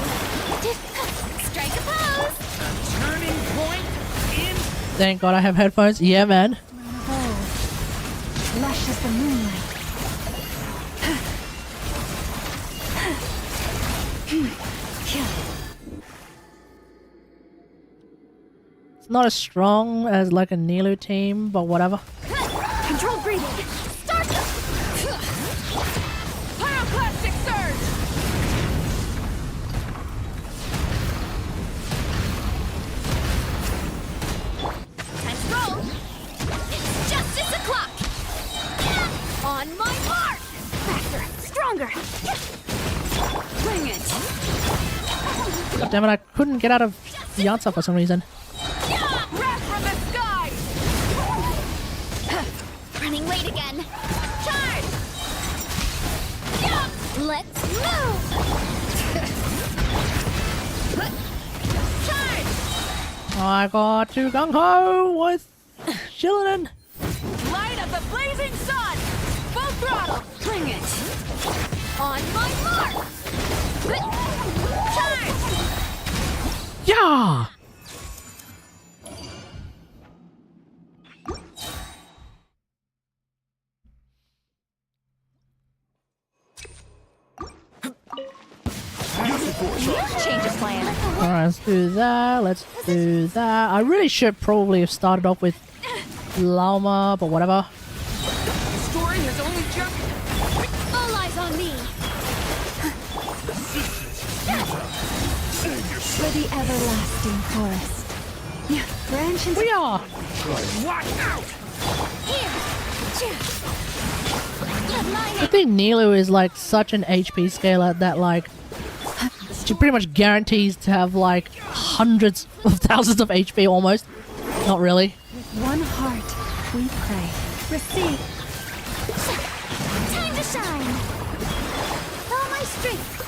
Strike a pose! Turning point in... Thank God I have headphones. Yeah, man. Moon of old. Lush as the moonlight. It's not as strong as like a Nilu team, but whatever. Control breathing! Start! Pyroclastic surge! Time to roll! It's justice o'clock! On my mark! Faster! Stronger! Bring it! God damn it, I couldn't get out of the answer for some reason. Breath from the sky! Running late again. Charge! Let's move! Charge! I got too gung-ho with Shillinan. Light of the blazing sun! Full throttle! Bring it! On my mark! Charge! Yeah! Change of plan. Alright, let's do that. Let's do that. I really should probably have started off with Llama, but whatever. The story has only just... All eyes on me. For the everlasting forest. Branches. We are! Watch out! I think Nilu is like such an HP scaler that like she pretty much guarantees to have like hundreds of thousands of HP almost. Not really. With one heart, we pray. Receive. Time to shine. All my strength.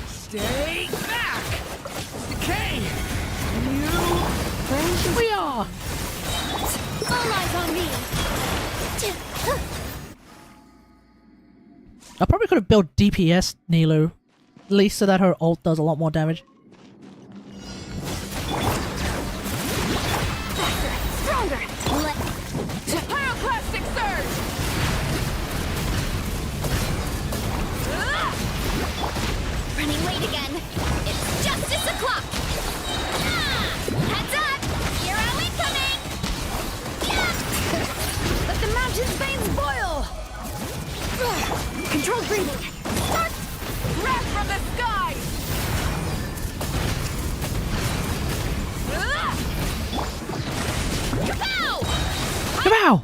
Stay back! Decay! We are! All eyes on me. I probably could have built DPS Nilu, at least so that her ult does a lot more damage. Stronger. Pyroclastic surge. Running late again. It's justice o'clock. Heads up! Hero incoming! Let the mountain's veins boil. Controlled breathing. Start! Wrath from the sky! Kapow! Kapow!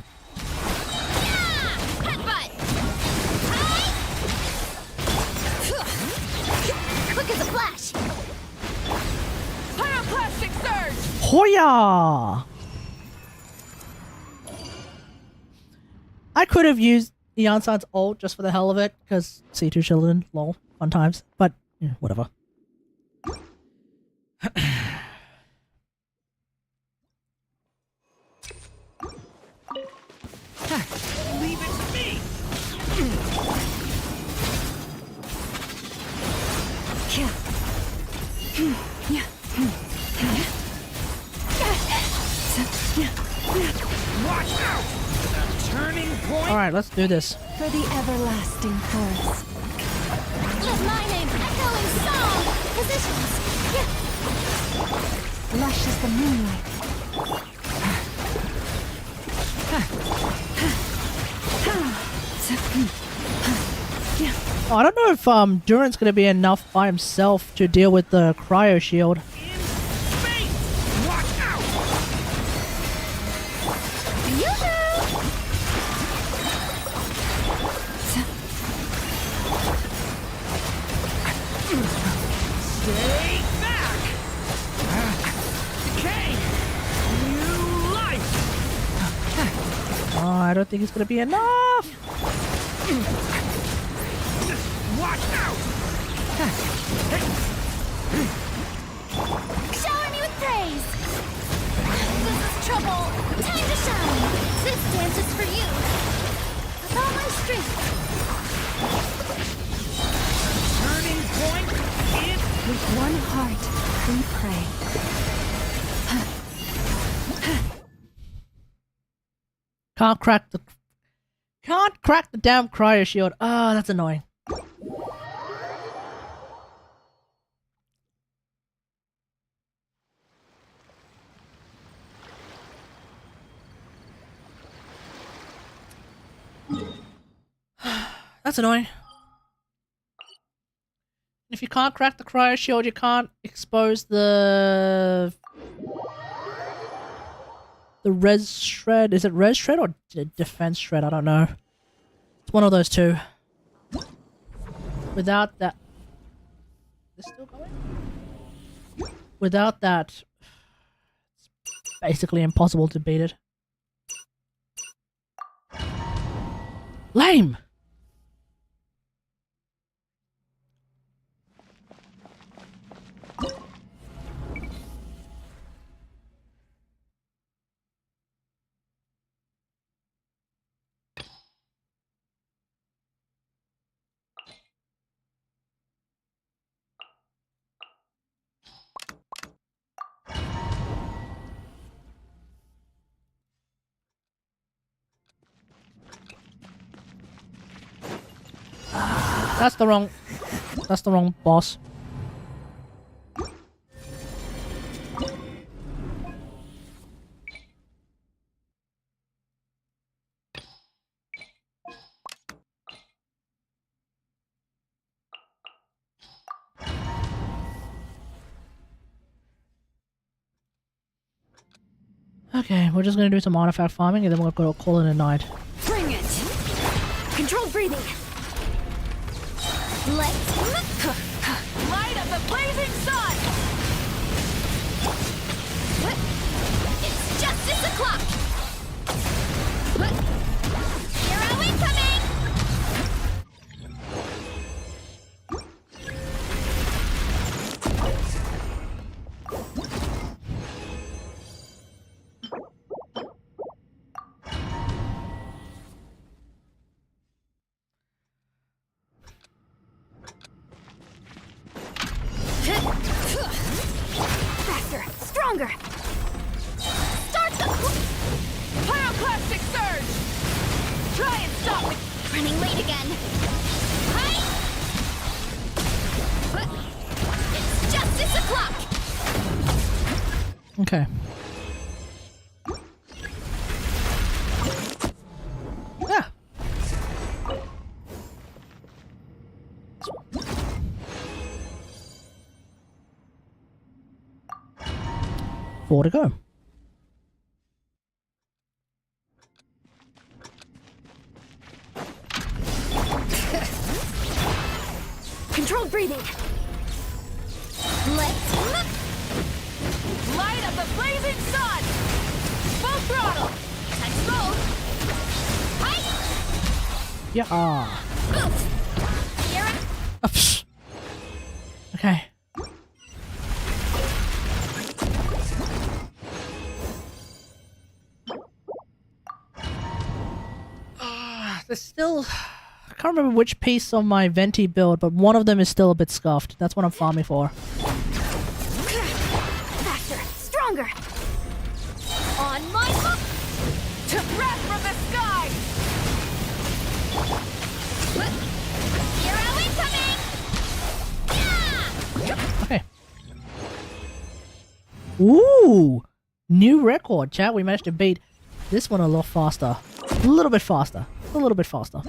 Headbutt! Quick as a flash! Pyroclastic surge! Hoya! I could have used Yansan's ult just for the hell of it, because C2 children, lol, fun times, but yeah, whatever. Leave it to me! Watch out! A turning point! Alright, let's do this. For the everlasting forest. Let my name echo in song! Positions! Lush as the moonlight. Oh, I don't know if Durin's gonna be enough by himself to deal with the cryo shield. In space! Watch out! Stay back! Decay! New life! Oh, I don't think it's gonna be enough. Watch out! Shower me with praise! This is trouble! Time to shine! This dance is for you! With all my strength! Turning point in... With one heart, we pray. Can't crack the damn cryo shield. Ah, that's annoying. That's annoying. If you can't crack the cryo shield, you can't expose the res shred. Is it res shred or defense shred? I don't know. It's one of those two. Without that, is this still going? Without that, it's basically impossible to beat it. Lame. That's that's the wrong boss. Okay, we're just gonna do some artifact farming and then we're gonna call it a night. Bring it! Controlled breathing! Let's light up the blazing sun! It's justice o'clock! Hero incoming! Faster! Stronger! Start the pyroclastic surge! Try and stop me! Running late again! Hi! It's justice o'clock! Okay. Yeah. 4 to go. Controlled breathing. Let's light up the blazing sun. Full throttle. Let's go. Hi. Yeah. Here I Okay. There's still... I can't remember which piece of my Venti build, but one of them is still a bit scuffed. That's what I'm farming for. Faster, stronger. On my hook. To breath from the sky. Hero incoming. Okay. Ooh! New record, chat. We managed to beat this one a lot faster. A little bit faster. A little bit faster.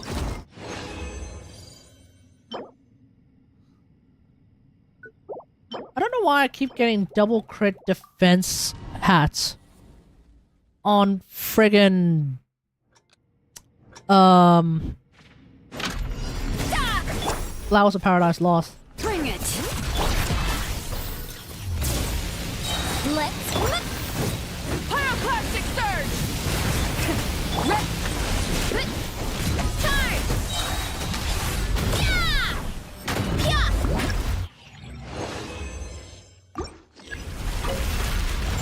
I don't know why I keep getting double crit defense hats on friggin' Flowers of Paradise Lost. Bring it. Let's pyroclastic surge. Charge. Yeah. Yeah.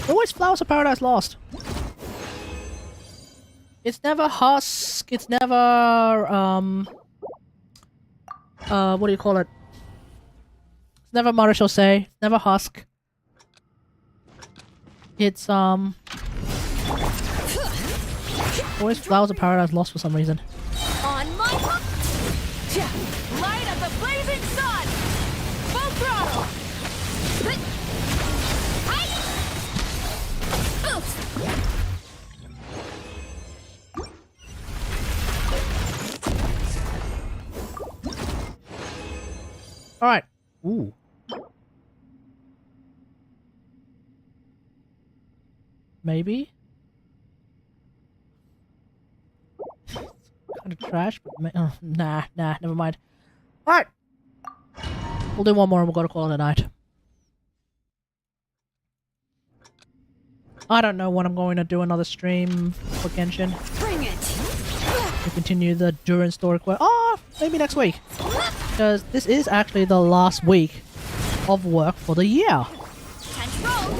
Always Flowers of Paradise Lost. It's never Husk, it's never, what do you call it? It's never Maréchal Say, it's never Husk. It's, always Flowers of Paradise Lost for some reason. On my hook. Light up the blazing sun. Full throttle. Alright. Ooh. Maybe? Kind of trash, but nah, never mind. Alright! We'll do one more and we'll go to call it a night. I don't know when I'm going to do another stream for Genshin. Bring it. To continue the Durin Story Quest. Oh, maybe next week. Because this is actually the last week of work for the year. Control.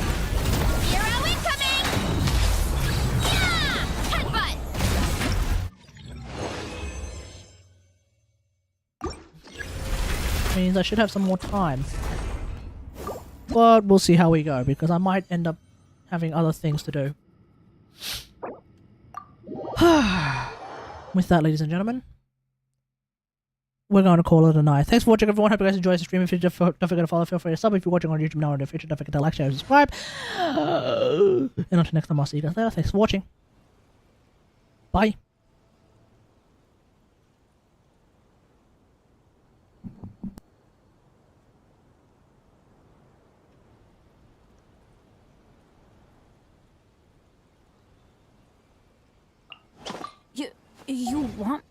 Hero incoming. Yeah. Headbutt. Means I should have some more time. But we'll see how we go, because I might end up having other things to do. With that, ladies and gentlemen, we're going to call it a night. Thanks for watching, everyone. Hope you guys enjoyed the stream. If you don't forget to follow, feel free to sub. If you're watching on YouTube now or in the future, don't forget to like, share, and subscribe. And until next time, I'll see you guys later. Thanks for watching. Bye. You want...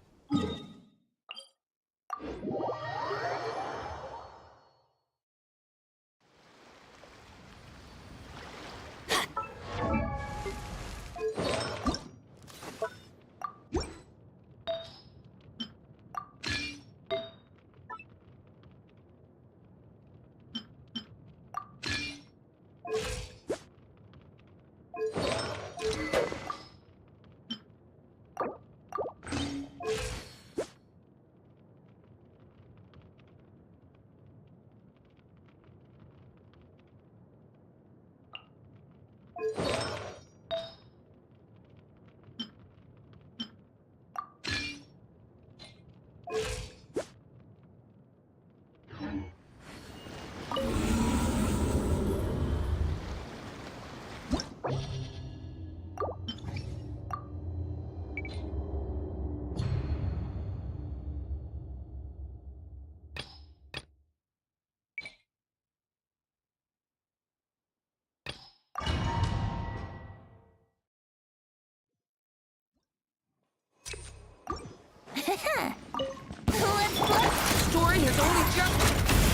Story has only just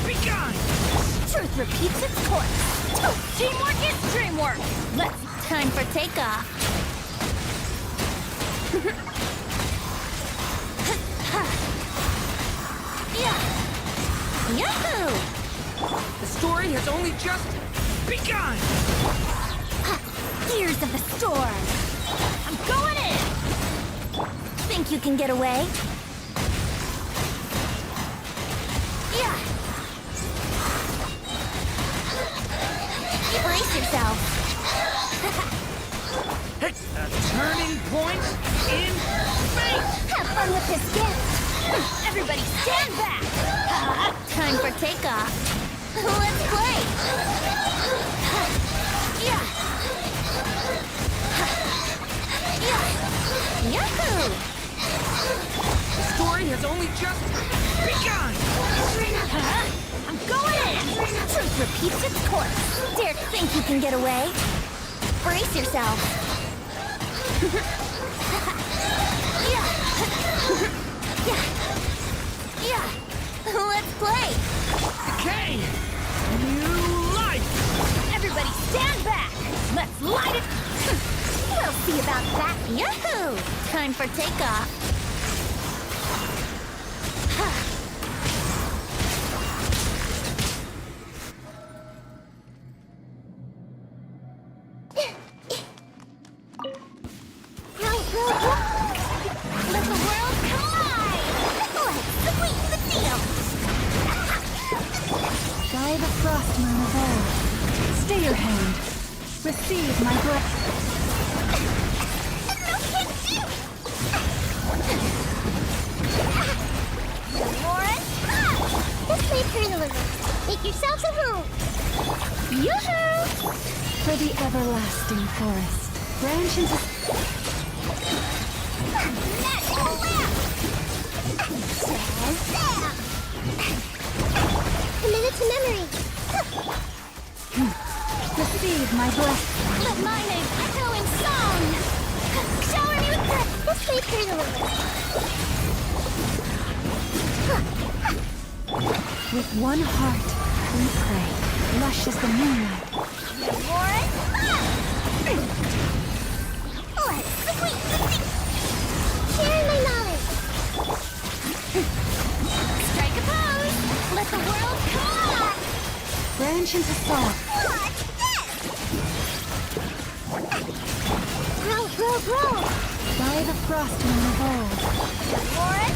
begun! Truth repeats its course. Teamwork is dreamwork. Let's time for takeoff. Yahoo! The story has only just begun! Gears of the storm. I'm going in. Think you can get away? Yeah. Brace yourself. A turning point in fate! Have fun with this gift. Everybody stand back. Time for takeoff. Let's play. Yeah. Yahoo! The story has only just begun! I'm going in! Truth repeats its course. Dare to think you can get away? Brace yourself. Yeah. Let's play. Okay! New life! Everybody stand back. Let's light it. We'll see about that. Yahoo! Time for takeoff. Let the world collide! Let's sweeten the deal! By the frost moon of old, stay your hand. Receive my blessing. No kidding! Lauren, this way turn a little. Make yourselves at home. Yoo-hoo! For the everlasting forest, branch into... Magical lamp! Commit it to memory. Receive my blessing. Let my name echo in song. Shower me with that. This way turn a little. With one heart, we pray. Lush as the moonlight. Lauren, let's sweet the sea. Share my knowledge. Strike a pose. Let the world collide. Branch into song. What's this? Grow. By the frost moon of old. Lauren,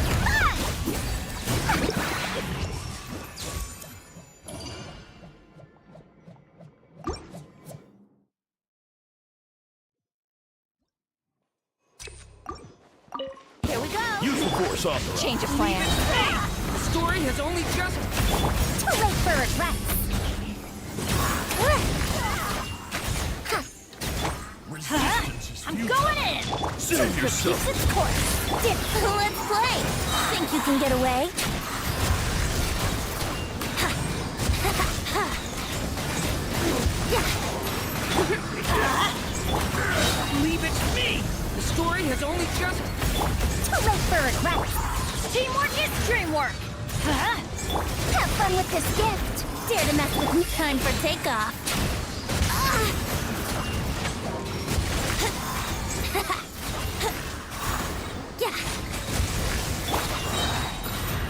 Here we go! Useful force authorized. Change of plan. The story has only just... Too late for regrets. I'm going in! Save yourself. Its course. Let's play. Think you can get away? Leave it to me! The story has only just... Too late for regrets. Teamwork is dreamwork! Have fun with this gift. Dare to mess with me. Time for takeoff.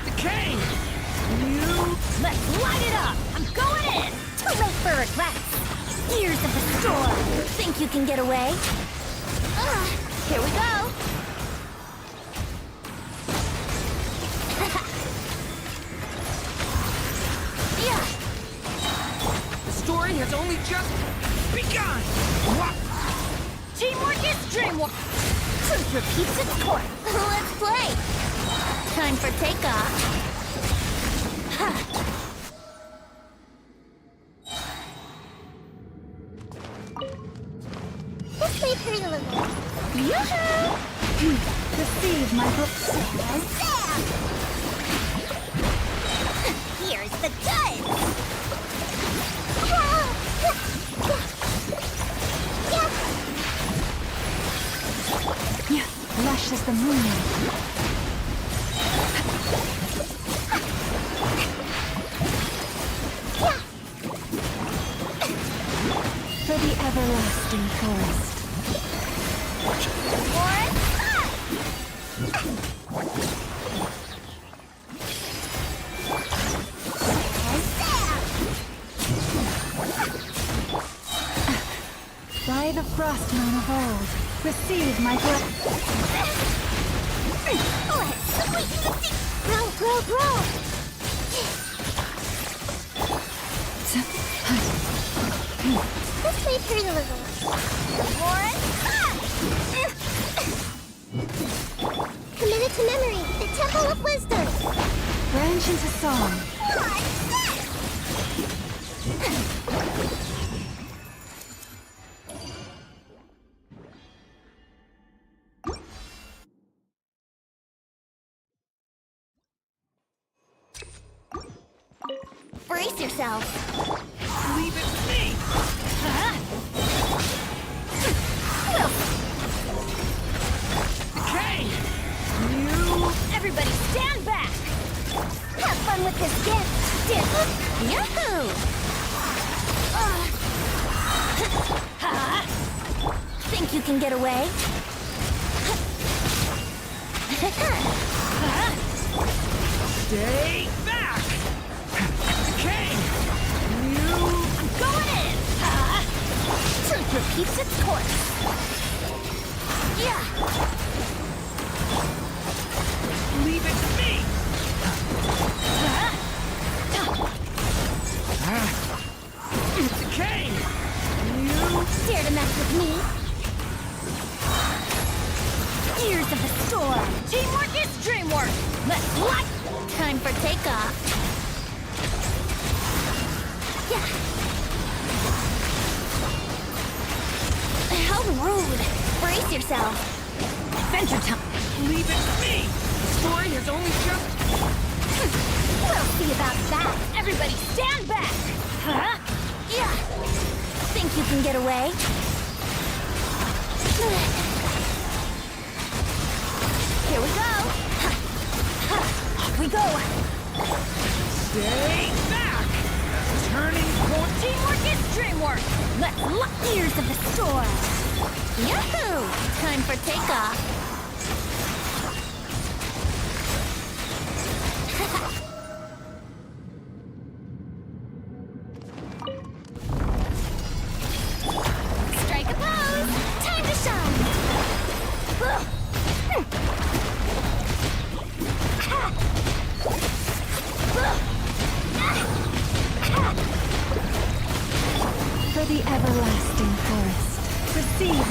Decay! Let's light it up! I'm going in! Too late for regrets. Years of the storm. Think you can get away? Here we go. Yeah. The story has only just begun! What? Teamwork is dreamwork! Truth repeats its course. Let's play. Time for takeoff. This way pretty little. Yoo-hoo! Receive my book. Here's the goods. Yeah, lush as the moon. For the everlasting forest. By the frostmoon of old, receive my breath. Grow, grow, grow. This way pretty little. Committed to memory, the Temple of Wisdom. Branch into song. Brace yourself. Leave it to me! Decay! Everybody stand back! Have fun with this gift. Yahoo! Think you can get away? Stay back! Decay! I'm going in! Truth repeats its course. Yeah. Leave it to me! Decay! Dare to mess with me? Years of the storm. Teamwork is dreamwork! Let's light! Time for takeoff. Yeah. How rude. Brace yourself. Adventure time! Leave it to me! The story has only just... We'll see about that. Everybody stand back! Yeah. Think you can get away? Here we go. Off we go. Stay back! Turning point... Teamwork is dreamwork! Let's look! Years of the storm. Yahoo! Time for takeoff. Strike a pose. Time to shine. For the everlasting forest, receive.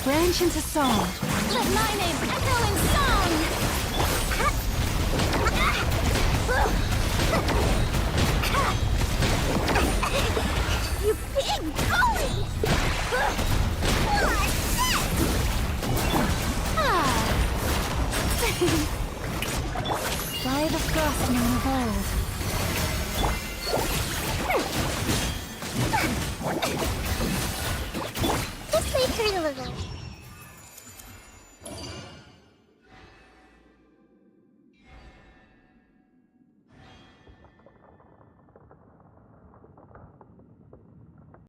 Branch into song. Let my name echo in song! You big bully! By the frostmoon of old. Just leave her a little.